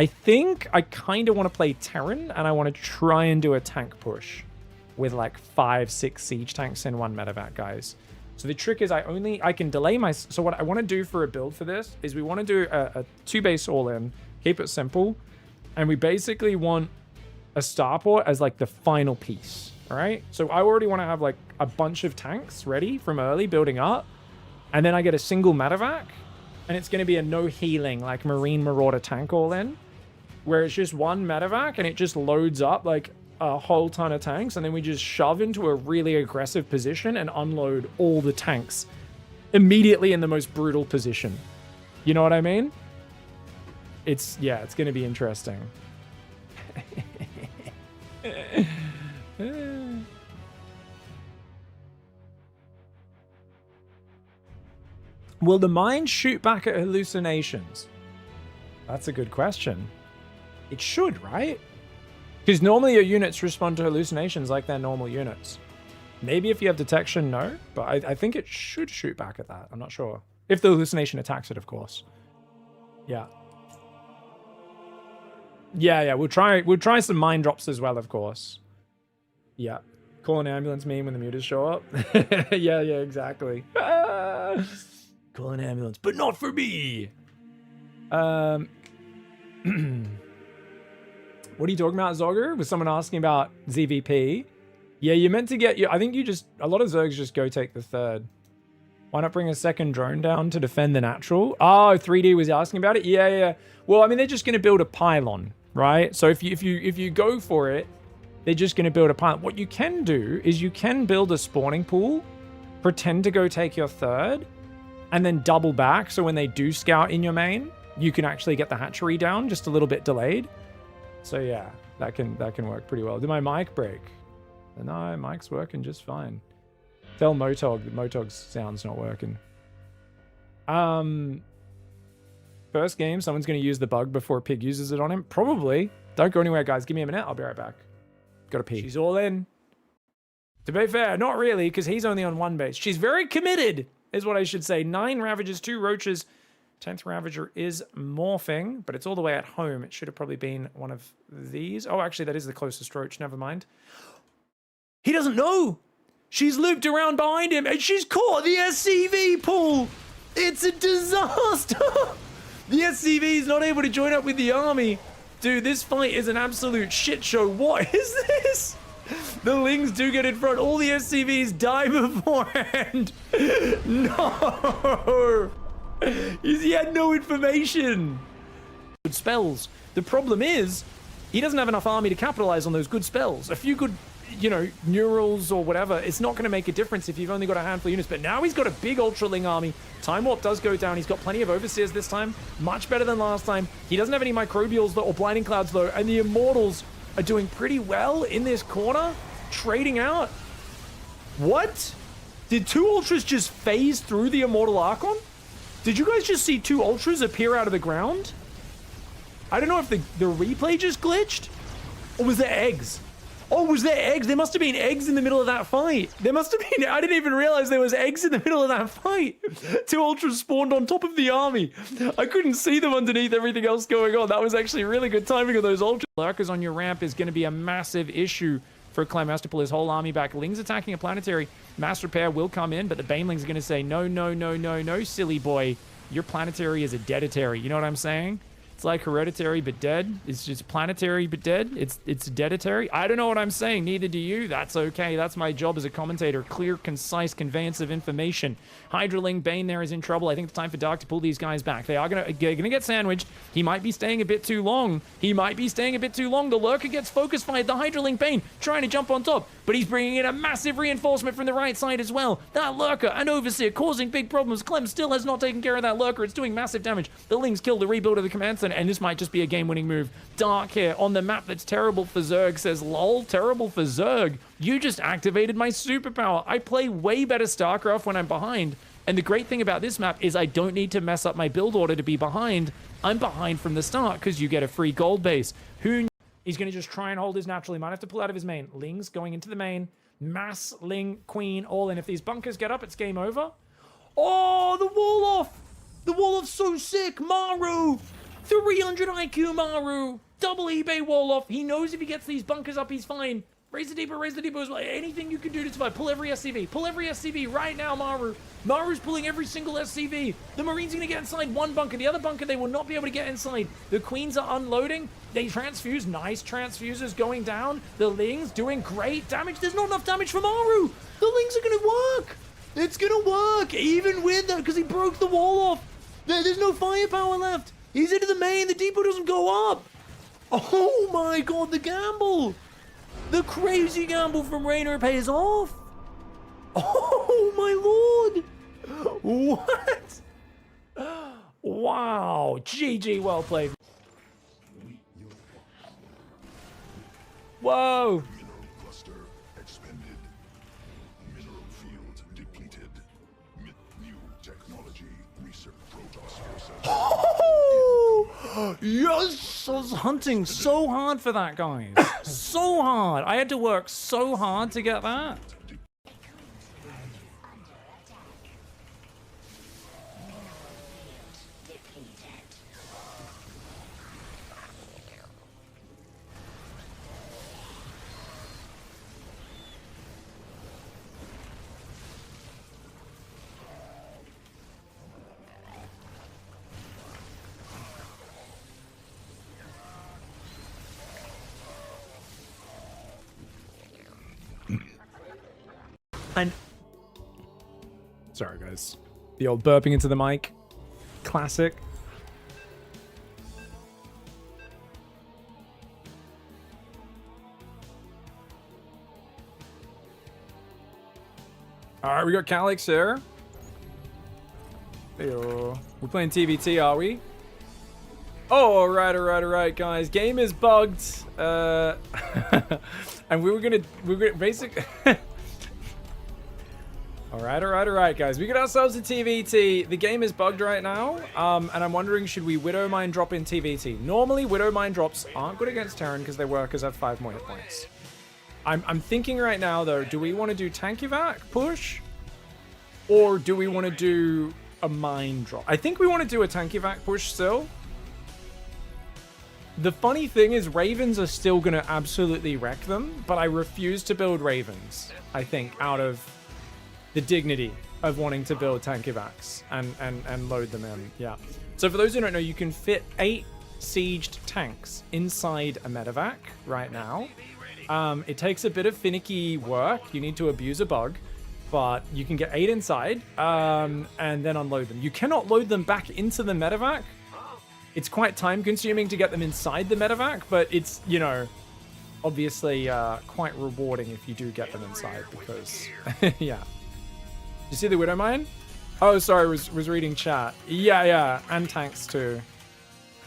think I kind of want to play Terran, and I want to try and do a tank push with like 5-6 siege tanks in one medevac, guys. So the trick is I can delay my... So what I want to do for a build for this is we want to do a 2-base all-in, keep it simple, and we basically want a starport as like the final piece, all right? So I already want to have like a bunch of tanks ready from early building up, and then I get a single medevac, and it's going to be a no healing like Marine Marauder tank all-in, where it's just one medevac and it just loads up like a whole ton of tanks, and then we just shove into a really aggressive position and unload all the tanks immediately in the most brutal position. You know what I mean? It's going to be interesting. Will the mine shoot back at hallucinations? That's a good question. It should, right? Because normally your units respond to hallucinations like they're normal units. Maybe if you have detection, no. But I think it should shoot back at that. I'm not sure. If the hallucination attacks it, of course. Yeah. Yeah. We'll try some mine drops as well, of course. Yeah. Call an ambulance meme when the mutas show up. Yeah, exactly. Call an ambulance, but not for me. What are you talking about, Zogger? Was someone asking about ZVP? Yeah, you're meant to get... I think you just... A lot of Zergs just go take the third. Why not bring a second drone down to defend the natural? Oh, 3D was asking about it? Yeah. Well, I mean, they're just going to build a pylon, right? So if you go for it, they're just going to build a pylon. What you can do is you can build a spawning pool, pretend to go take your third, and then double back. So when they do scout in your main, you can actually get the hatchery down just a little bit delayed. So yeah, that can work pretty well. Did my mic break? No, mic's working just fine. Tell Motog that Motog's sound's not working. First game, someone's going to use the bug before Pig uses it on him. Probably. Don't go anywhere, guys. Give me a minute. I'll be right back. Gotta pee. She's all in. To be fair, not really, because he's only on one base. She's very committed, is what I should say. 9 Ravages, 2 Roaches. 10th Ravager is morphing, but it's all the way at home. It should have probably been one of these. Oh, actually, that is the closest Roach. Never mind. He doesn't know. She's looped around behind him, and she's caught the SCV pool. It's a disaster. The SCV is not able to join up with the army. Dude, this fight is an absolute shit show. What is this? The Lings do get in front. All the SCVs die beforehand. No. He had no information. Good spells. The problem is, he doesn't have enough army to capitalize on those good spells. A few good, you know, neurals or whatever, it's not going to make a difference if you've only got a handful of units. But now he's got a big Ultraling army. Time Warp does go down. He's got plenty of Overseers this time. Much better than last time. He doesn't have any Microbials or Blinding Clouds though. And the Immortals are doing pretty well in this corner. Trading out. What? Did 2 Ultras just phase through the Immortal Archon? Did you guys just see 2 Ultras appear out of the ground? I don't know if the replay just glitched. Or was there eggs? Oh, was there eggs? There must have been eggs in the middle of that fight. There must have been. I didn't even realize there was eggs in the middle of that fight. 2 Ultras spawned on top of the army. I couldn't see them underneath everything else going on. That was actually really good timing of those Ultras. Lurkers on your ramp is going to be a massive issue for Claymaster to pull his whole army back. Ling's attacking a planetary. Mass Repair will come in, but the Banelings are going to say, no, no, no, no, no, silly boy. Your planetary is a deaditary. You know what I'm saying? It's like hereditary but dead. It's just planetary but dead. It's deaditary. I don't know what I'm saying. Neither do you. That's okay. That's my job as a commentator. Clear, concise conveyance of information. Hydraling Bane there is in trouble. I think it's time for Dark to pull these guys back. They are gonna get sandwiched. He might be staying a bit too long. He might be staying a bit too long. The Lurker gets focus fired. The Hydraling Bane trying to jump on top, but he's bringing in a massive reinforcement from the right side as well. That Lurker, an Overseer, causing big problems. Clem still has not taken care of that Lurker. It's doing massive damage. The Lings kill the rebuild of the command center, and this might just be a game-winning move. Dark here on the map that's terrible for Zerg says, lol, terrible for Zerg. You just activated my superpower. I play way better StarCraft when I'm behind. And the great thing about this map is I don't need to mess up my build order to be behind. I'm behind from the start because you get a free gold base. Who knew? He's going to just try and hold his natural. He might have to pull out of his main. Ling's going into the main. Mass, Ling, Queen, all in. If these bunkers get up, it's game over. Oh, the wall off. The wall off's so sick. Maru. 300 IQ Maru. Double eBay wall off. He knows if he gets these bunkers up, he's fine. Raise the depot as well. Anything you can do to survive. Pull every SCV. Pull every SCV right now, Maru. Maru's pulling every single SCV. The Marines are going to get inside one bunker. The other bunker, they will not be able to get inside. The Queens are unloading. They transfuse. Nice transfusers going down. The Lings doing great damage. There's not enough damage for Maru. The Lings are going to work. It's going to work. Even with that, because he broke the wall off. There's no firepower left. He's into the main. The depot doesn't go up. Oh my god, the gamble. The crazy gamble from Raynor pays off. Oh my lord. What? Wow. GG, well played. Whoa. Mineral cluster expended. Mineral field depleted. New technology research Protoss process. Oh, yes, I was hunting so hard for that, guys. So hard. I had to work so hard to get that. And sorry guys, the old burping into the mic, classic. All right, we got Calix here. Heyo. We're playing TVT, are we? Oh, all right, guys. Game is bugged. And we're gonna basically. All right, guys. We got ourselves a TVT. The game is bugged right now, and I'm wondering, should we Widow Mine drop in TVT? Normally, Widow Mine drops aren't good against Terran because they workers have 5 more hit points. I'm thinking right now, though, do we want to do Tank Evac push? Or do we want to do a Mine drop? I think we want to do a Tank Evac push still. The funny thing is, Ravens are still going to absolutely wreck them, but I refuse to build Ravens, I think, out of the dignity of wanting to build tank evacs and load them in. Yeah. So for those who don't know, you can fit 8 sieged tanks inside a medevac right now. It takes a bit of finicky work. You need to abuse a bug, but you can get 8 inside and then unload them. You cannot load them back into the medevac. It's quite time consuming to get them inside the medevac, but it's, you know, obviously quite rewarding if you do get them inside because, yeah. You see the Widow Mine? Oh, sorry, was reading chat. Yeah, and tanks too.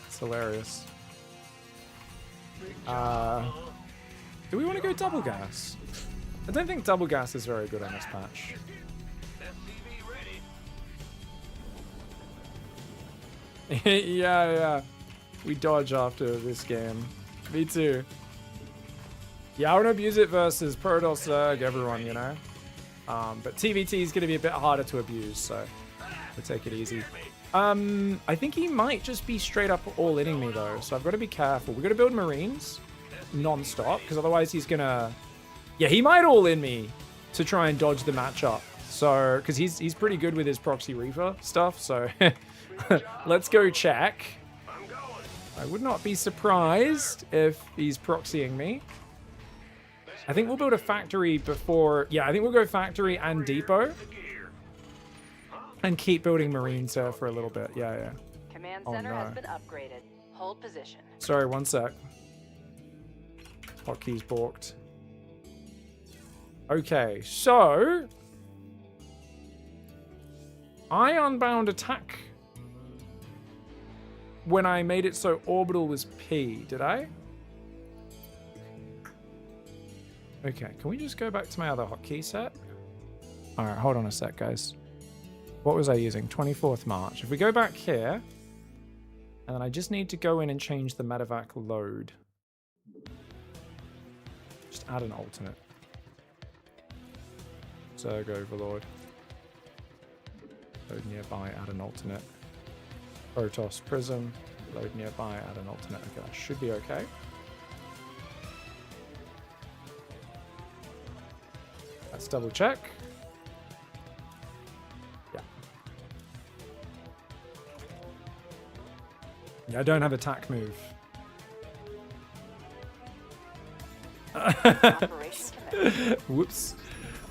It's hilarious. Do we want to go double gas? I don't think double gas is very good on this patch. yeah. We dodge after this game. Me too. Yeah, I want to abuse it versus Protoss, Zerg, everyone, you know? But TVT is going to be a bit harder to abuse, so we'll take it easy. I think he might just be straight up all-inning me, though, so I've got to be careful. We've got to build Marines non-stop, because otherwise he's going to... Yeah, he might all-in me to try and dodge the matchup. So, because he's pretty good with his Proxy Reaver stuff, so let's go check. I would not be surprised if he's proxying me. I think we'll build a factory before... Yeah, I think we'll go factory and depot. And keep building Marines here for a little bit. Yeah. Command Oh, center no. has been upgraded. Hold position. Sorry, one sec. Hotkeys balked. Okay, so... I unbound attack when I made it so orbital was P, did I? Okay, can we just go back to my other hotkey set? Alright, hold on a sec, guys. What was I using? 24th March. If we go back here, and then I just need to go in and change the medevac load. Just add an alternate. Zerg Overlord. Load nearby, add an alternate. Protoss Prism. Load nearby, add an alternate. Okay, that should be okay. Let's double check. Yeah, I don't have attack move. Whoops.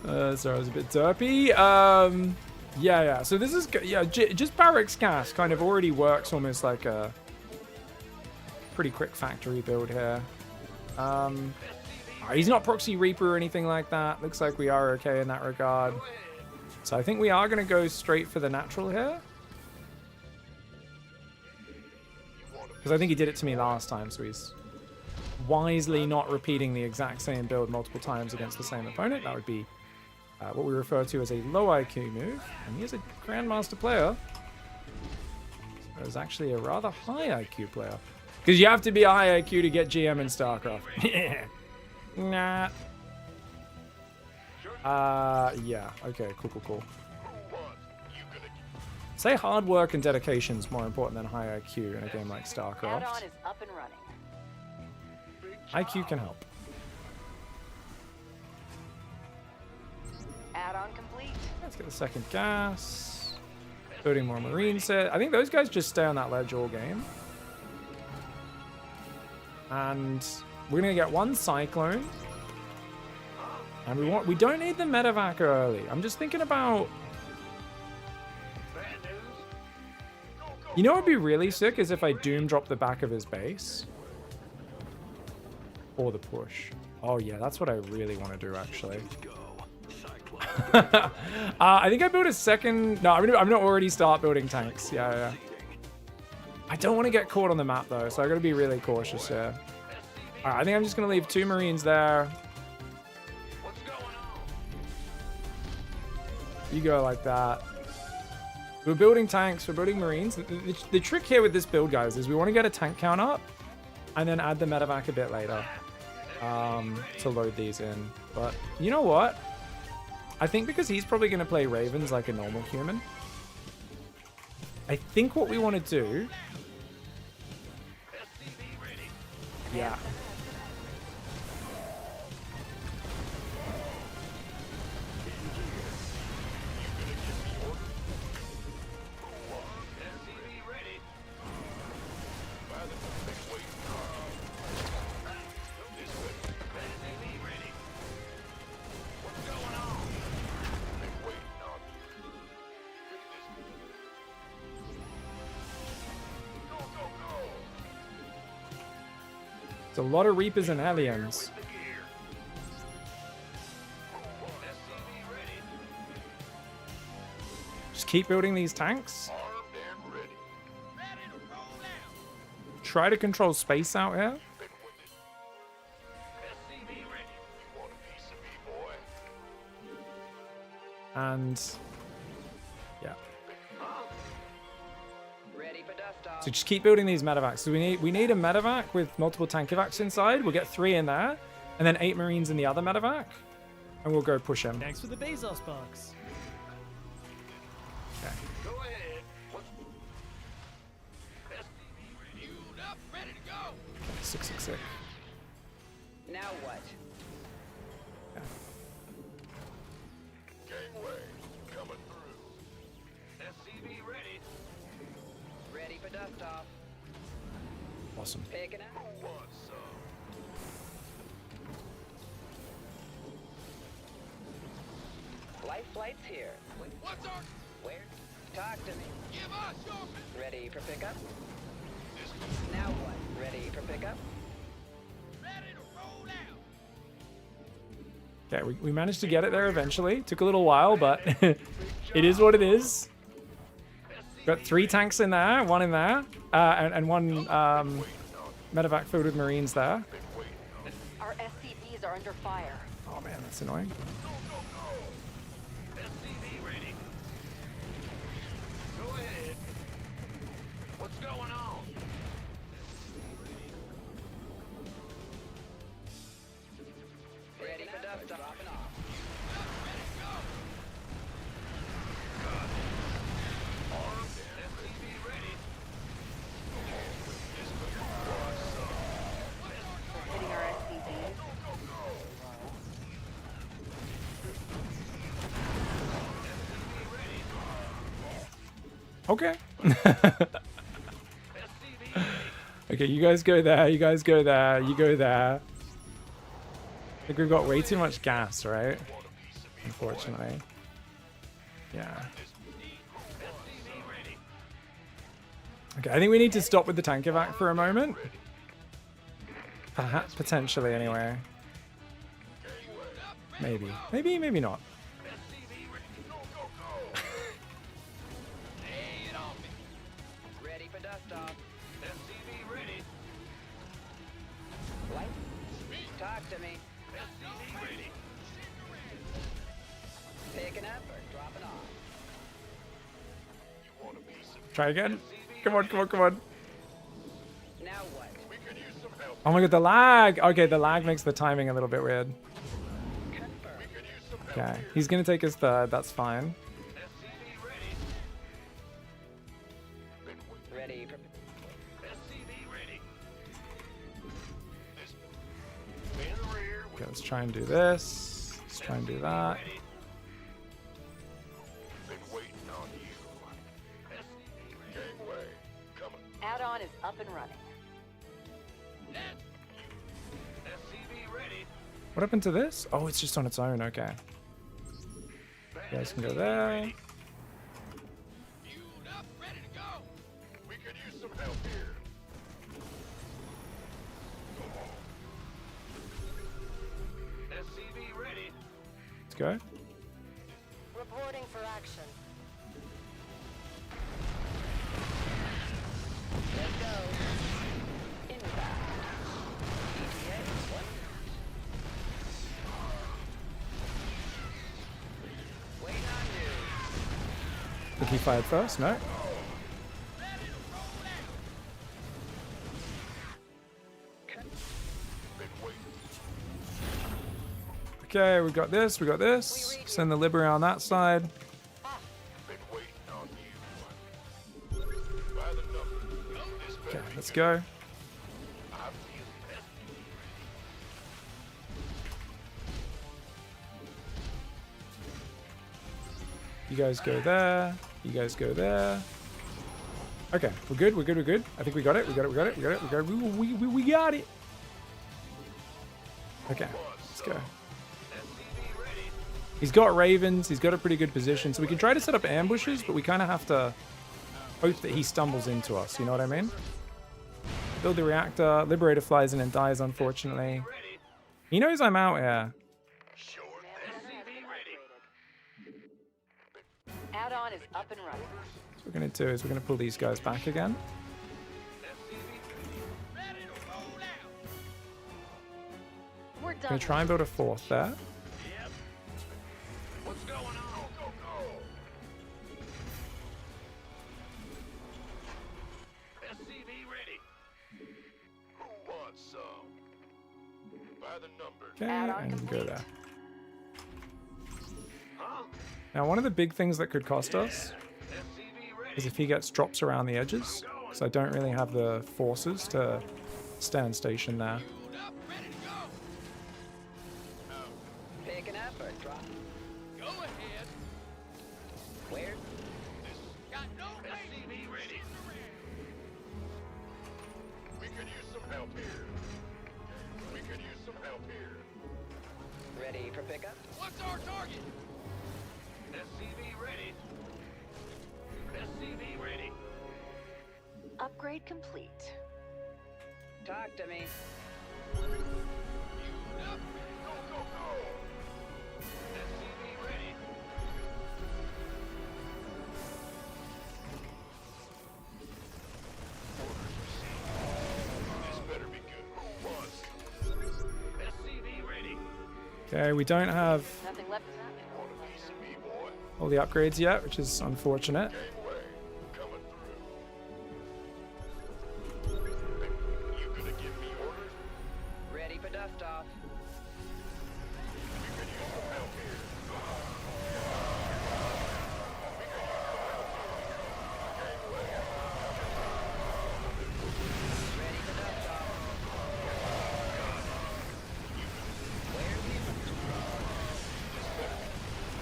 Sorry, I was a bit derpy. Yeah. So this is just barracks gas kind of already works almost like a pretty quick factory build here. He's not Proxy Reaper or anything like that. Looks like we are okay in that regard. So I think we are going to go straight for the natural here. Because I think he did it to me last time, so he's wisely not repeating the exact same build multiple times against the same opponent. That would be what we refer to as a low IQ move. And he is a Grandmaster player. So he's actually a rather high IQ player. Because you have to be a high IQ to get GM in StarCraft. Nah. Yeah. Okay, cool. Say hard work and dedication is more important than high IQ in a game like StarCraft. Add-on is up and running. IQ can help. Add-on complete. Let's get the second gas. Building more Marine set. I think those guys just stay on that ledge all game. And we're gonna get one Cyclone. And we don't need the medevac early. I'm just thinking about... You know what would be really sick is if I Doom drop the back of his base. Or the push. Oh yeah, that's what I really want to do actually. I think I built a second... No, I'm gonna already start building tanks. Yeah. I don't want to get caught on the map though, so I gotta be really cautious here. Alright, I think I'm just gonna leave 2 Marines there. You go like that. We're building tanks, we're building Marines. The trick here with this build, guys, is we want to get a tank count up and then add the medevac a bit later to load these in. But you know what? I think because he's probably going to play Ravens like a normal human, I think what we want to do... Yeah. It's a lot of Reapers and Hellions. With the gear. SCV ready. Just keep building these tanks. Armed and ready. Ready to roll out. Try to control space out here. Been with it. SCV ready. You want a piece of me, boy? And yeah. Ready for dust off. So just keep building these medevacs. So we need a medevac with multiple tank evacs inside. We'll get 3 in there, and then 8 Marines in the other medevac, and we'll go push him. Thanks for the Bezos box. Okay. Go ahead. What's Fueled up, ready to go. 666. Now what? gangway coming through? SCV ready. Ready for dust off. Awesome. Picking up. Who wants some? Life flight's here. What's our... Where? Talk to me. Give us your... Ready for pickup? Now what? Ready for pickup? Ready to roll out. Okay, we managed to get it there eventually. Took a little while, but it is what it is. Got 3 tanks in there, 1 in there, and 1 medevac filled with Marines there. Our SCVs are under fire. Oh man, that's annoying. SCV ready. Go ahead. What's going on? Ready for dust off. Dropping off. Armed and SCV ready. Hitting our SCVs. Okay. Okay, you guys go there, you guys go there, you go there. I think we've got way too much gas, right? Unfortunately. Yeah. Okay, I think we need to stop with the tank evac for a moment. Perhaps, potentially, anyway. Maybe. Maybe, maybe not. Lay it on me. Ready for dust off. SCV ready. Light. Talk to me. SCV ready. Picking up or dropping off. You want a piece of Try again. Come on, come on, come on. Now what? We could use some help. Oh my god, the lag! Okay, the lag makes the timing a little bit weird. Confirm. We could use some help. Okay, he's gonna take his third, that's fine. SCV ready. Been with Ready for... SCV ready. This in the rear with Okay, let's try and do this. Let's try and do that. ready. Been waiting on you. SCV ready. Gangway coming. Add-on is up and running. SCV ready. What happened to this? Oh, it's just on its own, okay. You guys can go there. Fueled up, ready to go. We could use some help here. SCV ready. Let's go. Reporting for action. Let's go. Inbound. ETA 1 minute. Waiting on you. Think he fired first? No? Been waiting. Okay, we got this, we got this. Send the Libera on that side. Been waiting on you. By the number. This Okay, better be let's good. go. I feel that. You guys go there. You guys go there. Okay, we're good, we're good, we're good. I think we got it, we got it, we got it, we got it, we got it. We got it. Okay, let's go. SCV ready. He's got ravens, he's got a pretty good position, so we can try to set up ambushes, but we kind of have to hope that he stumbles into us, you know what I mean? Build the reactor. Liberator flies in and dies, unfortunately. He knows I'm out here. Sure Command thing. center has SCV been ready. upgraded. Add-on is up and running. What we're going to do is we're going to pull these guys back again. Ready to roll out. We're We're done. going to try and build a fourth there. Yep. What's going on? Go, go, go. SCV ready. Who wants some? By the number. Okay, Add-on and go complete. there. Huh? Now, one of the big things that could cost us SCV ready. is if he gets drops around the edges. So I don't really have the forces to stand station there. Fueled up, ready to go. Picking up or drop? Go ahead. Where? Got no SCV ready. We could use some help here. We could use some help here. Ready for pickup? What's our target? SCV ready. SCV ready. Upgrade complete. Talk to me. Fueled up. Go, go, go. SCV ready. Orders received. This better be good. Who wants? SCV ready. Okay, we don't have Nothing left is happening. Want a piece of me, boy? all the upgrades yet, which is unfortunate. Gangway, coming through. You gonna give me orders? Ready for dust off. We could use some help here. Ready for dust off. Where's he?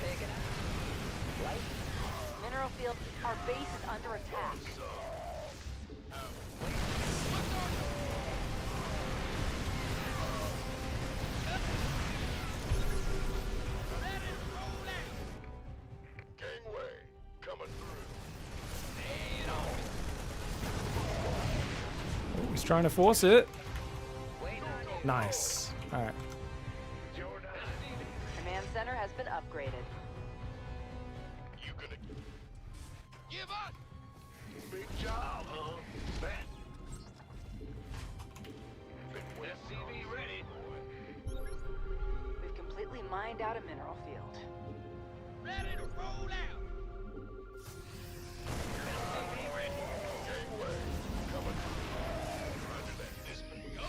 Picking up. Light. Mineral field, our base is under attack. Ready to roll out. Gangway, coming through. Lay it on. Oh, he's trying to force it. Waiting on you. Nice. All right. Jordan, Command center has been upgraded. you gonna Give us. big job, huh? Bet. Been SCV ready. We've completely mined out a mineral field. Ready to roll out. SCV ready. Gangway, coming through. Roger that. This way. Go.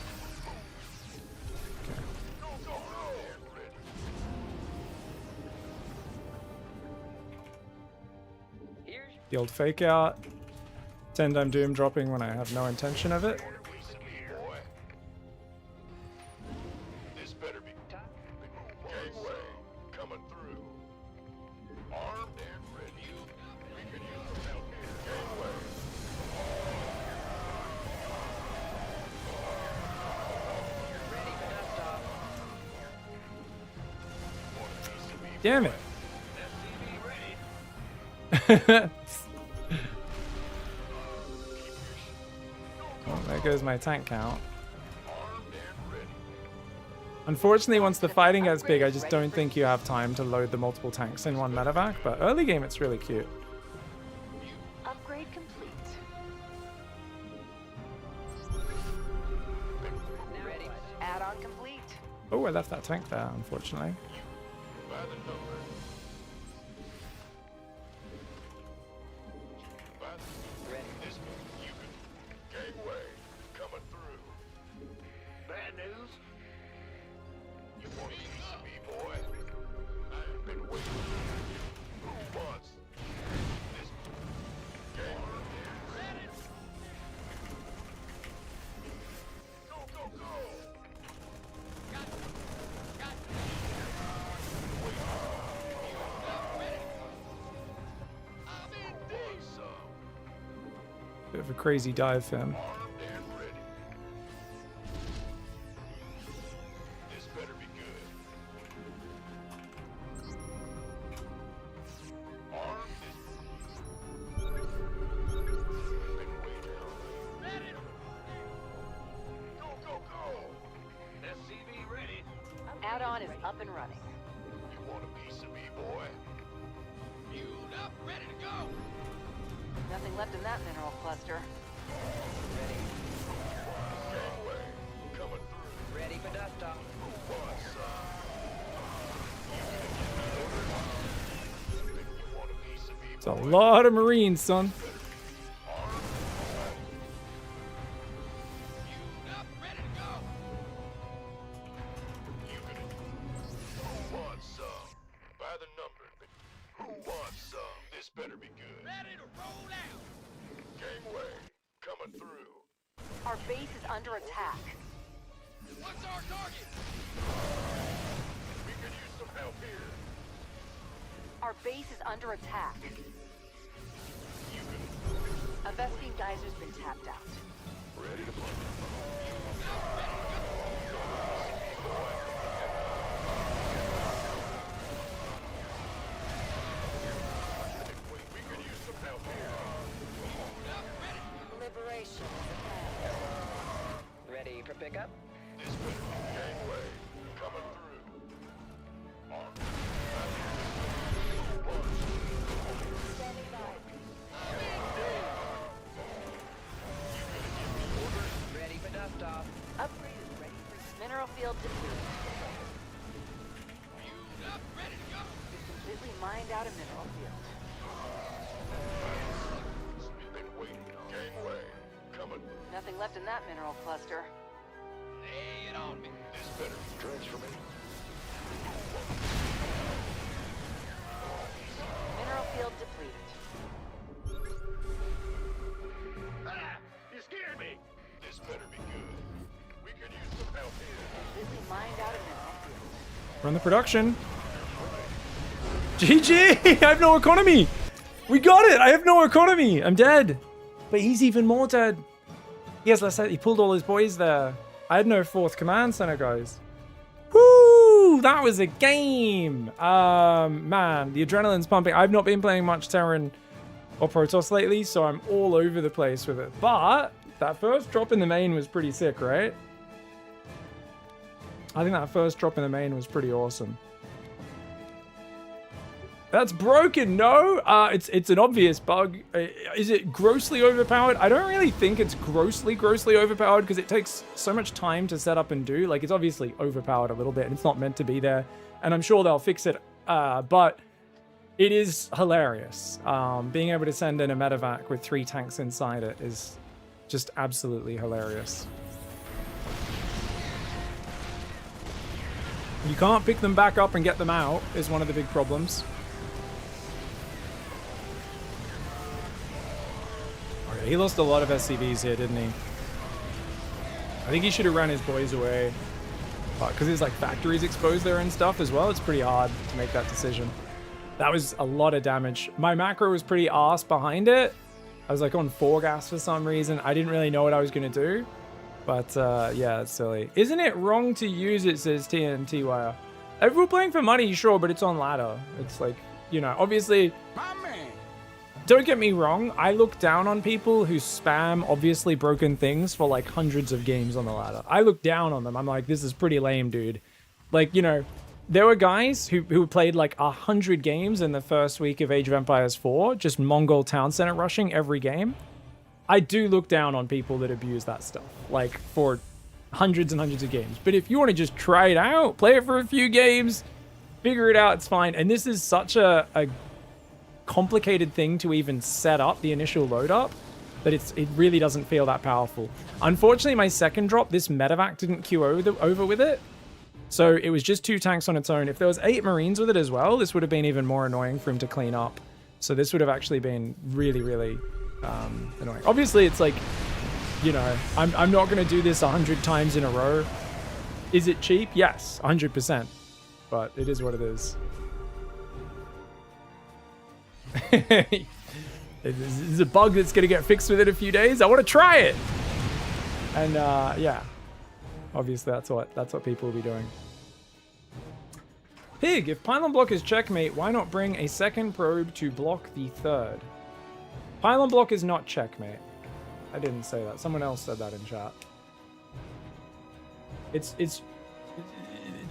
Go, go, go. Ready. Here's The old fake out. Pretend I'm doom dropping when I have no intention of it. Want a piece of me, boy? This better be top. Gangway, coming through. Armed and ready. We could use some help here. Gangway. Ready for dust off. Want a piece of me? Damn it. SCV ready. Oh, there goes my tank count. Armed and ready. Unfortunately, once the fighting gets big, I just don't think you have time to load the multiple tanks in one medevac, but early game it's really cute. Upgrade complete. Now ready. Add-on complete. Oh, I left that tank there, unfortunately. By the number. By the Ready. this one, you can. Gangway, coming through. Bad news? You want a piece of me, boy? I've been waiting. Who wants this? Gangway. Ready. Go, go, go! Got. I'm in deep. Some Bit of a crazy dive for him. armed and ready. This better be good. Armed is. Been waiting. Ready to roll out. up and running. You want a piece of me, boy? Fueled up, ready to go. Nothing left in that mineral cluster. Gangway, coming through. Ready for dust off. Who wants some? Think you want a piece of me, It's a boy? lot of Marines, son. Fueled up, ready to go. You gonna Who wants some? By the number. Who wants some? This better be good. Ready to roll out. Gangway, coming through. Our base is under attack. What's our target? We could use some help here. Our base is under attack. You gonna A Vespene geyser's been tapped out. ready to play? Wait, we could use some help here. Liberation. Ready for pickup? This better be gangway, coming through. On. Standing by. Ready for dust off. Upgrade is ready for mineral field depleted. Fueled up, ready to go. We've completely mined out a mineral field. We've been waiting. Gangway, coming. Nothing left in that mineral cluster. Lay it on me. This better be transformation. Mineral field depleted. Ah! You scared me! This better be good. We could use some help here. Completely mined out a mineral field. Run the production. GG! I have no economy! We got it! I have no economy! I'm dead. But he's even more dead. He has less. He pulled all his boys there. I had no fourth command center, guys. Woo! That was a game! Man, the adrenaline's pumping. I've not been playing much Terran or Protoss lately, so I'm all over the place with it. But that first drop in the main was pretty sick, right? I think that first drop in the main was pretty awesome. That's broken, no? It's an obvious bug. Is it grossly overpowered? I don't really think it's grossly overpowered because it takes so much time to set up and do. Like, it's obviously overpowered a little bit and it's not meant to be there. And I'm sure they'll fix it, but it is hilarious. Being able to send in a medevac with 3 tanks inside it is just absolutely hilarious. You can't pick them back up and get them out is one of the big problems. Okay, he lost a lot of SCVs here, didn't he? I think he should have ran his boys away. Because there's like factories exposed there and stuff as well. It's pretty hard to make that decision. That was a lot of damage. My macro was pretty arse behind it. I was like on 4 gas for some reason. I didn't really know what I was going to do. But yeah, it's silly. Isn't it wrong to use it, says TNT Wire? If we're playing for money, sure, but it's on ladder. It's like, you know, obviously... My man. Don't get me wrong, I look down on people who spam obviously broken things for like hundreds of games on the ladder. I look down on them. I'm like, this is pretty lame, dude. Like, you know, there were guys who played like 100 games in the first week of Age of Empires 4, just Mongol town center rushing every game. I do look down on people that abuse that stuff, like for hundreds and hundreds of games. But if you want to just try it out, play it for a few games, figure it out, it's fine. And this is such a complicated thing to even set up the initial load up that it really doesn't feel that powerful. Unfortunately, my second drop, this medevac didn't queue over with it. So it was just 2 tanks on its own. If there was 8 Marines with it as well, this would have been even more annoying for him to clean up. So this would have actually been really, really annoying. Obviously, it's like, you know, I'm not going to do this 100 times in a row. Is it cheap? Yes, 100%. But it is what it is. This is a bug that's going to get fixed within a few days. I want to try it. And yeah, obviously that's what people will be doing. Pig, if pylon block is checkmate, why not bring a second probe to block the third? Pylon block is not checkmate. I didn't say that. Someone else said that in chat. It's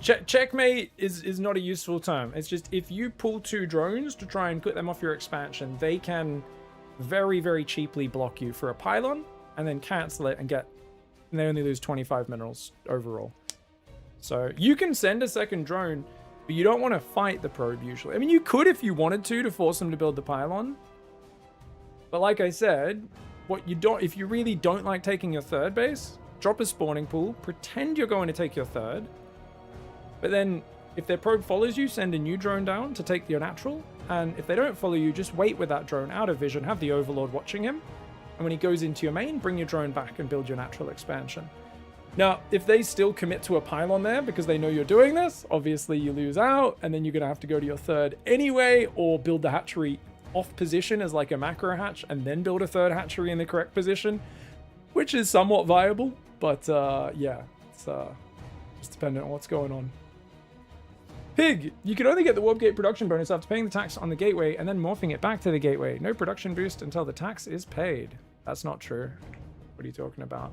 checkmate is not a useful term. It's just if you pull 2 drones to try and put them off your expansion, they can very, very cheaply block you for a pylon and then cancel it and they only lose 25 minerals overall. So you can send a second drone, but you don't want to fight the probe usually. I mean, you could if you wanted to force them to build the pylon. But like I said, if you really don't like taking your third base, drop a spawning pool, pretend you're going to take your third. But then if their probe follows you, send a new drone down to take your natural. And if they don't follow you, just wait with that drone out of vision, have the overlord watching him. And when he goes into your main, bring your drone back and build your natural expansion. Now, if they still commit to a pylon there because they know you're doing this, obviously you lose out, and then you're going to have to go to your third anyway, or build the hatchery off position as like a macro hatch, and then build a third hatchery in the correct position, which is somewhat viable. But yeah, it's just dependent on what's going on. Pig, you can only get the warp gate production bonus after paying the tax on the gateway and then morphing it back to the gateway. No production boost until the tax is paid. That's not true. What are you talking about?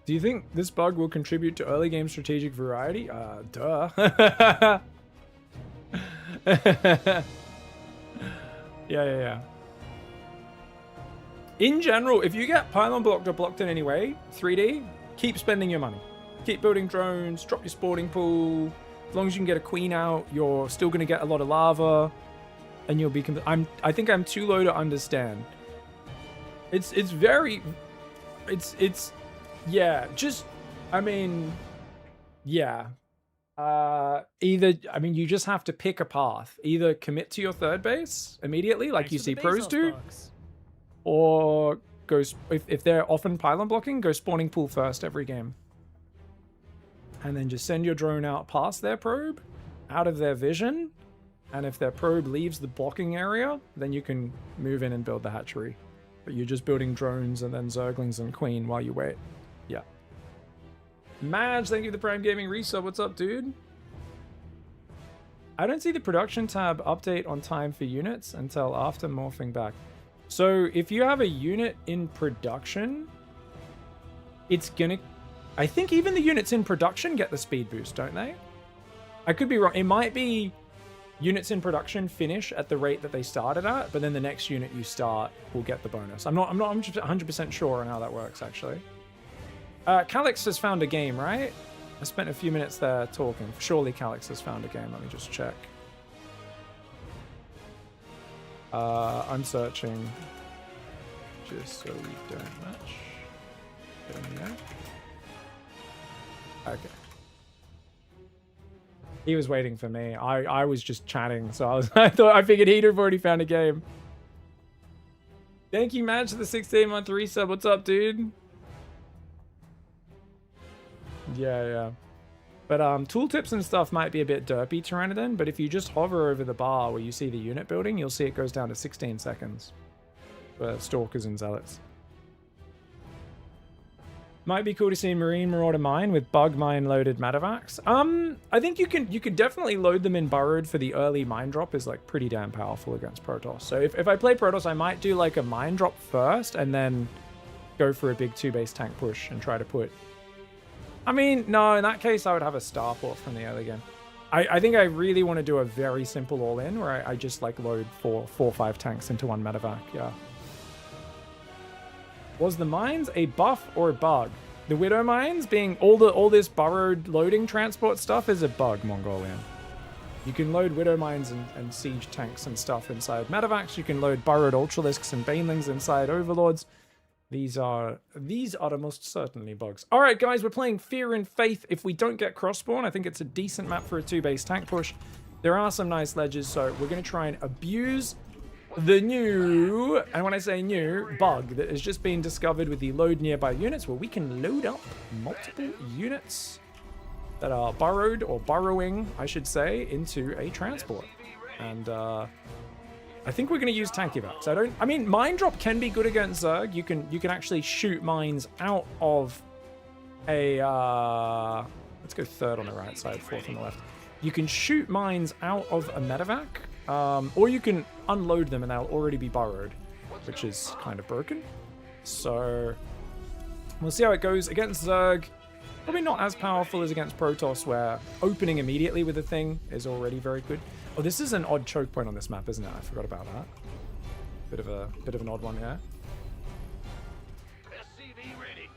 Do you think this bug will contribute to early game strategic variety? Duh. Yeah. In general, if you get pylon blocked or blocked in any way, 3D, keep spending your money. Keep building drones, drop your sporting pool. As long as you can get a queen out, you're still going to get a lot of lava, and you'll be... I think I'm too low to understand. It's yeah, just, I mean, yeah. Either, I mean, you just have to pick a path. Either commit to your third base immediately, like you see pros do, or go, if they're often pylon blocking, go spawning pool first every game. And then just send your drone out past their probe, out of their vision, and if their probe leaves the blocking area, then you can move in and build the hatchery. But you're just building drones and then zerglings and queen while you wait. Yeah. Madge, thank you for the Prime Gaming resub. What's up, dude? I don't see the production tab update on time for units until after morphing back. So if you have a unit in production, it's gonna... I think even the units in production get the speed boost, don't they? I could be wrong. It might be units in production finish at the rate that they started at, but then the next unit you start will get the bonus. I'm not 100% sure on how that works, actually. Calix has found a game, right? I spent a few minutes there talking. Surely Calix has found a game. Let me just check. I'm searching just so we don't match. Get in there. Okay. He was waiting for me. I was just chatting, so I figured he'd have already found a game. Thank you, Madge, for the 16-month resub. What's up, dude? Yeah. But tooltips and stuff might be a bit derpy, Tyrannodon, but if you just hover over the bar where you see the unit building, you'll see it goes down to 16 seconds for Stalkers and Zealots. Might be cool to see Marine Marauder Mine with bug mine loaded Madavax. I think you could definitely load them in Burrowed for the early mine drop is like pretty damn powerful against Protoss. So if I play Protoss, I might do like a mine drop first and then go for a big 2-base tank push and try to put... I mean, no, in that case, I would have a Starport from the early game. I think I really want to do a very simple all-in where I just like load 4 or 5 tanks into one Medevac, yeah. Was the mines a buff or a bug? The Widow mines being all this burrowed loading transport stuff is a bug, Mongolian. You can load Widow mines and siege tanks and stuff inside Medevacs. You can load burrowed Ultralisks and Banelings inside Overlords. These are the most certainly bugs. All right, guys, we're playing Fear and Faith. If we don't get cross-spawn, I think it's a decent map for a 2-base tank push. There are some nice ledges, so we're going to try and abuse the new, and when I say new, bug that has just been discovered with the load nearby units, where we can load up multiple units that are burrowed, or burrowing, I should say, into a transport. And I think we're going to use tank evacs. I mean, mine drop can be good against Zerg. You can actually shoot mines out of a let's go third on the right side, fourth on the left. You can shoot mines out of a medevac Or you can unload them and they'll already be burrowed, which is kind of broken. So we'll see how it goes against Zerg. Probably not as powerful as against Protoss, where opening immediately with a thing is already very good. Oh, this is an odd choke point on this map, isn't it? I forgot about that. Bit of an odd one here. SCV ready.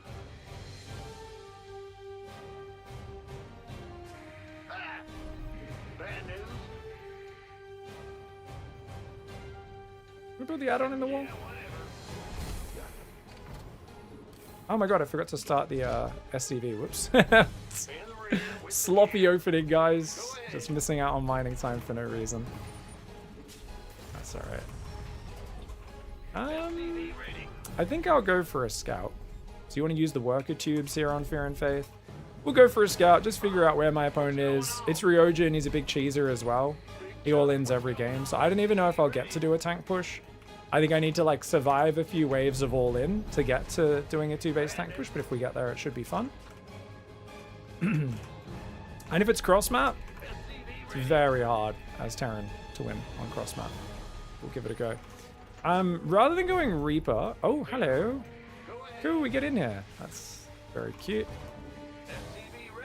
Ah! Bad news. Can we put the add-on in the wall? Yeah, whatever. Oh my god, I forgot to start the SCV. Whoops. In the rear with Sloppy opening, guys. Just missing out on mining time for no reason. That's alright. SCV ready. I think I'll go for a scout. So you want to use the worker tubes here on Fear and Faith? We'll go for a scout, just figure out where my opponent is. It's Ryojin, he's a big cheeser as well. He all-ins every game, so I don't even know if I'll get to do a tank push. I think I need to like survive a few waves of all-in to get to doing a 2-base tank push, but if we get there it should be fun. And if it's cross-map, it's very hard as Terran to win on cross-map. We'll give it a go. Rather than going Reaper... Oh, hello. Cool, we get in here. That's very cute.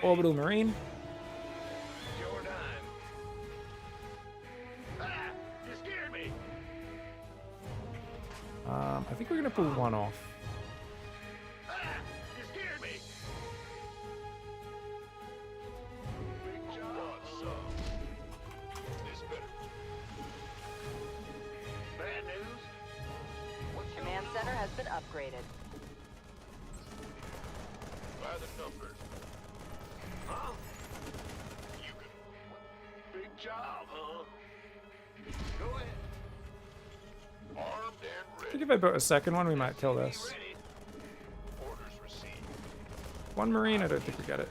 Orbital Marine. Your dime. Ah! You scared me. I think we're going to pull one off. Ah! You scared me. Big job, son. This better. Bad news. What's Command going center on? has been upgraded. By the numbers. Huh? You can. Big job, huh? Go ahead. Armed and I ready. think if I built a second one, we might kill this. Ready. Orders received. One Marine, I don't think we get it.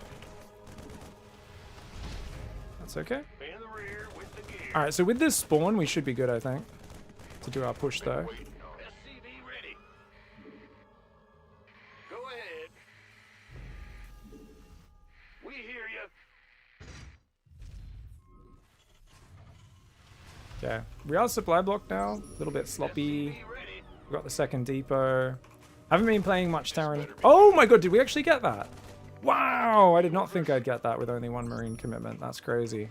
That's okay. In the rear with the gear. Alright, so with this spawn, we should be good, I think. To do our push, though. Waiting on SCV ready. Go ahead. We hear you. Okay. We are supply block now. A little bit sloppy. SCV ready. We got the second depot. Haven't been playing much Terran. Oh my god, did we actually get that? Wow, I did not think I'd get that with only one Marine commitment. That's crazy.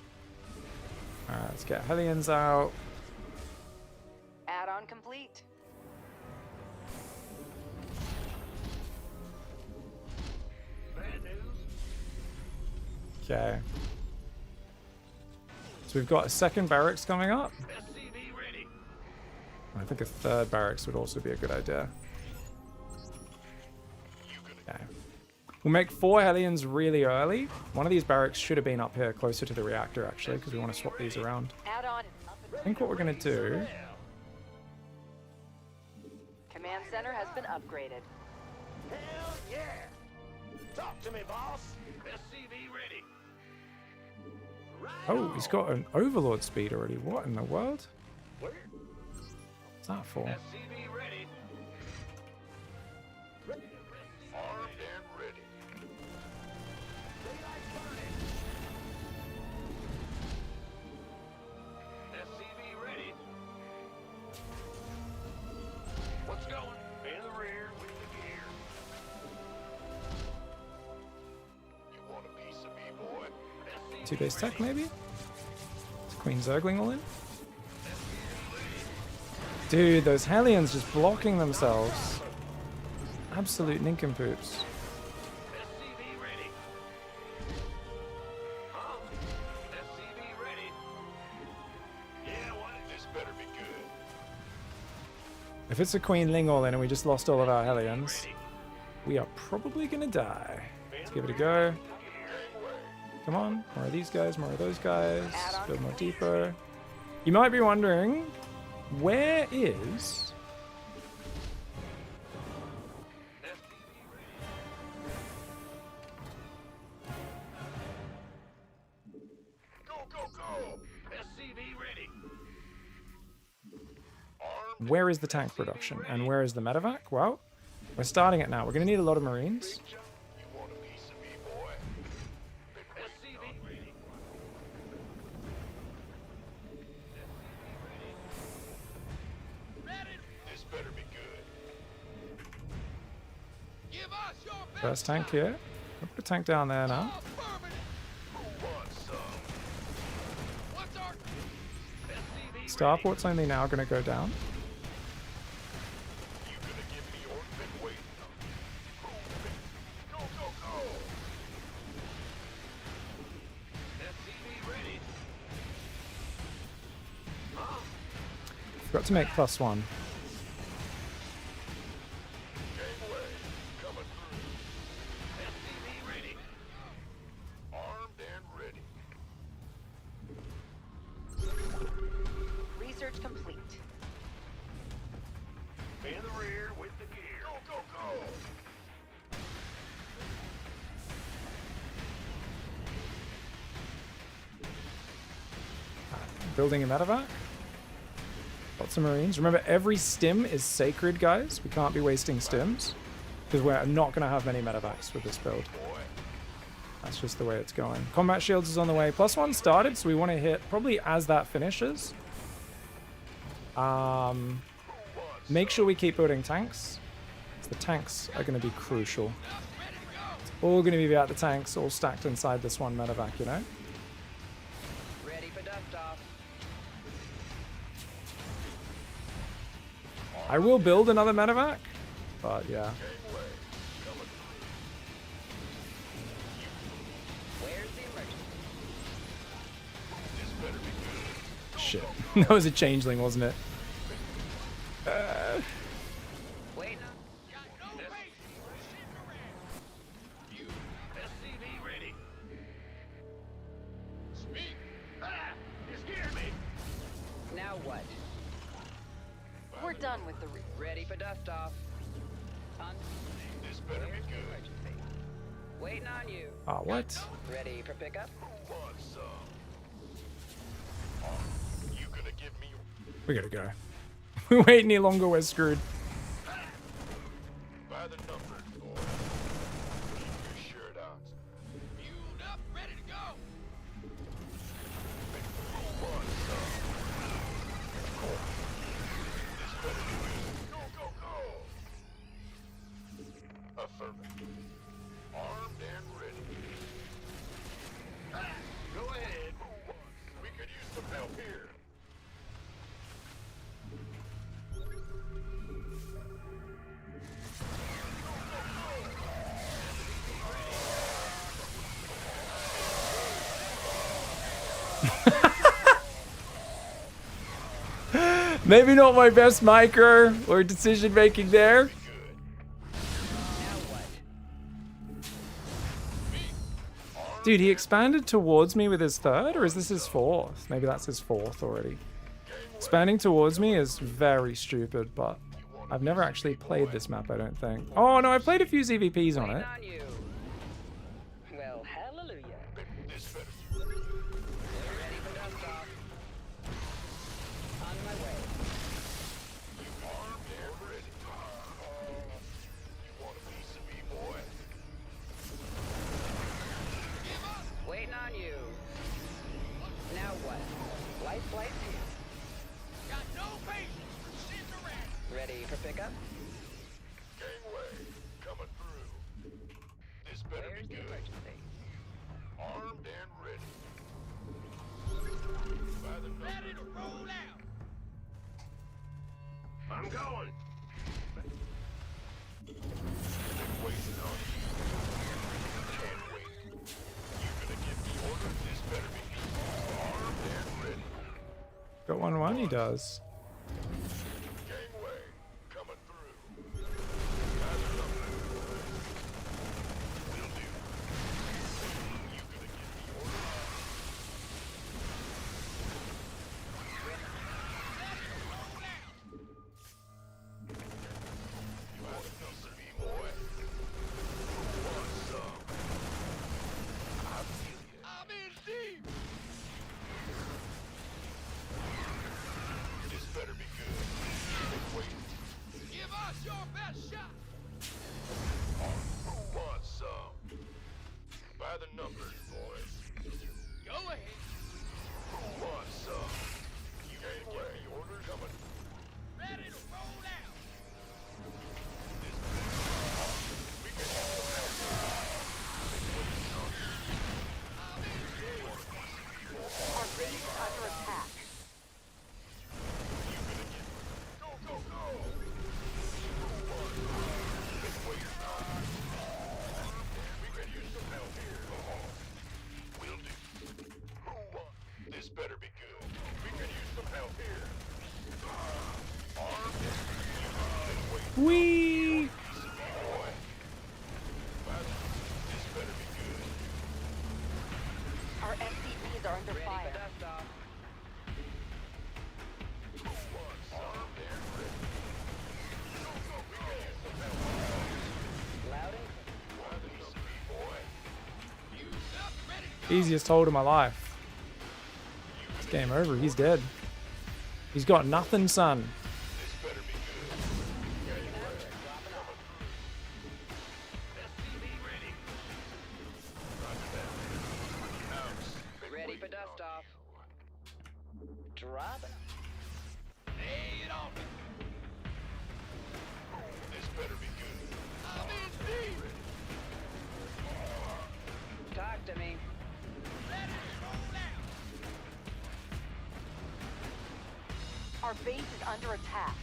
Alright, let's get Hellions out. Add-on complete. Bad news. Okay. So we've got a second barracks coming up. SCV ready. I think a third barracks would also be a good idea. Okay. We'll make 4 Hellions really early. One of these barracks should have been up here closer to the reactor, actually, because we want to swap these around. Add-on is up and I think what we're going to do... Command center has been upgraded. Hell yeah. Talk to me, boss. SCV ready. Right Oh, he's got an Overlord speed already. What in the world? Where? What's that for? SCV ready. Armed and ready. Daylight burning. SCV ready. What's going? In the rear with the gear. You want a piece of me, boy? SCV 2-base tech, ready. maybe? Is Queen Zergling all in? Dude, those Hellions just blocking themselves. Absolute nincompoops. SCV ready. Huh? SCV ready. Yeah, what? This better be good. If it's a Queen Ling all in and we just lost all of our Hellions, we are probably gonna die. Let's give it a go. Come on, more of these guys, more of those guys. Build more depot. You might be wondering, where is... Go, go, go! SCV ready. Armed. Where is the tank production? And where is the medevac? Well, we're starting it now. We're gonna need a lot of Marines. You want a piece of me, boy? SCV ready. your best First tank shot? here. I'll put a tank down there now. Affirmative. Who wants some? What's our Starport's only now going to go down. You gonna give me or been waiting? Go, go, go! SCV ready. Forgot to make +1. Gangway coming through. SCV ready. Armed and ready. Research complete. In the rear with the gear. Go, go, go! Building a medevac. Lots of marines. Remember, every stim is sacred, guys. We can't be wasting stims. Because we're not going to have many medevacs with this build. That's just the way it's going. Combat shields is on the way. +1 started, so we want to hit probably as that finishes. Make sure we keep building tanks. The tanks are going to be crucial. It's all going to be about the tanks, all stacked inside this one medevac, you know? Ready for dust off. I will build another medevac, but yeah. Where's the emergency? Shit. That was a changeling, wasn't it? Wait, no. got no patience for shitting around? You SCV ready. speak. Ah! You scared me! Now what? We're done with the Ready for dust off. On. This better be Where's the good. emergency? Waiting on you. Ah, what? Ready for pickup? Who wants some? You gonna give me We gotta go. We wait any longer, we're screwed. by the numbers, boy? Keep your shirt out. Fueled up, ready to go. Who wants some? This better be good. Go, go, go! Affirmative. Armed and ready. Go ahead. We could use some help here. Maybe not my best micro or decision making there. Now what? Dude, he expanded towards me with his third, or is this his fourth? Maybe that's his fourth already. Expanding towards me is very stupid, but I've never actually played this map, I don't think. Oh no, I played a few ZVPs on it. Waiting on you. Well, hallelujah. This better Ready for dust off. On my way. armed and ready. You want a piece of me, boy? Waiting on you. Now what? Light flight here. Got no patience for shitting around. Ready for pickup? Gangway coming through. This better Where's be the good. emergency? Armed and ready. By the Ready numbers. to roll out. I'm going. Been waiting on you. Can't wait. You gonna give me orders? This better be good. Armed and ready. Got 1-1, he does. Gangway coming through. By the numbers. Will do. You gonna give me orders? You want a piece of me, boy? Who wants some? I feel you. I'm in deep. This better be good. Wait. Give us your best shot. Who wants some? By the numbers, boys. Go ahead. Who wants some? You can't give me orders coming. Ready to roll out. We can Whee! Our SCVs are under Ready fire. for dust off. Loud and Easiest hold of my life. It's game over. He's dead. He's got nothing, son. ready for dust off. Dropping 'em. Lay it off. This better be good. I'm in deep. Talk to me. Let it roll out. Our base is under attack.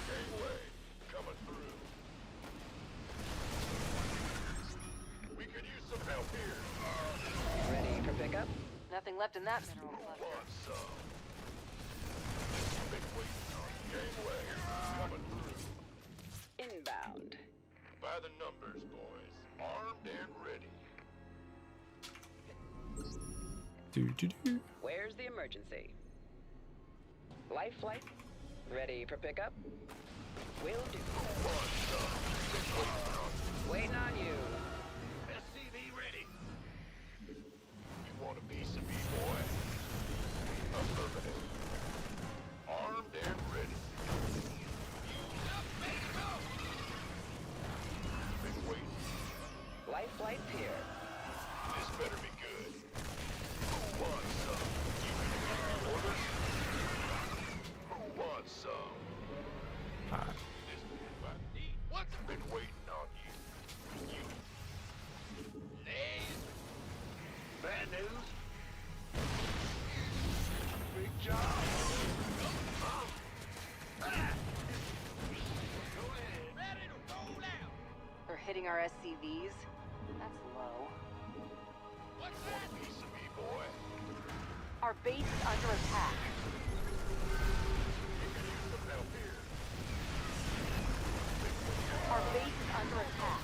Gateway coming through. We could use some help here. Ready for pickup? Nothing left in that mineral cluster. Want some? Been waiting on you. Gateway coming through. Inbound. By the numbers, boys. Armed and ready. Do. Where's the emergency? Life flight? Ready for pickup? Will do. Waiting on you. SCV ready. You want a piece of me, boy? Affirmative. Armed and ready. Been waiting. Life flight's here. This better be good. Who wants some? You can give me orders. Who wants some? This what's been waiting on you? You. Nays. Bad news. Big job. Go ahead. Ready to roll out. They're hitting our SCVs. That's low. What's Want that? a piece of me, boy? Our base is under attack. You can use some help here. Our base is under attack.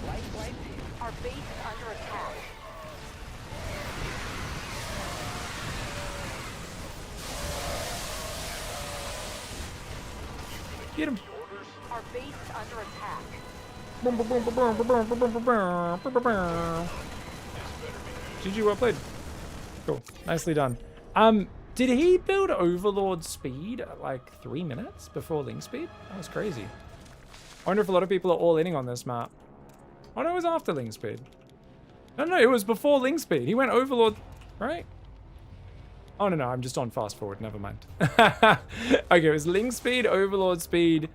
Life flight's here. Our base is under attack. Get him. Our base is under attack. GG, well played. Cool. Nicely done. Did he build Overlord speed at like 3 minutes before Link speed? That was crazy. I wonder if a lot of people are all inning on this map. Oh no, it was after Link speed. No, it was before Link speed. He went Overlord, right? Oh no, I'm just on fast forward. Never mind. Okay, it was Link speed, Overlord speed,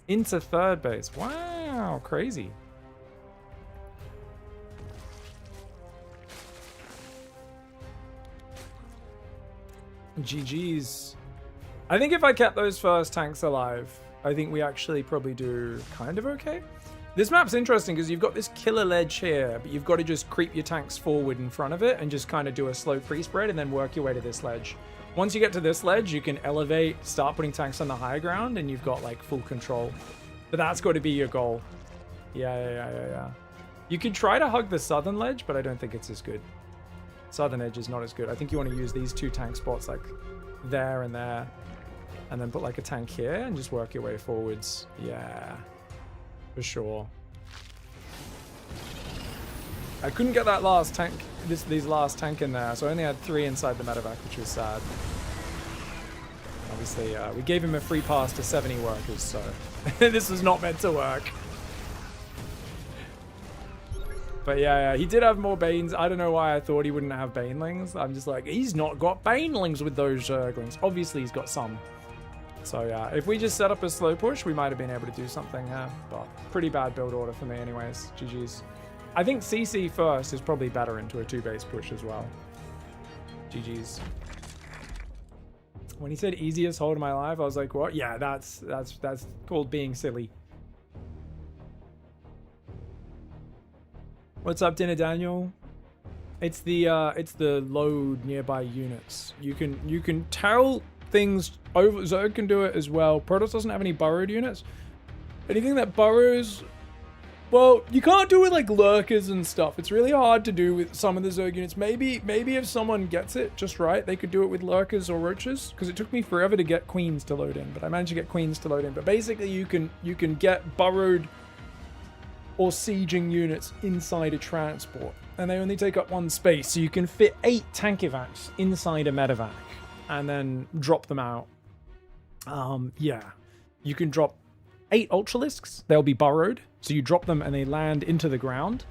into third base. Wow, crazy. GG's. I think if I kept those first tanks alive, I think we actually probably do kind of okay. This map's interesting because you've got this killer ledge here, but you've got to just creep your tanks forward in front of it and just kind of do a slow pre-spread and then work your way to this ledge. Once you get to this ledge, you can elevate, start putting tanks on the higher ground, and you've got like full control. But that's got to be your goal. Yeah. You could try to hug the southern ledge, but I don't think it's as good. Southern edge is not as good. I think you want to use these two tank spots like there and there, and then put like a tank here and just work your way forwards. Yeah, for sure. I couldn't get that last tank, these last tank in there, so I only had 3 inside the medevac, which was sad. Obviously, we gave him a free pass to 70 workers, so this was not meant to work. But yeah, he did have more Banes. I don't know why I thought he wouldn't have Banelings. I'm just like, he's not got Banelings with those Zerglings. Obviously, he's got some. So yeah, if we just set up a slow push, we might have been able to do something here. But pretty bad build order for me anyways. GG's. I think CC first is probably better into a 2-base push as well. GG's. When he said easiest hold of my life, I was like, what? Yeah, that's called being silly. What's up, Dinner Daniel? It's the load nearby units. You can tell things over. Zerg can do it as well. Protoss doesn't have any burrowed units. Anything that burrows, well, you can't do it like lurkers and stuff. It's really hard to do with some of the Zerg units. Maybe if someone gets it just right, they could do it with lurkers or roaches. Because it took me forever to get queens to load in, but I managed to get queens to load in. But basically, you can get burrowed or sieging units inside a transport, and they only take up one space. So you can fit 8 tank evacs inside a medevac, and then drop them out. Yeah, you can drop 8 ultralisks. They'll be burrowed. So you drop them and they land into the ground.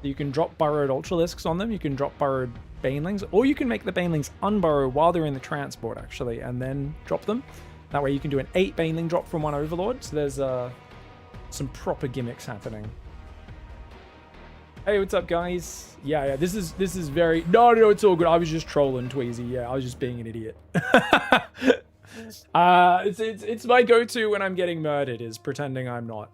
You can drop burrowed ultralisks on them. You can drop burrowed banelings, or you can make the banelings unburrow while they're in the transport actually, and then drop them. That way you can do an 8 baneling drop from one overlord. So there's some proper gimmicks happening. Hey, what's up, guys? Yeah, this is very... No, it's all good. I was just trolling, Tweezy. Yeah, I was just being an idiot. It's my go-to when I'm getting murdered, is pretending I'm not.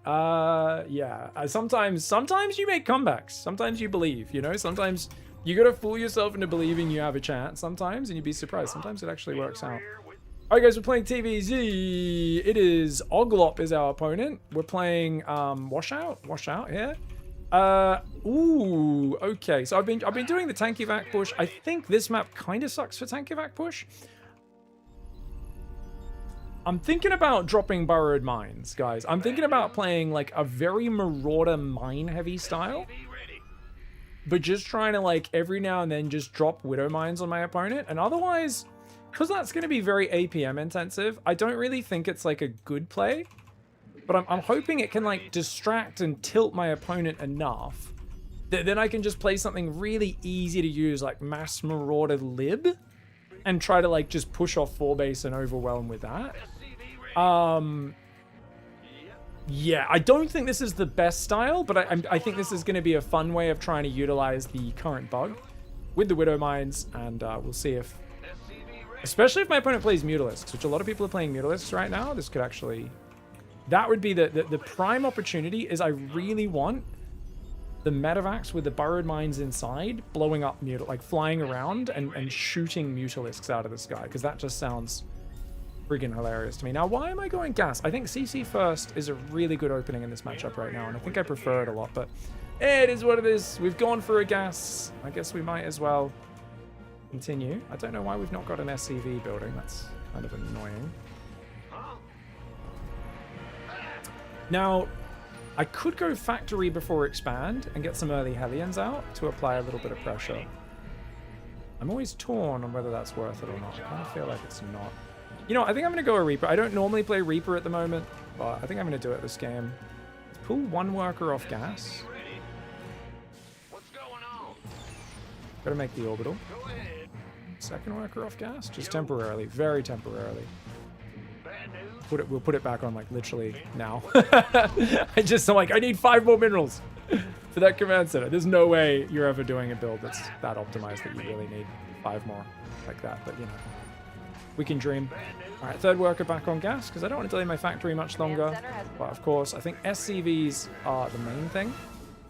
Yeah. Sometimes you make comebacks. Sometimes you believe, you know? Sometimes you gotta fool yourself into believing you have a chance sometimes, and you'd be surprised. Sometimes it actually works out. Alright, guys, we're playing TVZ. It is Oglop is our opponent. We're playing Washout here. Ooh, okay. So I've been doing the tank evac push. I think this map kind of sucks for tank evac push. I'm thinking about dropping burrowed mines, guys. I'm thinking about playing like a very Marauder mine heavy style, but just trying to like every now and then just drop Widow mines on my opponent. And otherwise, because that's going to be very APM intensive, I don't really think it's like a good play. But I'm hoping it can like distract and tilt my opponent enough that then I can just play something really easy to use like Mass Marauder Lib and try to like just push off 4-base and overwhelm with that. Yeah, I don't think this is the best style, but I think this is going to be a fun way of trying to utilize the current bug with the Widow Mines, and we'll see if, especially if my opponent plays Mutalisks, which a lot of people are playing Mutalisks right now, this could actually... That would be the prime opportunity. Is I really want the medevacs with the burrowed mines inside blowing up like flying around and shooting Mutalisks out of the sky, because that just sounds friggin' hilarious to me. Now, why am I going gas? I think CC first is a really good opening in this matchup right now, and I think I prefer it a lot, but it is what it is. We've gone for a gas. I guess we might as well continue. I don't know why we've not got an SCV building. That's kind of annoying. Now, I could go factory before expand and get some early Hellions out to apply a little bit of pressure. I'm always torn on whether that's worth it or not. I kind of feel like it's not. You know, I think I'm going to go a Reaper. I don't normally play Reaper at the moment, but I think I'm going to do it this game. Let's pull one worker off gas. Gotta make the orbital. Second worker off gas, just temporarily, very temporarily. We'll put it back on like literally now. I'm like, I need 5 more minerals for that command center. There's no way you're ever doing a build that's that optimized that you really need 5 more like that, but you know, we can dream. All right, third worker back on gas because I don't want to delay my factory much longer. But of course, I think SCVs are the main thing.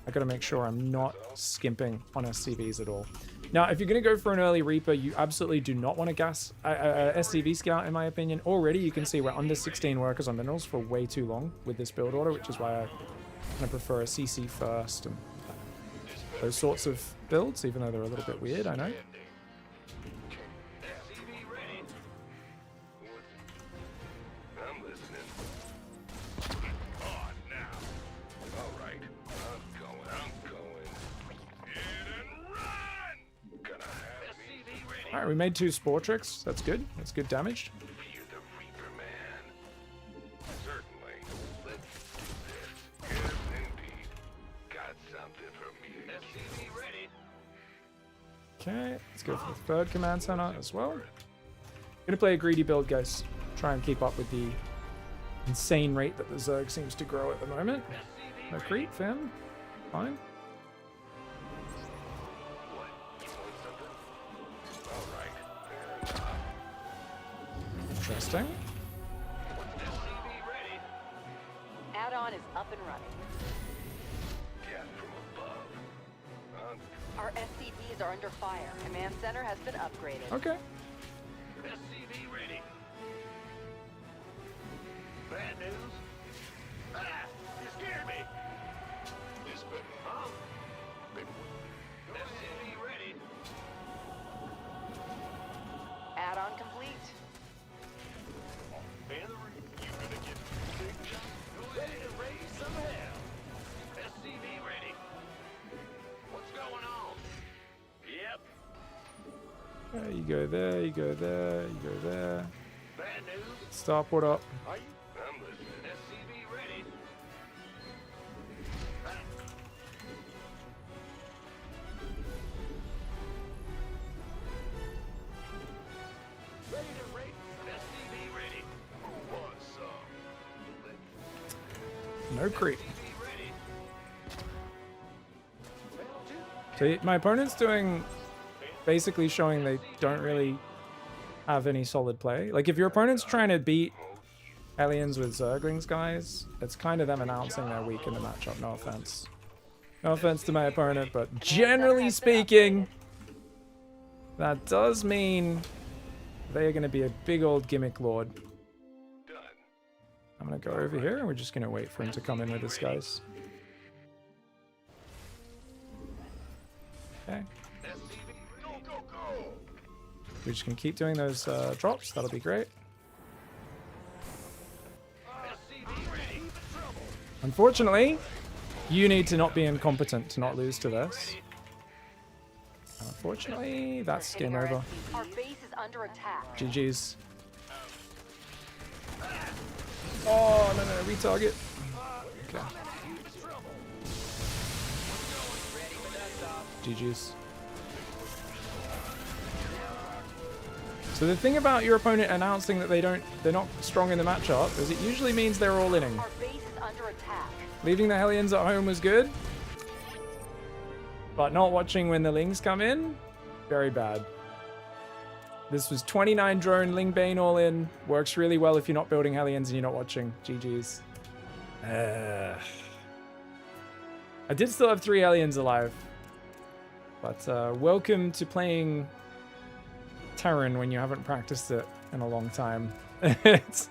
I gotta make sure I'm not skimping on SCVs at all. Now, if you're going to go for an early Reaper, you absolutely do not want to gas SCV Scout, in my opinion. Already, you can see we're under 16 workers on minerals for way too long with this build order, which is why I prefer a CC first and those sorts of builds, even though they're a little bit weird, I know. Alright, we made 2 Spore Tricks. That's good. That's good damage. Okay, let's go for the third command center as well. Gonna play a greedy build, guys. Try and keep up with the insane rate that the Zerg seems to grow at the moment. No creep, fam. Fine. Interesting. SCV ready. Add-on is up and running. Cat from above. Our SCVs are under fire. Command center has been upgraded. Okay. SCV ready. Bad news? Ah, you scared me. This been, huh? Been, SCV ready. Add-on complete. Hillary, you gonna get big shot? Go ahead and raise some hell. SCV ready. What's going on? Yep. You go there, you go there, you go there. Bad news? Stop, what up? Are you? I'm listening. SCV ready. Ready to race. SCV ready. Who wants some? No creep. SCV ready. So my opponent's doing, basically showing they don't really have any solid play. Like if your opponent's trying to beat aliens with Zerglings, guys, it's kind of them announcing they're weak in the matchup. No offense. No offense to my opponent, but generally speaking, that does mean they are going to be a big old gimmick lord. Done. I'm going to go over here and we're just going to wait for him to come in with us, guys. Okay. SCV go, go, go. We're just going to keep doing those drops. That'll be great. SCV ready. Unfortunately, you need to not be incompetent to not lose to this. Unfortunately, that's game over. Our base is under attack. GG's. Oh, no, no, retarget. Okay. GG's. So the thing about your opponent announcing that they're not strong in the matchup is it usually means they're all inning. Our base is under attack. Leaving the Hellions at home was good, but not watching when the Lings come in, very bad. This was 29 drone, Ling Bane all in. Works really well if you're not building Hellions and you're not watching. GG's. I did still have 3 Hellions alive. But welcome to playing Terran when you haven't practiced it in a long time. If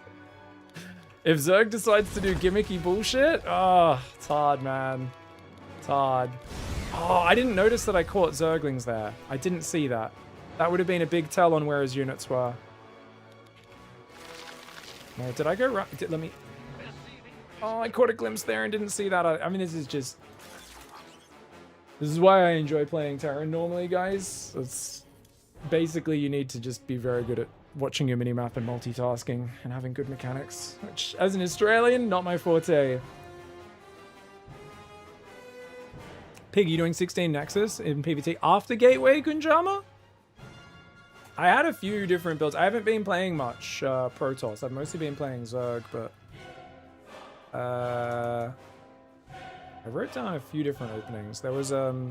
Zerg decides to do gimmicky bullshit, oh, it's hard, man. It's hard. Oh, I didn't notice that I caught Zerglings there. I didn't see that. That would have been a big tell on where his units were. No, did I go right? Let me... Oh, I caught a glimpse there and didn't see that. I mean, this is just... This is why I enjoy playing Terran normally, guys. It's... Basically, you need to just be very good at watching your minimap and multitasking and having good mechanics, which, as an Australian, not my forte. Pig, you doing 16 Nexus in PvT after Gateway, Kunjama? I had a few different builds. I haven't been playing much Protoss. I've mostly been playing Zerg, but... I wrote down a few different openings. There was, There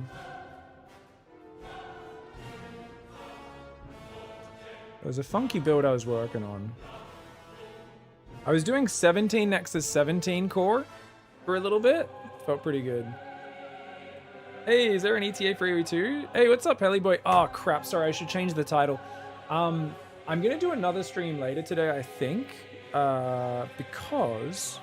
was a funky build I was working on. I was doing 17 Nexus 17 core for a little bit. Felt pretty good. Hey, is there an ETA for AOE2? Hey, what's up, Heli Boy? Oh, crap. Sorry, I should change the title. I'm going to do another stream later today, I think. Because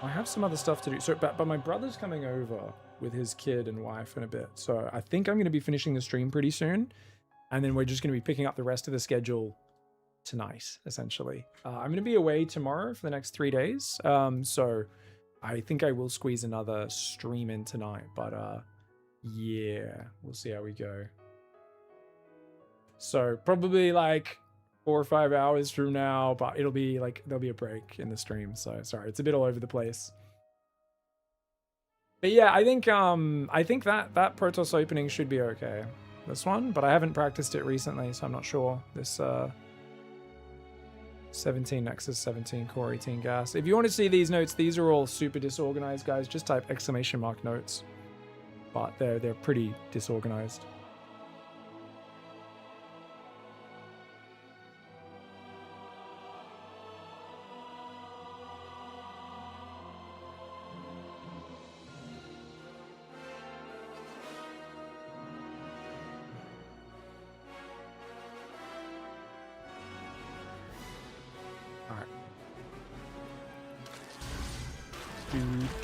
I have some other stuff to do. So, but my brother's coming over with his kid and wife in a bit. So I think I'm going to be finishing the stream pretty soon. And then we're just going to be picking up the rest of the schedule tonight, essentially. I'm going to be away tomorrow for the next 3 days. So I think I will squeeze another stream in tonight. But yeah, we'll see how we go. So probably like 4 or 5 hours from now, but it'll be like, there'll be a break in the stream. So sorry, it's a bit all over the place. But yeah, I think that Protoss opening should be okay. This one, but I haven't practiced it recently, so I'm not sure. This 17 Nexus, 17 Core, 18 Gas. If you want to see these notes, these are all super disorganized, guys. Just type !! notes. But they're pretty disorganized.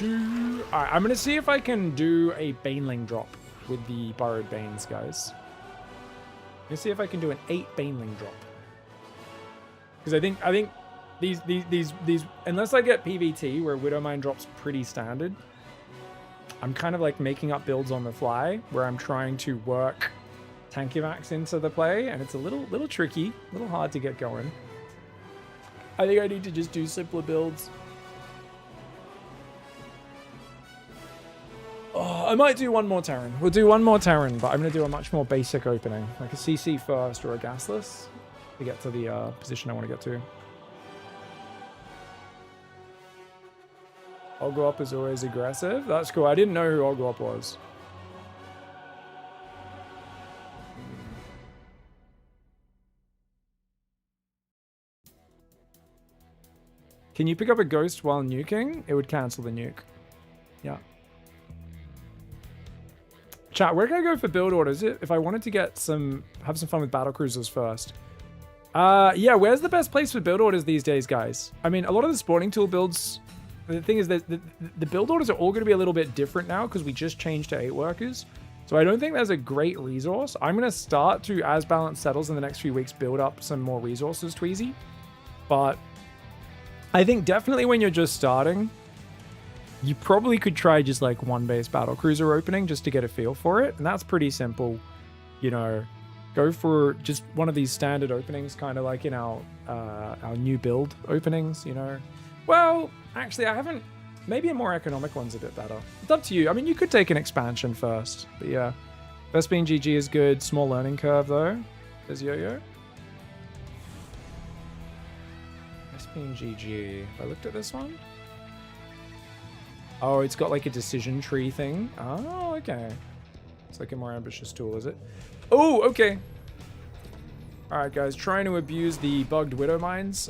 Alright, I'm gonna see if I can do a Baneling drop with the Burrowed Banes, guys. I'm gonna see if I can do an 8 Baneling drop. Because I think these unless I get PVT where Widowmine drops pretty standard, I'm kind of like making up builds on the fly where I'm trying to work Tankivax into the play, and it's a little tricky, a little hard to get going. I think I need to just do simpler builds. Oh, I might do one more Terran. We'll do one more Terran, but I'm going to do a much more basic opening, like a CC first or a gasless to get to the position I want to get to. Ogwop is always aggressive. That's cool. I didn't know who Ogwop was. Can you pick up a ghost while nuking? It would cancel the nuke. Yeah. Chat, where can I go for build orders? If I wanted to get have some fun with battle cruisers first. Yeah, where's the best place for build orders these days, guys? I mean, a lot of the spawning tool builds, the thing is that the build orders are all going to be a little bit different now because we just changed to 8 workers. So I don't think there's a great resource. I'm going to start to, as balance settles in the next few weeks, build up some more resources, Tweezy. But I think definitely when you're just starting, you probably could try just like one base battle cruiser opening just to get a feel for it. And that's pretty simple. You know, go for just one of these standard openings, kind of like in our new build openings, you know. Well, actually, I haven't. Maybe a more economic one's a bit better. It's up to you. I mean, you could take an expansion first. But yeah, first being GG is good. Small learning curve, though. There's Yo-Yo. First being GG. If I looked at this one. Oh, it's got like a decision tree thing. Oh, okay. It's like a more ambitious tool, is it? Oh, okay. All right, guys. Trying to abuse the bugged Widow Mines.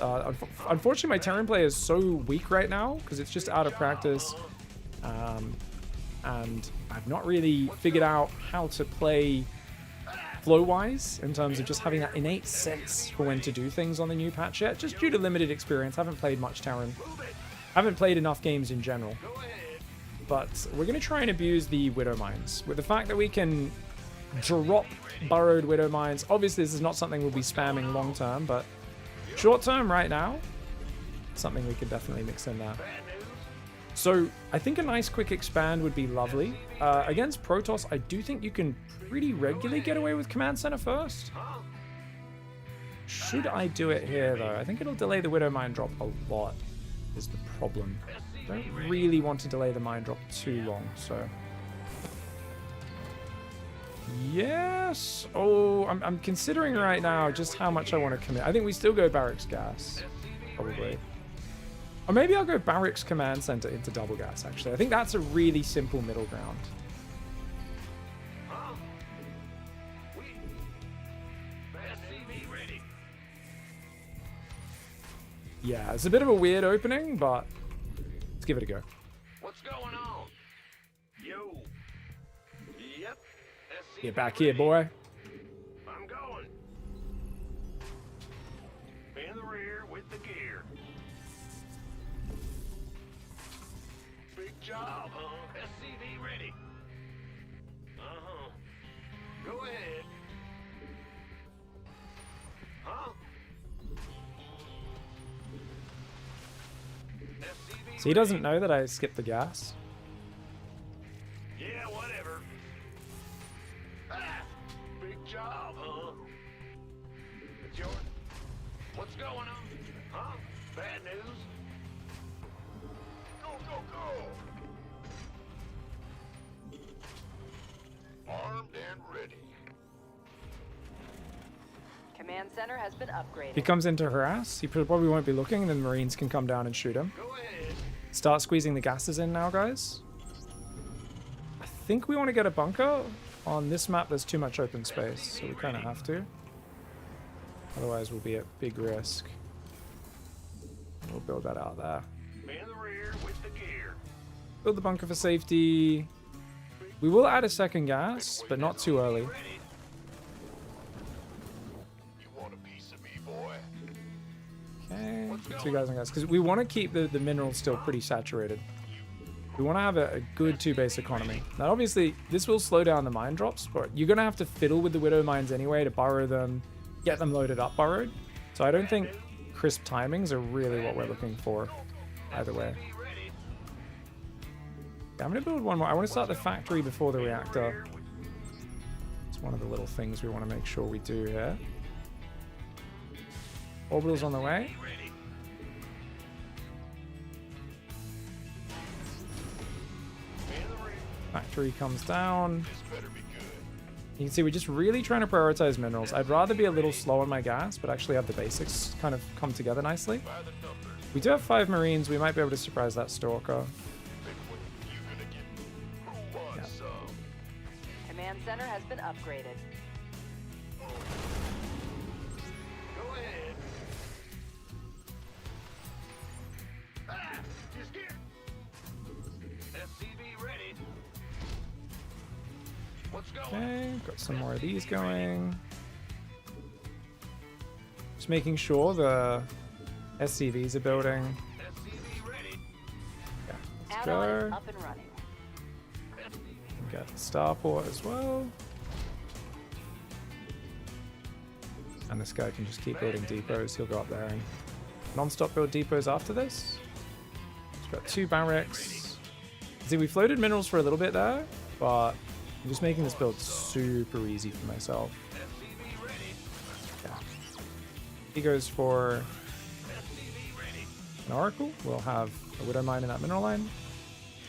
Unfortunately, my Terran play is so weak right now because it's just out of practice. And I've not really figured out how to play flow-wise in terms of just having that innate sense for when to do things on the new patch yet. Just due to limited experience. Haven't played much Terran. Haven't played enough games in general. But we're going to try and abuse the Widow Mines. With the fact that we can drop burrowed Widow Mines. Obviously, this is not something we'll be spamming long term, but short term right now, something we could definitely mix in there. So I think a nice quick expand would be lovely. Against Protoss, I do think you can pretty regularly get away with Command Center first. Should I do it here, though? I think it'll delay the Widow Mine drop a lot, is the problem. Don't really want to delay the mine drop too long, so... Yes! Oh, I'm considering right now just how much I want to commit. I think we still go Barracks Gas, probably. Or maybe I'll go Barracks Command Center into Double Gas, actually. I think that's a really simple middle ground. Yeah, it's a bit of a weird opening, but let's give it a go. What's going on? Yo. Yep. Get back here, boy. I'm going. In the rear with the gear. Big job, huh? SCV ready. Uh-huh. Go ahead. Huh? So he doesn't know that I skipped the gas. Yeah, whatever. Ah, big job, huh? It's yours. What's going on? Huh? Bad news? Go, go, go! Armed and ready. Command center has been upgraded. He comes in to harass. He probably won't be looking, and then Marines can come down and shoot him. Go ahead. Start squeezing the gases in now, guys. I think we want to get a bunker. On this map, there's too much open space, so we kind of have to. Otherwise, we'll be at big risk. We'll build that out there. In the rear with the gear. Build the bunker for safety. We will add a second gas, but not too early. You want a piece of me, boy? Okay, 2 guys on gas. Because we want to keep the minerals still pretty saturated. We want to have a good 2-base economy. Now, obviously, this will slow down the mine drops, but you're going to have to fiddle with the Widow mines anyway to burrow them, get them loaded up burrowed. So I don't think crisp timings are really what we're looking for either way. Yeah, I'm going to build one more. I want to start the factory before the reactor. It's one of the little things we want to make sure we do here. Orbital's on the way. Factory comes down. You can see we're just really trying to prioritize minerals. I'd rather be a little slow on my gas, but actually have the basics kind of come together nicely. We do have 5 Marines. We might be able to surprise that Stalker. Yeah. Command center has been upgraded. Go ahead. Ah, just get. SCV ready. What's going? Okay, got some more of these going. Just making sure the SCVs are building. SCV ready. Yeah, let's Add-on is go. up and running. Get the starport as well. And this guy can just keep building depots. He'll go up there and non-stop build depots after this. He's got 2 barracks. See, we floated minerals for a little bit there, but I'm just making this build super easy for myself. Yeah. He goes for an Oracle. We'll have a Widow Mine in that mineral line.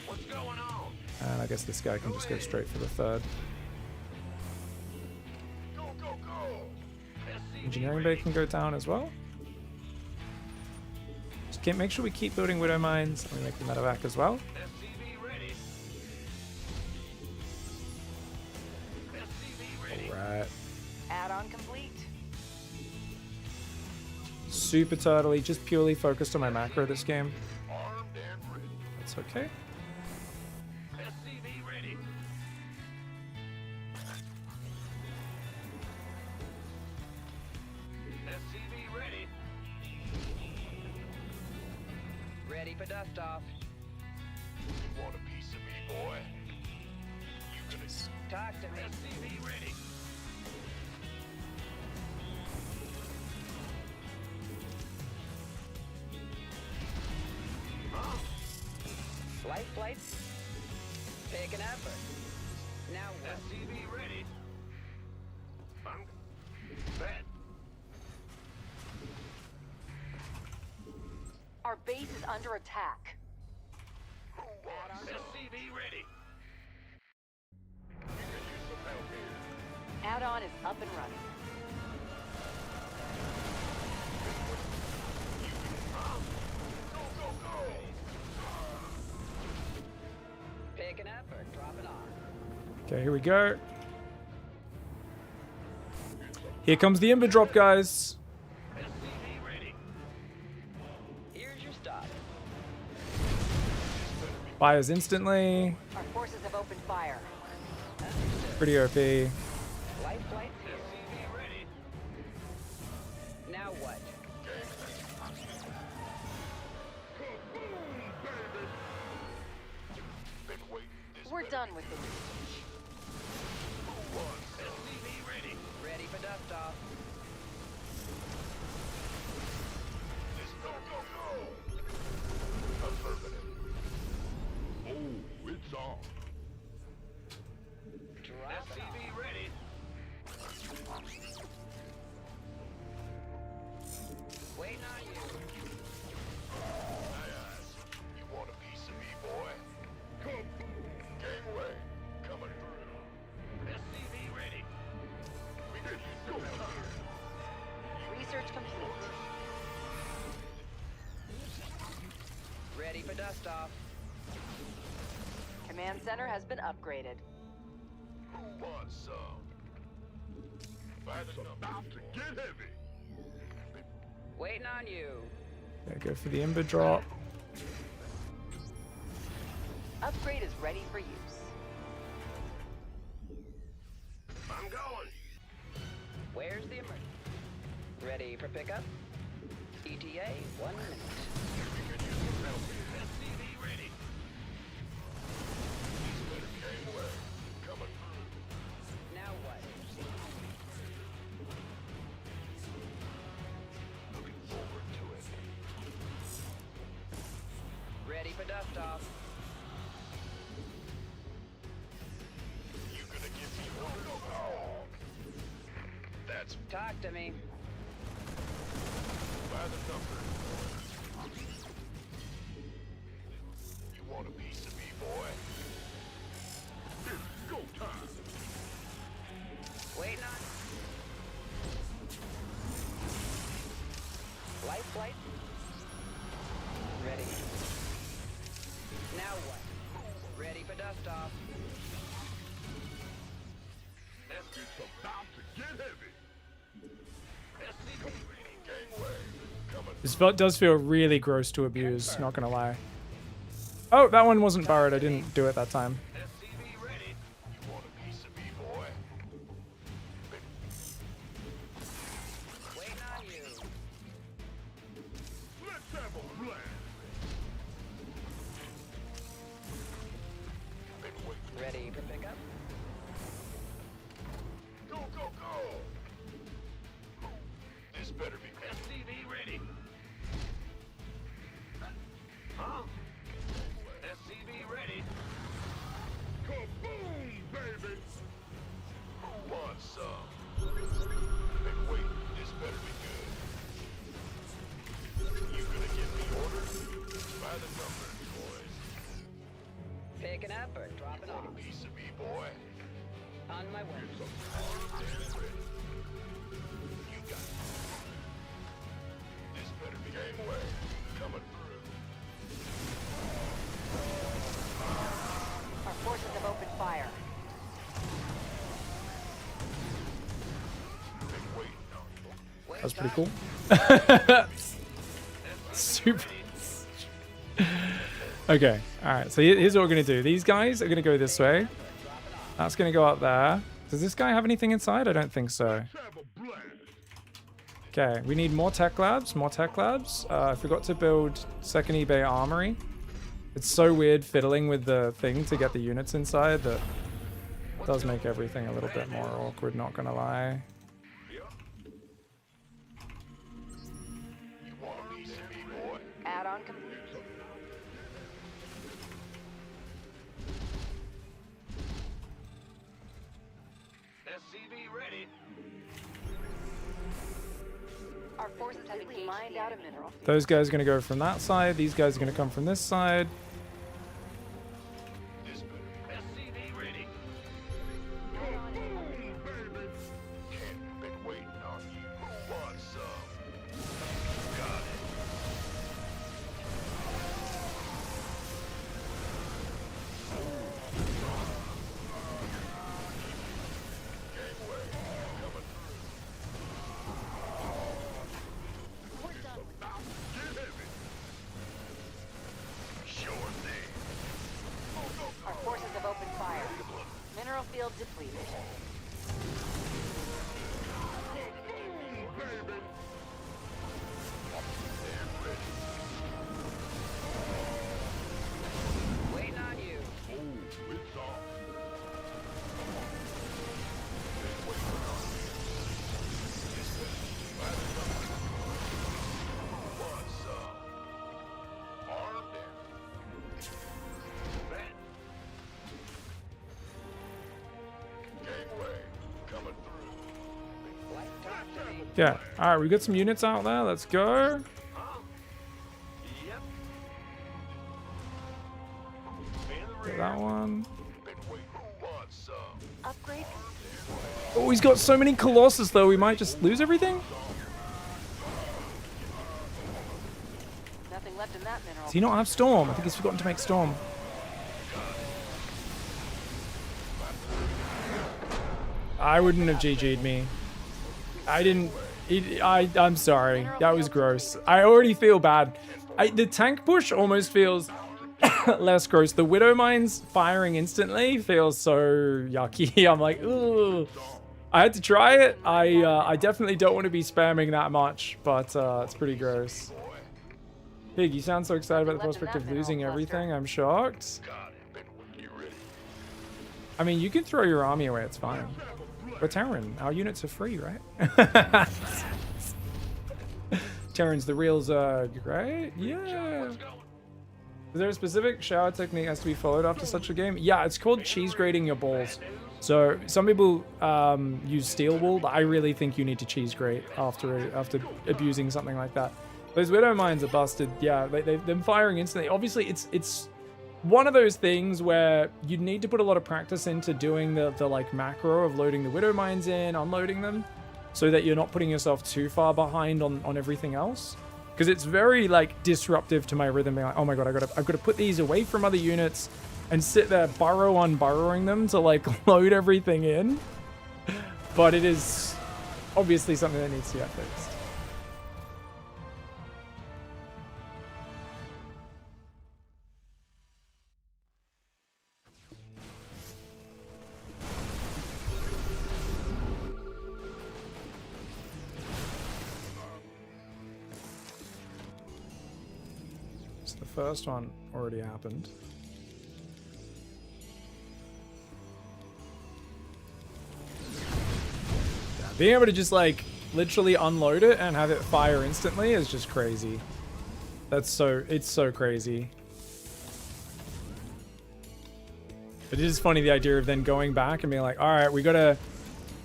What's going on? And I guess this guy can just go straight for the 3rd. Go, go, go. SCV Engineering bay can go down as well. Just make sure we keep building Widow Mines and we make the medevac as well. SCV ready. SCV ready. Alright. Add-on complete. Super turtley, just purely focused on my macro this game. Armed and ready. That's okay. SCV ready. SCV ready. Ready for dust off. You want a piece of me, boy? You gonna Talk to me. SCV ready. Light flights. Pick an effort. Now what? SCV ready. I'm bet. Our base is under attack. Who wants SCV ready? You can use some help here. Add-on is up and running. Go, go, go. Pick an effort. Drop it on. Okay, here we go. Here comes the Ember drop, guys. SCV ready. Here's your stop. Fires instantly. Our forces have opened fire. Pretty OP. Light flights here. SCV ready. Now what? Been waiting this We're minute. done with this. Who wants SCV ready? Ready for dust off. Just go, go, go. Affirmative. Oh, it's on. Drop it off. SCV ready. Waiting on you. Aye, aye. You want a piece of me, boy? Come. Gangway. Coming through. SCV ready. We could use some help here. Research complete. Ready for dust off. Command center has been upgraded. Who wants some? By the about to get heavy. Waiting on you. Okay, go for the Ember drop. Upgrade is ready for use. I'm going. Where's the emergency? Ready for pickup? ETA, 1 minute. We could use some help here. SCV ready. dust off. You gonna give me orders? Oh. That's Talk to me. by the number. You want a piece of me, boy? It's go time. Waiting on. Light flight. Ready. Now what? Ready for dust off. It's about to get heavy. SCP gangway coming. This does feel really gross to abuse, not gonna lie. Oh, that one wasn't borrowed. I didn't do it that time. SCP ready. You want a piece of me, boy? Waiting on you. Let's have a blast. Been waiting. Ready for pickup. Go, go, go! This better be SCV ready. Huh? SCV ready. Kaboom, baby! Who wants some? Been waiting. This better be good. You gonna give me orders? By the number, boys. Picking up or dropping Want off. a piece of me, boy? On my way. You got it. This better be gangway coming through. Our forces have opened fire. Been waiting on you. That's pretty cool. Super. Okay, alright, so here's what we're gonna do. These guys are gonna go this way. That's gonna go up there. Does this guy have anything inside? I don't think so. Have a blast. Okay, we need more tech labs, more tech labs. I forgot to build second eBay armory. It's so weird fiddling with the thing to get the units inside that does make everything a little bit more awkward, not gonna lie. You want a piece of me, boy? Add-on complete. SCV ready. Our forces have engaged mined out a mineral. Those guys are gonna go from that side, these guys are gonna come from this side. This better. SCV ready. Ken, been waiting on you. Who wants some? Got it. Gangway coming through. About to get heavy. Sure thing. Go, go, go. Our forces have opened fire. Mineral field depleted. Baby. Waiting on you. Oh, it's on. What's up? Armed and fat. Gangway coming through. Light talk to me. Yeah, alright, we got some units out there, let's go. Huh? Yep. Get that one. Been waiting. Who wants some? Upgrade. Oh, he's got so many Colossus though, we might just lose everything? Nothing left in that mineral. Does he not have Storm? I think he's forgotten to make Storm. I wouldn't have GG'd me. I didn't... I'm sorry. That was gross. I already feel bad. The tank push almost feels less gross. The Widow Mines firing instantly feels so yucky. I'm like, ooh. I had to try it. I definitely don't want to be spamming that much, but it's pretty gross. Pig, you sound so excited about the prospect of losing everything. I'm shocked. Got it. Been you ready? I mean, you can throw your army away. It's fine. We're Terran. Our units are free, right? Terran's the real Zerg, right? Yeah. Is there a specific shower technique has to be followed after such a game? Yeah, it's called cheese grating your balls. So some people use steel wool, but I really think you need to cheese grate after abusing something like that. Those widow mines are busted. Yeah, they're firing instantly. Obviously, it's one of those things where you need to put a lot of practice into doing the like macro of loading the widow mines in, unloading them, so that you're not putting yourself too far behind on everything else. Because it's very like disruptive to my rhythm. Being like, oh my god, I've got to put these away from other units and sit there burrowing them to like load everything in. But it is obviously something that needs to get fixed. So the first one already happened. Yeah, being able to just like literally unload it and have it fire instantly is just crazy. It's so crazy. It is funny, the idea of then going back and being like, all right, we gotta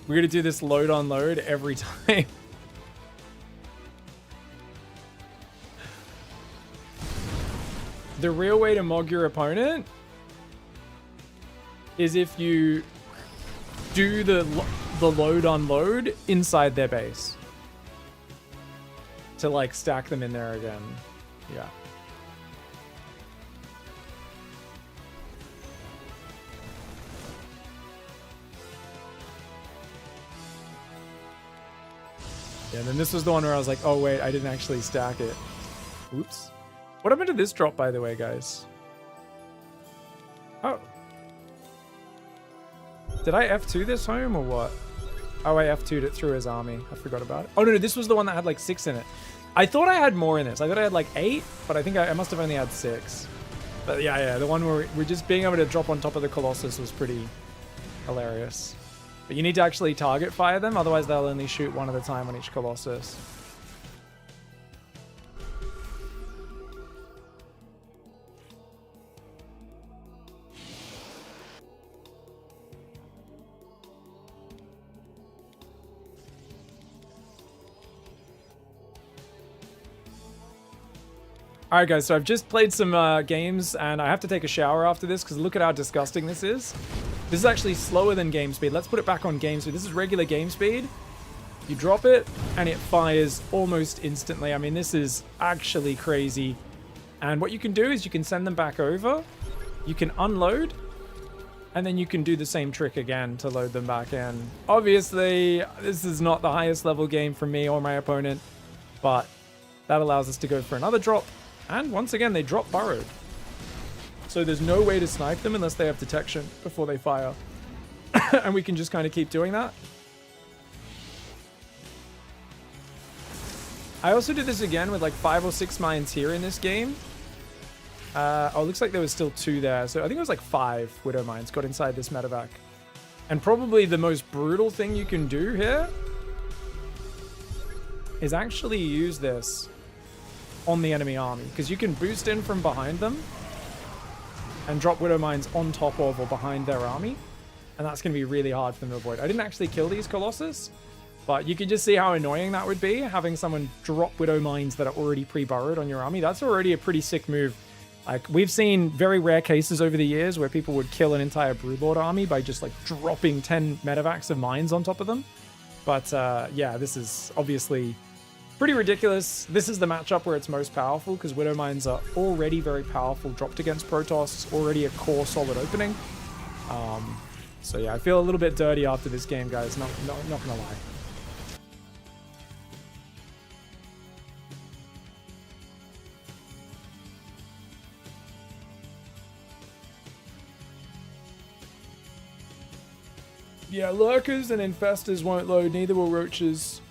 do this load unload every time. The real way to mog your opponent is if you do the load unload inside their base to like stack them in there again. Yeah. Yeah, and then this was the one where I was like, oh wait, I didn't actually stack it. Oops. What happened to this drop, by the way, guys? Oh. Did I F2 this home or what? Oh, I F2'd it through his army. I forgot about it. Oh, no, this was the one that had like 6 in it. I thought I had more in this. I thought I had like 8, but I think I must have only had 6. But yeah, the one where we're just being able to drop on top of the Colossus was pretty hilarious. But you need to actually target fire them, otherwise they'll only shoot one at a time on each Colossus. Alright guys, so I've just played some games and I have to take a shower after this because look at how disgusting this is. This is actually slower than game speed. Let's put it back on game speed. This is regular game speed. You drop it and it fires almost instantly. I mean, this is actually crazy. And what you can do is you can send them back over. You can unload. And then you can do the same trick again to load them back in. Obviously, this is not the highest level game for me or my opponent. But that allows us to go for another drop. And once again, they drop burrowed. So there's no way to snipe them unless they have detection before they fire. And we can just kind of keep doing that. I also did this again with like 5 or 6 mines here in this game. Oh, it looks like there was still 2 there. So I think it was like 5 Widow mines got inside this medevac. And probably the most brutal thing you can do here is actually use this on the enemy army, because you can boost in from behind them and drop Widow mines on top of or behind their army, and that's going to be really hard for them to avoid. I didn't actually kill these Colossus, but you can just see how annoying that would be, having someone drop Widow mines that are already pre-burrowed on your army. That's already a pretty sick move. Like, we've seen very rare cases over the years where people would kill an entire Broodlord army by just like dropping 10 medevacs of mines on top of them. But yeah, this is obviously pretty ridiculous. This is the matchup where it's most powerful because Widow mines are already very powerful dropped against Protoss, already a core solid opening. So yeah, I feel a little bit dirty after this game, guys, not gonna lie. Yeah, lurkers and infestors won't load, neither will roaches.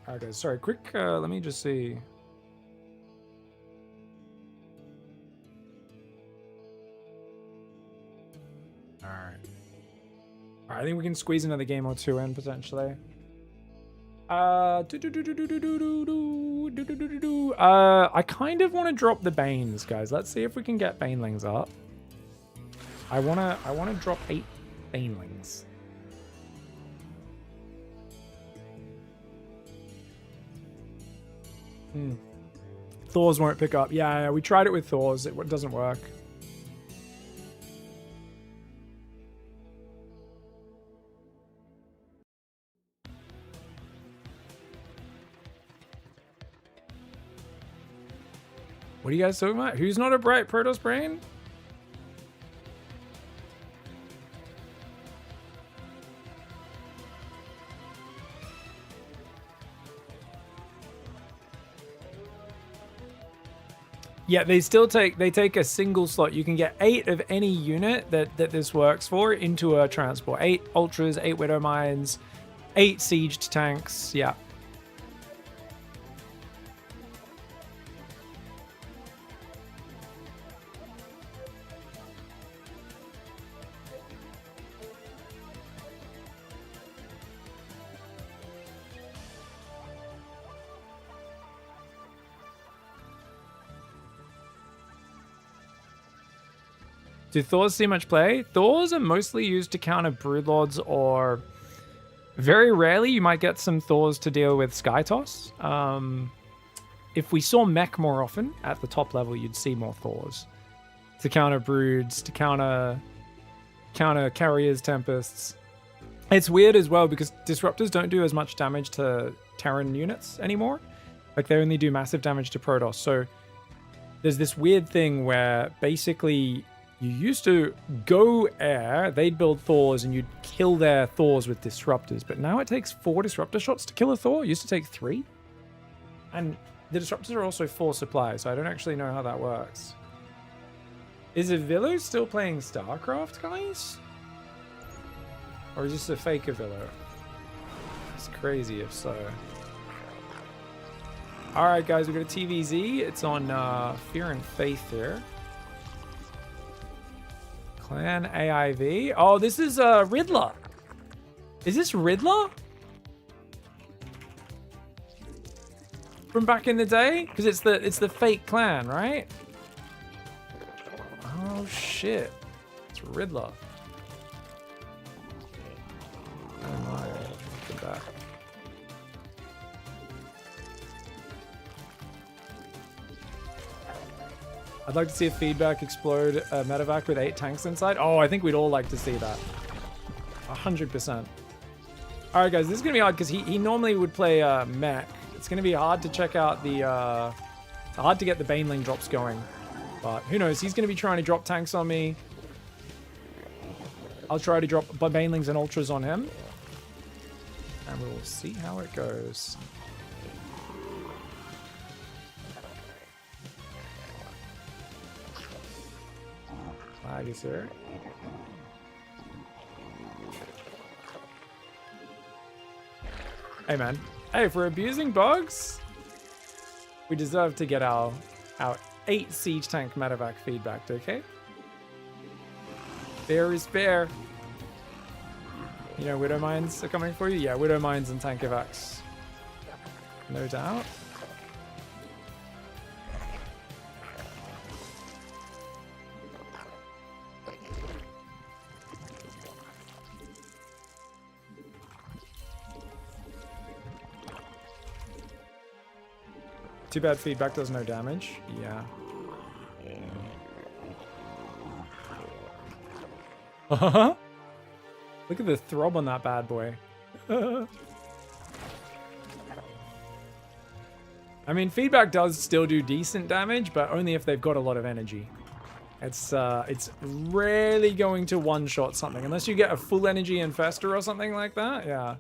Alright guys, sorry, quick, let me just see. Alright. Alright, I think we can squeeze another game or two in, potentially. I kind of want to drop the Banes, guys. Let's see if we can get Banelings up. I wanna drop 8 Banelings. Thors won't pick up. Yeah, we tried it with Thors. It doesn't work. What are you guys talking about? Who's not a bright Protoss brain? Yeah, they take a single slot. You can get 8 of any unit that this works for into a transport. 8 Ultras, 8 Widow Mines, 8 sieged tanks. Yeah. Do Thors see much play? Thors are mostly used to counter Broodlords, or very rarely you might get some Thors to deal with Sky Toss. If we saw Mech more often at the top level, you'd see more Thors to counter Broods, to counter Carriers, Tempests. It's weird as well because Disruptors don't do as much damage to Terran units anymore. Like, they only do massive damage to Protoss. So there's this weird thing where basically you used to go air, they'd build Thors, and you'd kill their Thors with Disruptors. But now it takes 4 Disruptor shots to kill a Thor. It used to take 3. And the Disruptors are also 4 supply, so I don't actually know how that works. Is Avillo still playing StarCraft, guys? Or is this a fake Avillo? It's crazy if so. Alright guys, we've got a TVZ. It's on Fear and Faith here. Clan AIV. Oh, this is Riddler. Is this Riddler? From back in the day? Because it's the fake clan, right? Oh shit. It's Riddler. Oh my. Look at that. I'd like to see a feedback explode a medevac with 8 tanks inside. Oh, I think we'd all like to see that. 100%. All right, guys, this is going to be hard because he normally would play mech. It's going to be hard to check out the... hard to get the Baneling drops going. But who knows? He's going to be trying to drop tanks on me. I'll try to drop Banelings and Ultras on him. And we'll see how it goes. Flag is here. Hey man. Hey, if we're abusing bugs, we deserve to get our 8 siege tank medevac feedback, okay? Fair is fair. You know, Widow Mines are coming for you? Yeah, Widow Mines and tank evacs. No doubt. Too bad feedback does no damage. Yeah. Look at the throb on that bad boy. I mean, feedback does still do decent damage, but only if they've got a lot of energy. It's rarely going to one-shot something, unless you get a full energy infester or something like that. Yeah.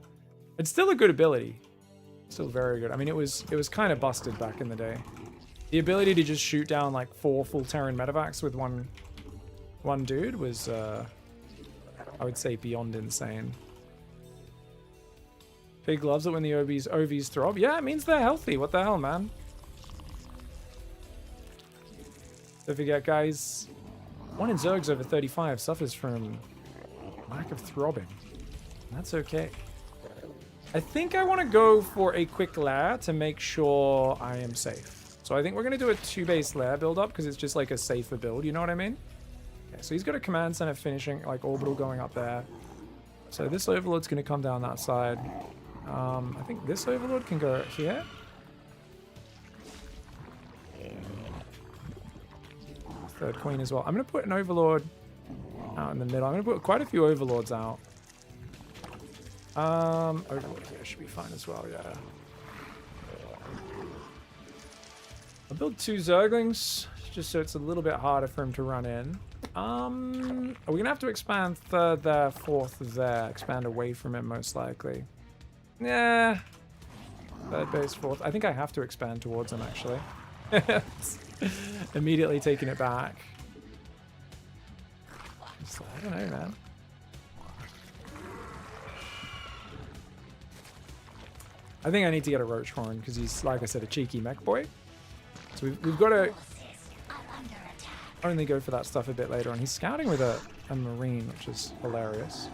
It's still a good ability. Still very good. I mean, it was kind of busted back in the day. The ability to just shoot down like 4 full Terran medevacs with one dude was, I would say, beyond insane. Pig loves it when the OVs throb. Yeah, it means they're healthy. What the hell, man? Don't forget, guys. One in Zergs over 35 suffers from lack of throbbing. That's okay. I think I want to go for a quick lair to make sure I am safe. So I think we're going to do a 2-base lair build up because it's just like a safer build. You know what I mean? Okay, so he's got a command center finishing, like orbital going up there. So this overlord's going to come down that side. I think this overlord can go here. Third queen as well. I'm going to put an overlord out in the middle. I'm going to put quite a few overlords out. Overlord here should be fine as well, yeah. I'll build 2 Zerglings, just so it's a little bit harder for him to run in. Are we going to have to expand 3rd there, 4th there? Expand away from him, most likely. Yeah. 3rd base, 4th. I think I have to expand towards him, actually. Immediately taking it back. So, I don't know, man. I think I need to get a Roach Horn because he's, like I said, a cheeky mech boy. So we've got to only go for that stuff a bit later on. He's scouting with a Marine, which is hilarious.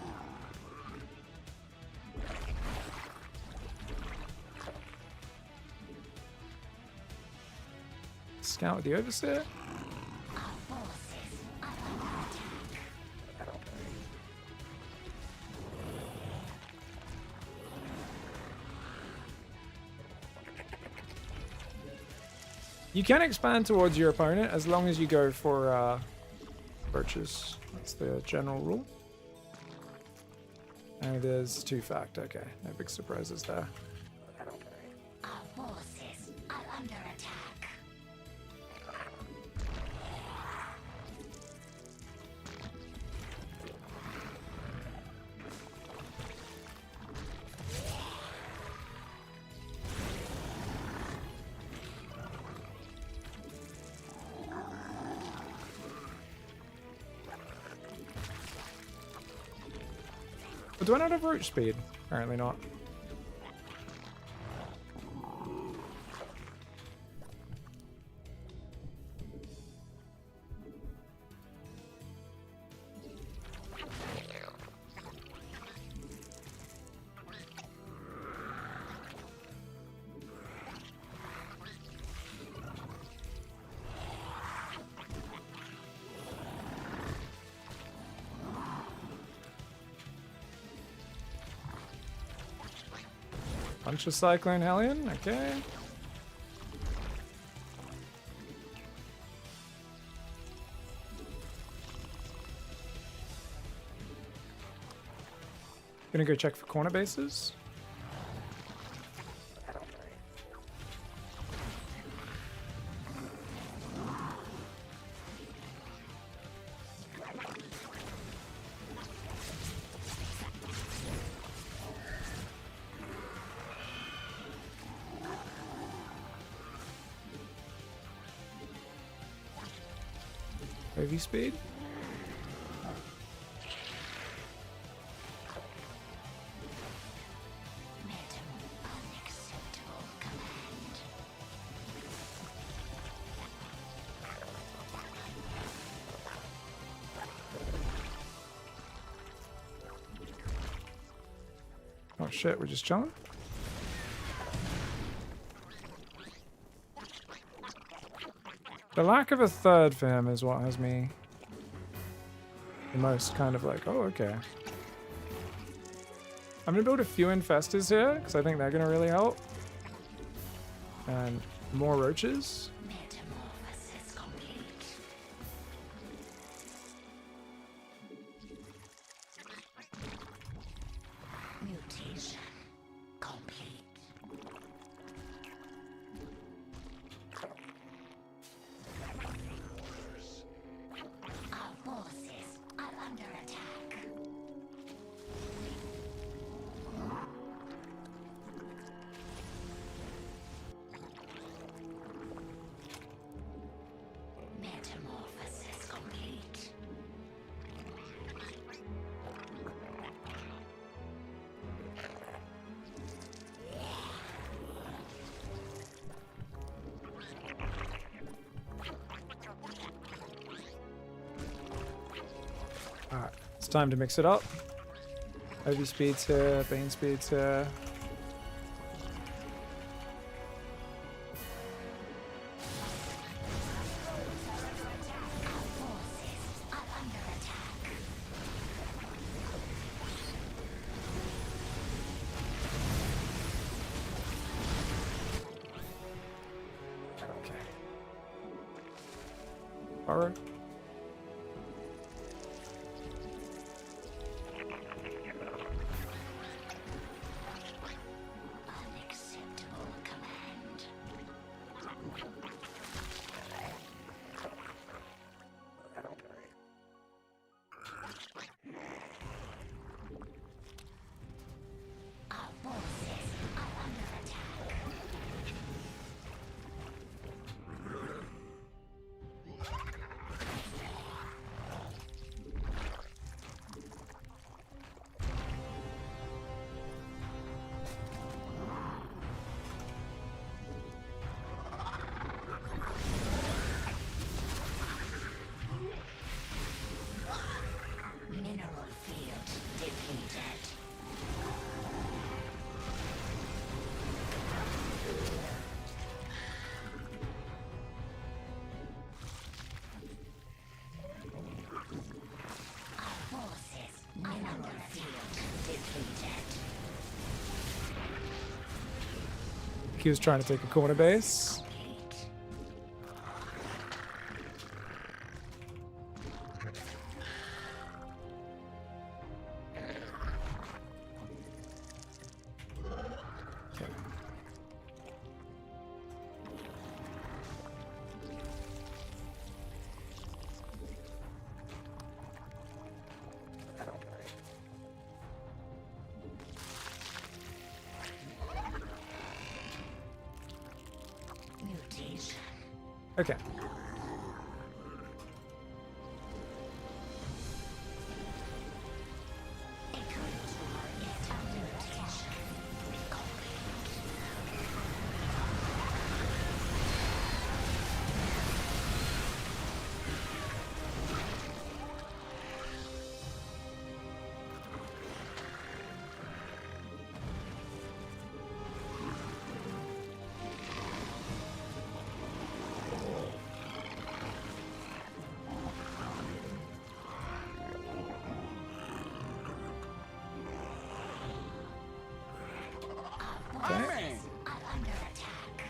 Scout with the Overseer. You can expand towards your opponent as long as you go for Roaches. That's the general rule. And there's 2 fact. Okay, no big surprises there. Our forces are under attack. But do I not have roach speed? Apparently not. Bunch of Cyclone Hellion, okay. Gonna go check for corner bases. Heavy speed. Oh shit, we're just chilling. The lack of a third for him is what has me the most kind of like, oh, okay. I'm gonna build a few infestors here because I think they're gonna really help. And more roaches. Metamorphosis complete. Mutation complete. Our forces are under attack. Alright, it's time to mix it up. OV speed's here, Bane speed's here. Okay. Borrow. Unacceptable command. Our forces are under attack. Mineral field depleted. Our forces mineral field depleted. He was trying to take a corner base. Complete. Mutation. Okay. Are under attack.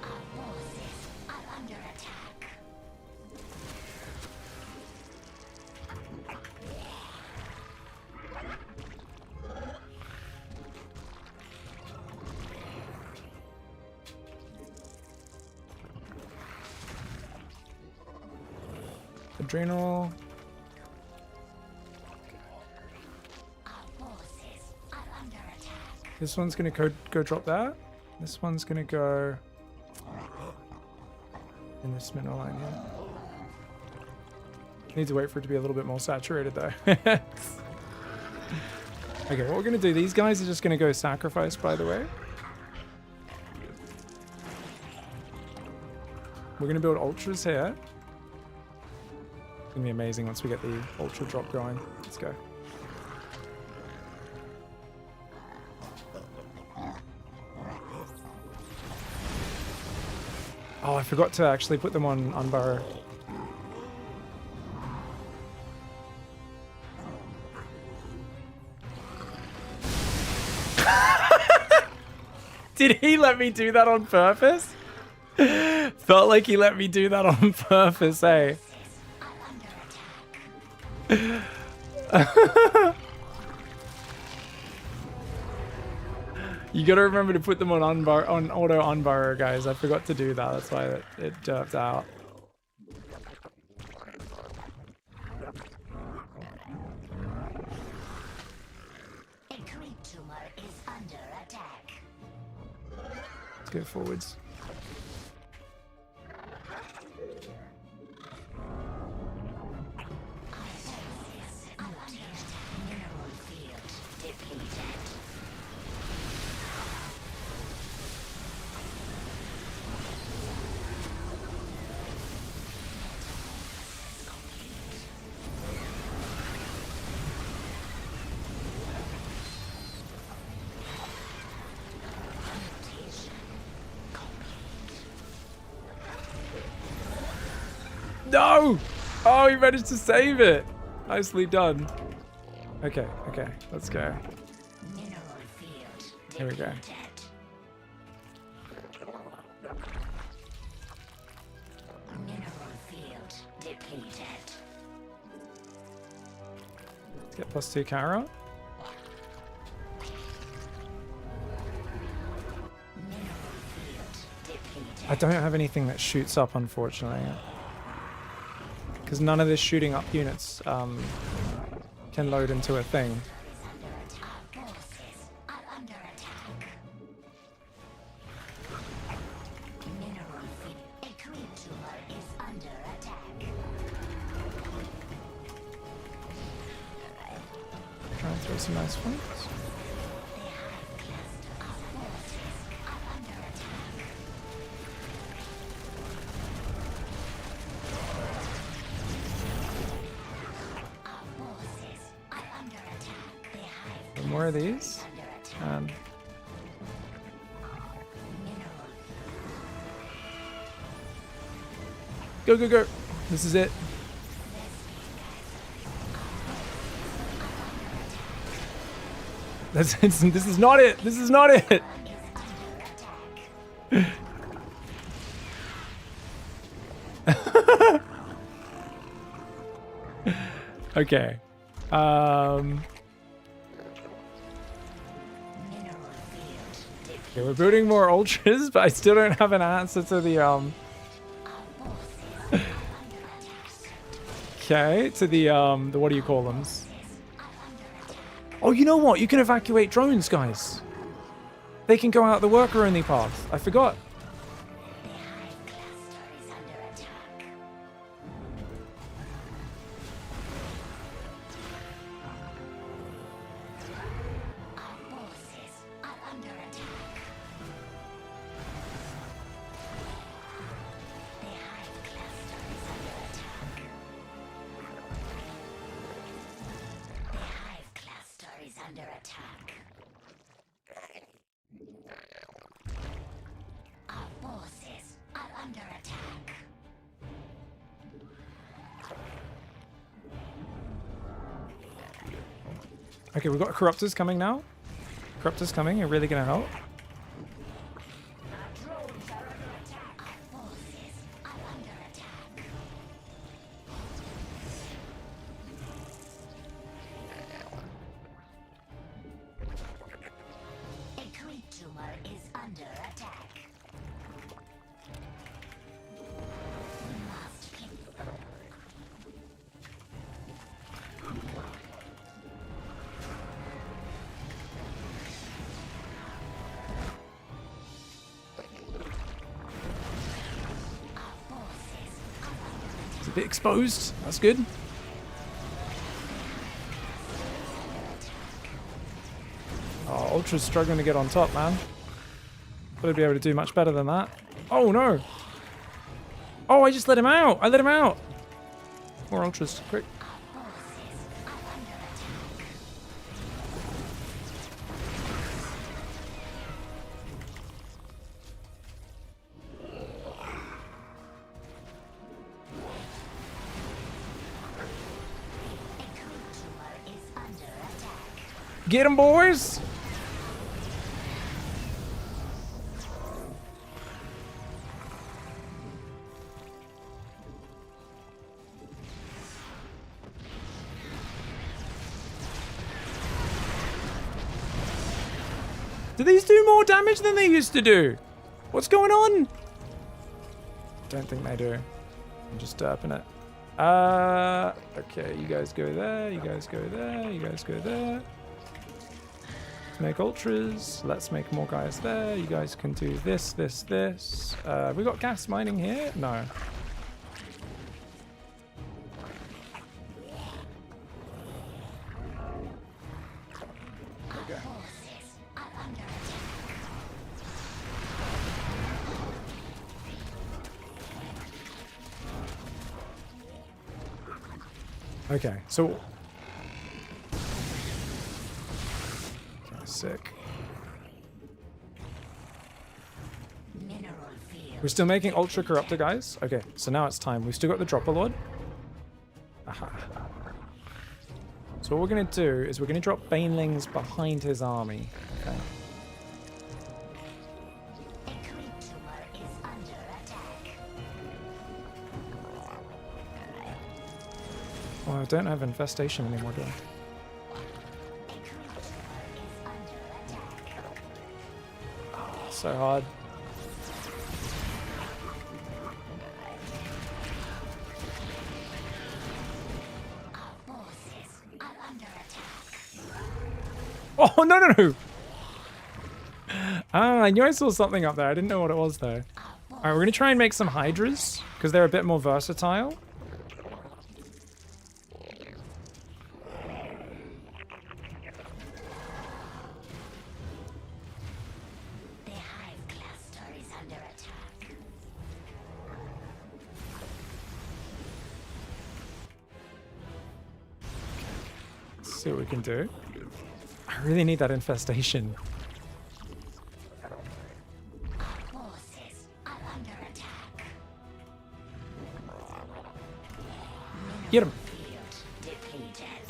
Our forces are under attack. Adrenal. Our forces are under attack. This one's gonna go drop that. This one's gonna go in this middle line here. Need to wait for it to be a little bit more saturated though. Okay, what we're gonna do, these guys are just gonna go sacrifice, by the way. We're gonna build ultras here. It's gonna be amazing once we get the ultra drop going. Let's go. Oh, I forgot to actually put them on unburrow. Did he let me do that on purpose? Felt like he let me do that on purpose, eh? You gotta remember to put them on auto unburrow, guys. I forgot to do that. That's why it derped out. A creep tumor is under attack. Let's go forwards. Mineral field depleted. No! Oh, he managed to save it. Nicely done. Okay, okay, let's go. Mineral field Here we go. depleted. Mineral field depleted. Get +2 counter. Mineral field depleted. I don't have anything that shoots up, unfortunately. Because none of this shooting up units can load into a thing. Our forces are under attack. Mineral field. A creature is under attack. Try and throw some nice points. The hive cluster. Our forces are under attack. Our forces are under attack. The hive Some more of these. under attack. And Mineral go, go, go. This is it. This is not it. This is not it. Okay. Okay, we're building more ultras, but I still don't have an answer to the Okay, to the what do you call them? Oh, you know what? You can evacuate drones, guys. They can go out the worker only path. I forgot. The hive cluster is under attack. Our forces are under attack. The hive cluster is under attack. The hive cluster is under attack. Our forces are under attack. Okay, we've got corruptors coming now. Corruptors coming are really gonna help. Our forces are under attack. A creep tumor is under attack. Must keep. Our forces are under attack. It's a bit exposed. That's good. Oh, Ultra's struggling to get on top, man. Thought I'd be able to do much better than that. Oh no! Oh, I just let him out! I let him out! More Ultras, quick. Our forces are under attack. A creep tumor is under attack. Get him, boys! Do these do more damage than they used to do? What's going on? Don't think they do. I'm just derping it. Okay, you guys go there, you guys go there, you guys go there. Let's make ultras. Let's make more guys there. You guys can do this, this, this. Have we got gas mining here? No. Okay. Forces are under attack. Okay, so... Okay, sick. Mineral field We're still making Ultra Corruptor, guys. Okay, so now it's time. We've still got the Dropper Lord. Aha. So what we're going to do is we're going to drop Banelings behind his army. Okay. A creature is under attack. Oh, I don't have Infestation anymore, do I? A creature is under attack. Oh, so hard. Our forces are under attack. Oh, no, no, no! Ah, I knew I saw something up there. I didn't know what it was, though. Alright, we're going to try and make some Hydras, because they're a bit more versatile. The hive cluster is under attack. Let's see what we can do. I really need that Infestation. Our forces are under attack. Get him! Field depleted.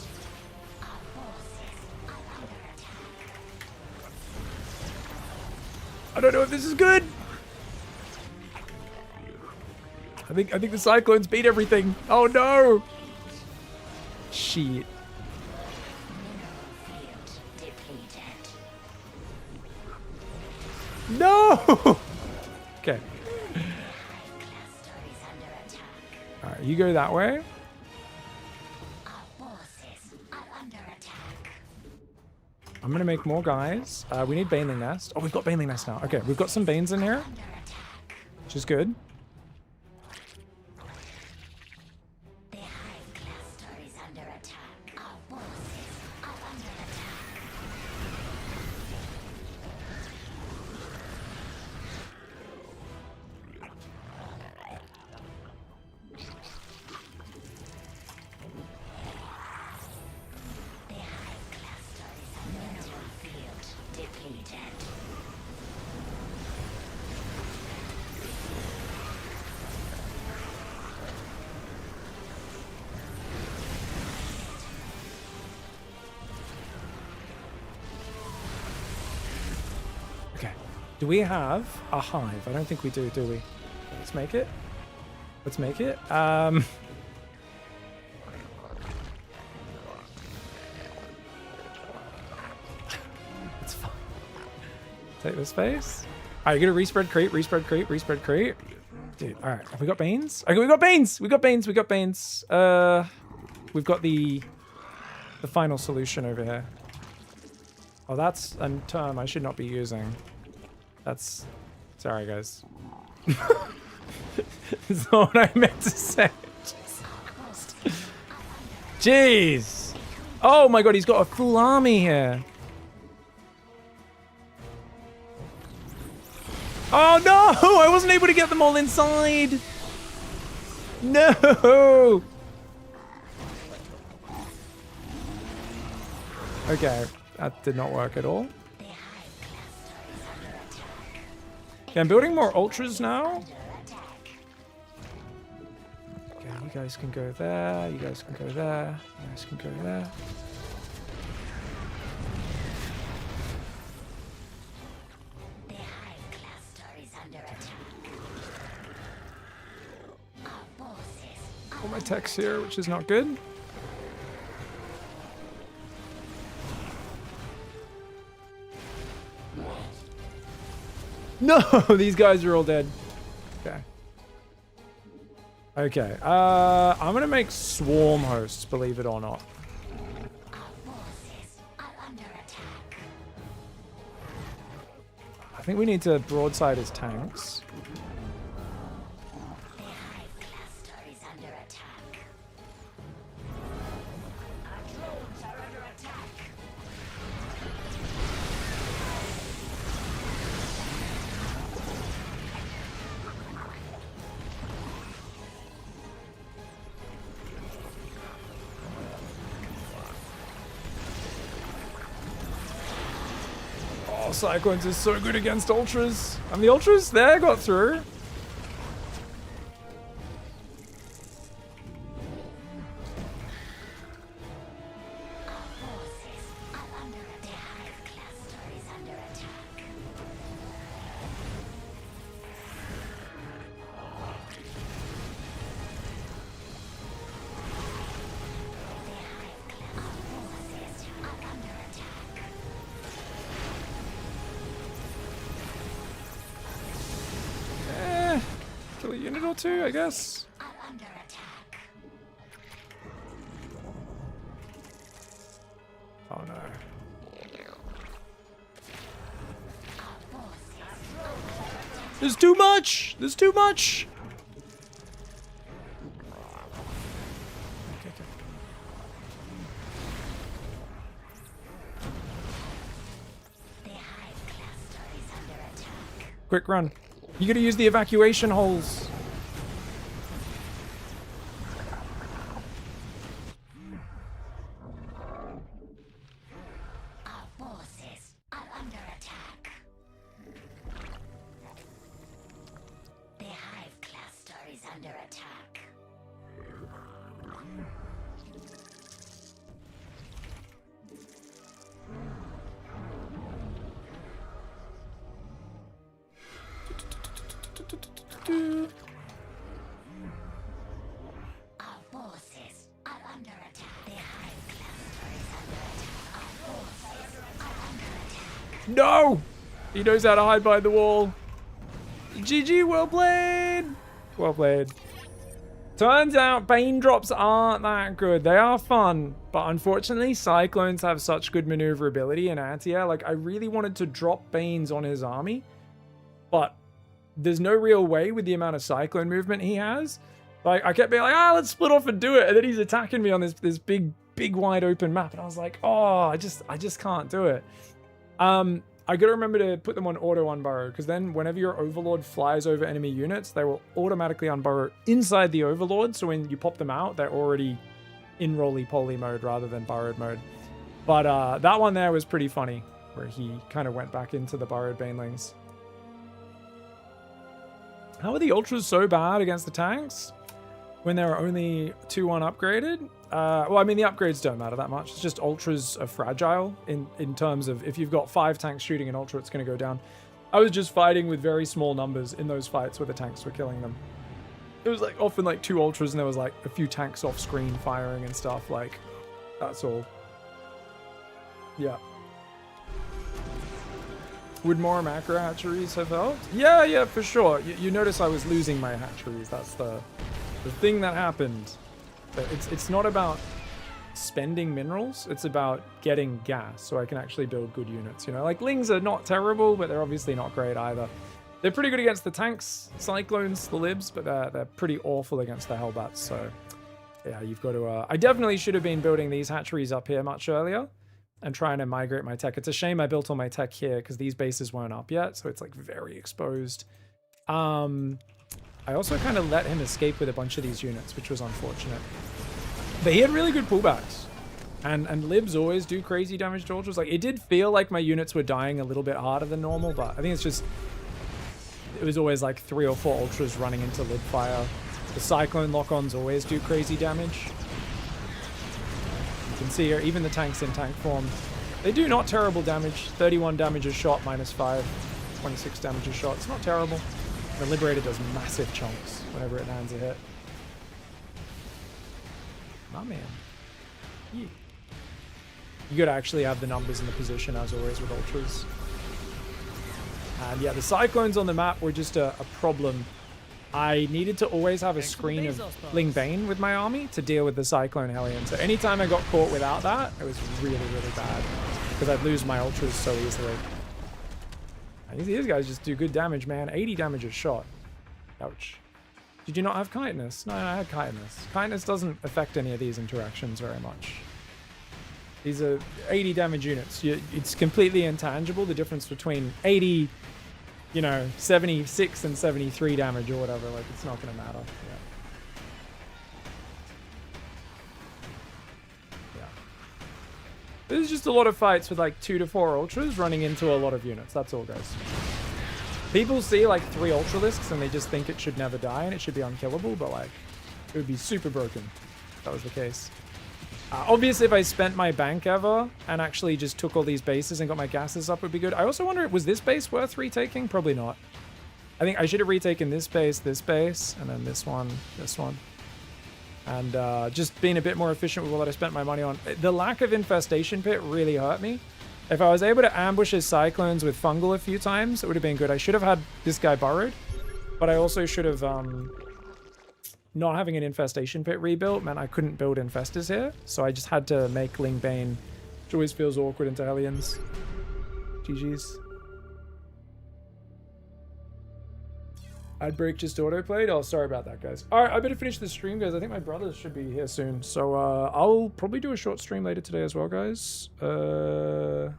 Our forces are under attack. I don't know if this is good! I think the Cyclones beat everything. Oh no! Shit. Field depleted. No! Okay. Hive cluster is under attack. Alright, you go that way. Our forces are under attack. I'm gonna make more guys. We need Baneling Nest. Oh, we've got Baneling Nest now. Okay, we've got some Banes in here, Under attack. which is good. The hive cluster is under attack. Our forces are under attack. The hive cluster is under attack. Field depleted. Okay. Do we have a hive? I don't think we do we? Let's make it. Let's make it. It's fine. Take the space. Alright, you get a respread crate, respread crate, respread crate. Dude, alright. Have we got Banes? Okay, we got Banes! We got Banes, we got Banes. We've got the final solution over here. Oh, that's a term I should not be using. That's... Sorry, guys. That's not what I meant to say. Jeez! Oh my god, he's got a full army here. Oh no! I wasn't able to get them all inside! No! Okay, that did not work at all. The hive cluster is under attack. Okay, I'm building more ultras now. Under attack. Okay, you guys can go there, you guys can go there, you guys can go there. The hive cluster is under attack. Our forces are All my tech's here, which is not good. No, these guys are all dead. Okay. Okay, I'm gonna make swarm hosts, believe it or not. Our forces are under attack. I think we need to broadside his tanks. The hive cluster is under attack. Our drones are under attack. Oh, Cyclones is so good against ultras. And the ultras there got through. or two, I guess. are under attack. Oh no. There's too much! There's too much! Okay. The hive cluster is under attack. Quick run. You gotta use the evacuation holes. Our forces are under attack. The hive cluster is under attack. Our forces are under attack. The hive cluster is under attack. Our forces are under attack. No! He knows how to hide behind the wall. GG, well played! Well played. Turns out Bane drops aren't that good. They are fun, but unfortunately Cyclones have such good maneuverability in anti-air. Like, I really wanted to drop Banes on his army, but there's no real way with the amount of Cyclone movement he has. Like, I kept being like, let's split off and do it, and then he's attacking me on this big wide open map, and I was like, oh, I just can't do it. I gotta remember to put them on auto unburrow, because then whenever your Overlord flies over enemy units, they will automatically unburrow inside the Overlord, so when you pop them out, they're already in roly-poly mode rather than burrowed mode. But that one there was pretty funny, where he kind of went back into the burrowed Banelings. How are the Ultras so bad against the tanks when they're only 2-1 upgraded? Well, I mean, the upgrades don't matter that much. It's just Ultras are fragile in terms of if you've got 5 tanks shooting an Ultra, it's going to go down. I was just fighting with very small numbers in those fights where the tanks were killing them. It was like often like 2 Ultras and there was like a few tanks off screen firing and stuff. Like, that's all. Yeah. Would more macro hatcheries have helped? Yeah, for sure. You notice I was losing my hatcheries. That's the thing that happened. But it's not about spending minerals. It's about getting gas so I can actually build good units. You know, like Lings are not terrible, but they're obviously not great either. They're pretty good against the tanks, Cyclones, the Libs, but they're pretty awful against the Hellbats. So yeah, you've got to... I definitely should have been building these hatcheries up here much earlier and trying to migrate my tech. It's a shame I built all my tech here because these bases weren't up yet, so it's like very exposed. I also kind of let him escape with a bunch of these units, which was unfortunate. But he had really good pullbacks. And Libs always do crazy damage to Ultras. Like, it did feel like my units were dying a little bit harder than normal, but I think it's just... It was always like 3 or 4 Ultras running into Lib fire. The Cyclone lock-ons always do crazy damage. You can see here, even the tanks in tank form, they do not terrible damage. 31 damage a shot, -5. 26 damage a shot. It's not terrible. The Liberator does massive chunks whenever it lands a hit. My man. Yeah. You gotta actually have the numbers in the position, as always, with Ultras. And yeah, the Cyclones on the map were just a problem. I needed to always have a screen of Ling Bane with my army to deal with the Cyclone Hellion. So anytime I got caught without that, it was really, really bad. Because I'd lose my Ultras so easily. These guys just do good damage, man. 80 damage a shot. Ouch. Did you not have Kindness? No, I had Kindness. Kindness doesn't affect any of these interactions very much. These are 80 damage units. It's completely intangible, the difference between 80, 76 and 73 damage or whatever. Like, it's not going to matter. Yeah. There's just a lot of fights with like 2 to 4 Ultras running into a lot of units. That's all, guys. People see like 3 Ultralisks and they just think it should never die and it should be unkillable, but like, it would be super broken if that was the case. Obviously, if I spent my bank ever and actually just took all these bases and got my gases up, would be good. I also wonder, was this base worth retaking? Probably not. I think I should have retaken this base, and then this one. And just being a bit more efficient with what I spent my money on. The lack of Infestation Pit really hurt me. If I was able to ambush his Cyclones with Fungal a few times, it would have been good. I should have had this guy burrowed, but I also should have not having an infestation pit rebuilt meant I couldn't build infestors here, so I just had to make Ling Bane, which always feels awkward into Hellions. GG's. I'd break just autoplayed. Oh, sorry about that, guys. All right, I better finish the stream, guys. I think my brothers should be here soon. So I'll probably do a short stream later today as well, guys. All right.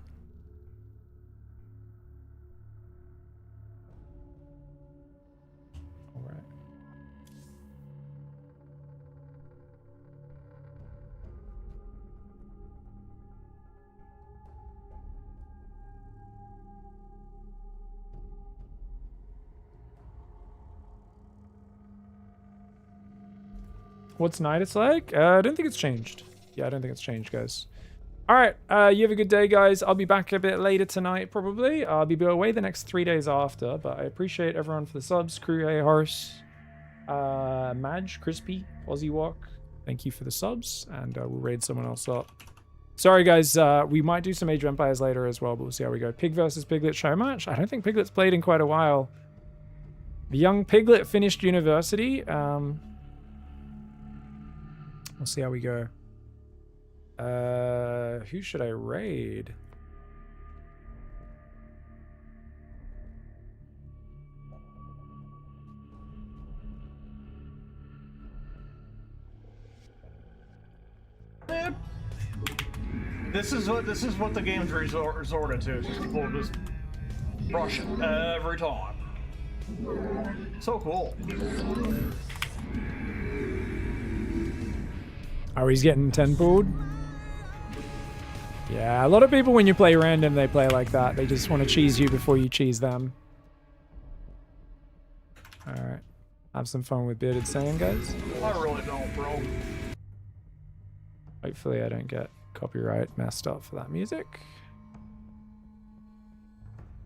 What's night it's like? I don't think it's changed. Yeah, I don't think it's changed, guys. All right, you have a good day, guys. I'll be back a bit later tonight, probably. I'll be away the next 3 days after, but I appreciate everyone for the subs. Crew A Horse, Madge, Crispy, Aussie Walk. Thank you for the subs, and we'll raid someone else up. Sorry, guys. We might do some Age of Empires later as well, but we'll see how we go. Pig versus Piglet show match. I don't think Piglet's played in quite a while. The young Piglet finished university. We'll see how we go. Who should I raid? This is what the game's resorted to. Is just people just rush it every time. So cool. Oh, he's getting 10 pulled. Yeah, a lot of people when you play random, they play like that. They just want to cheese you before you cheese them. Alright. Have some fun with Bearded Saiyan, guys. I really don't, bro. Hopefully I don't get copyright messed up for that music.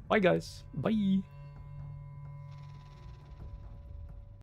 Bye, guys. Bye.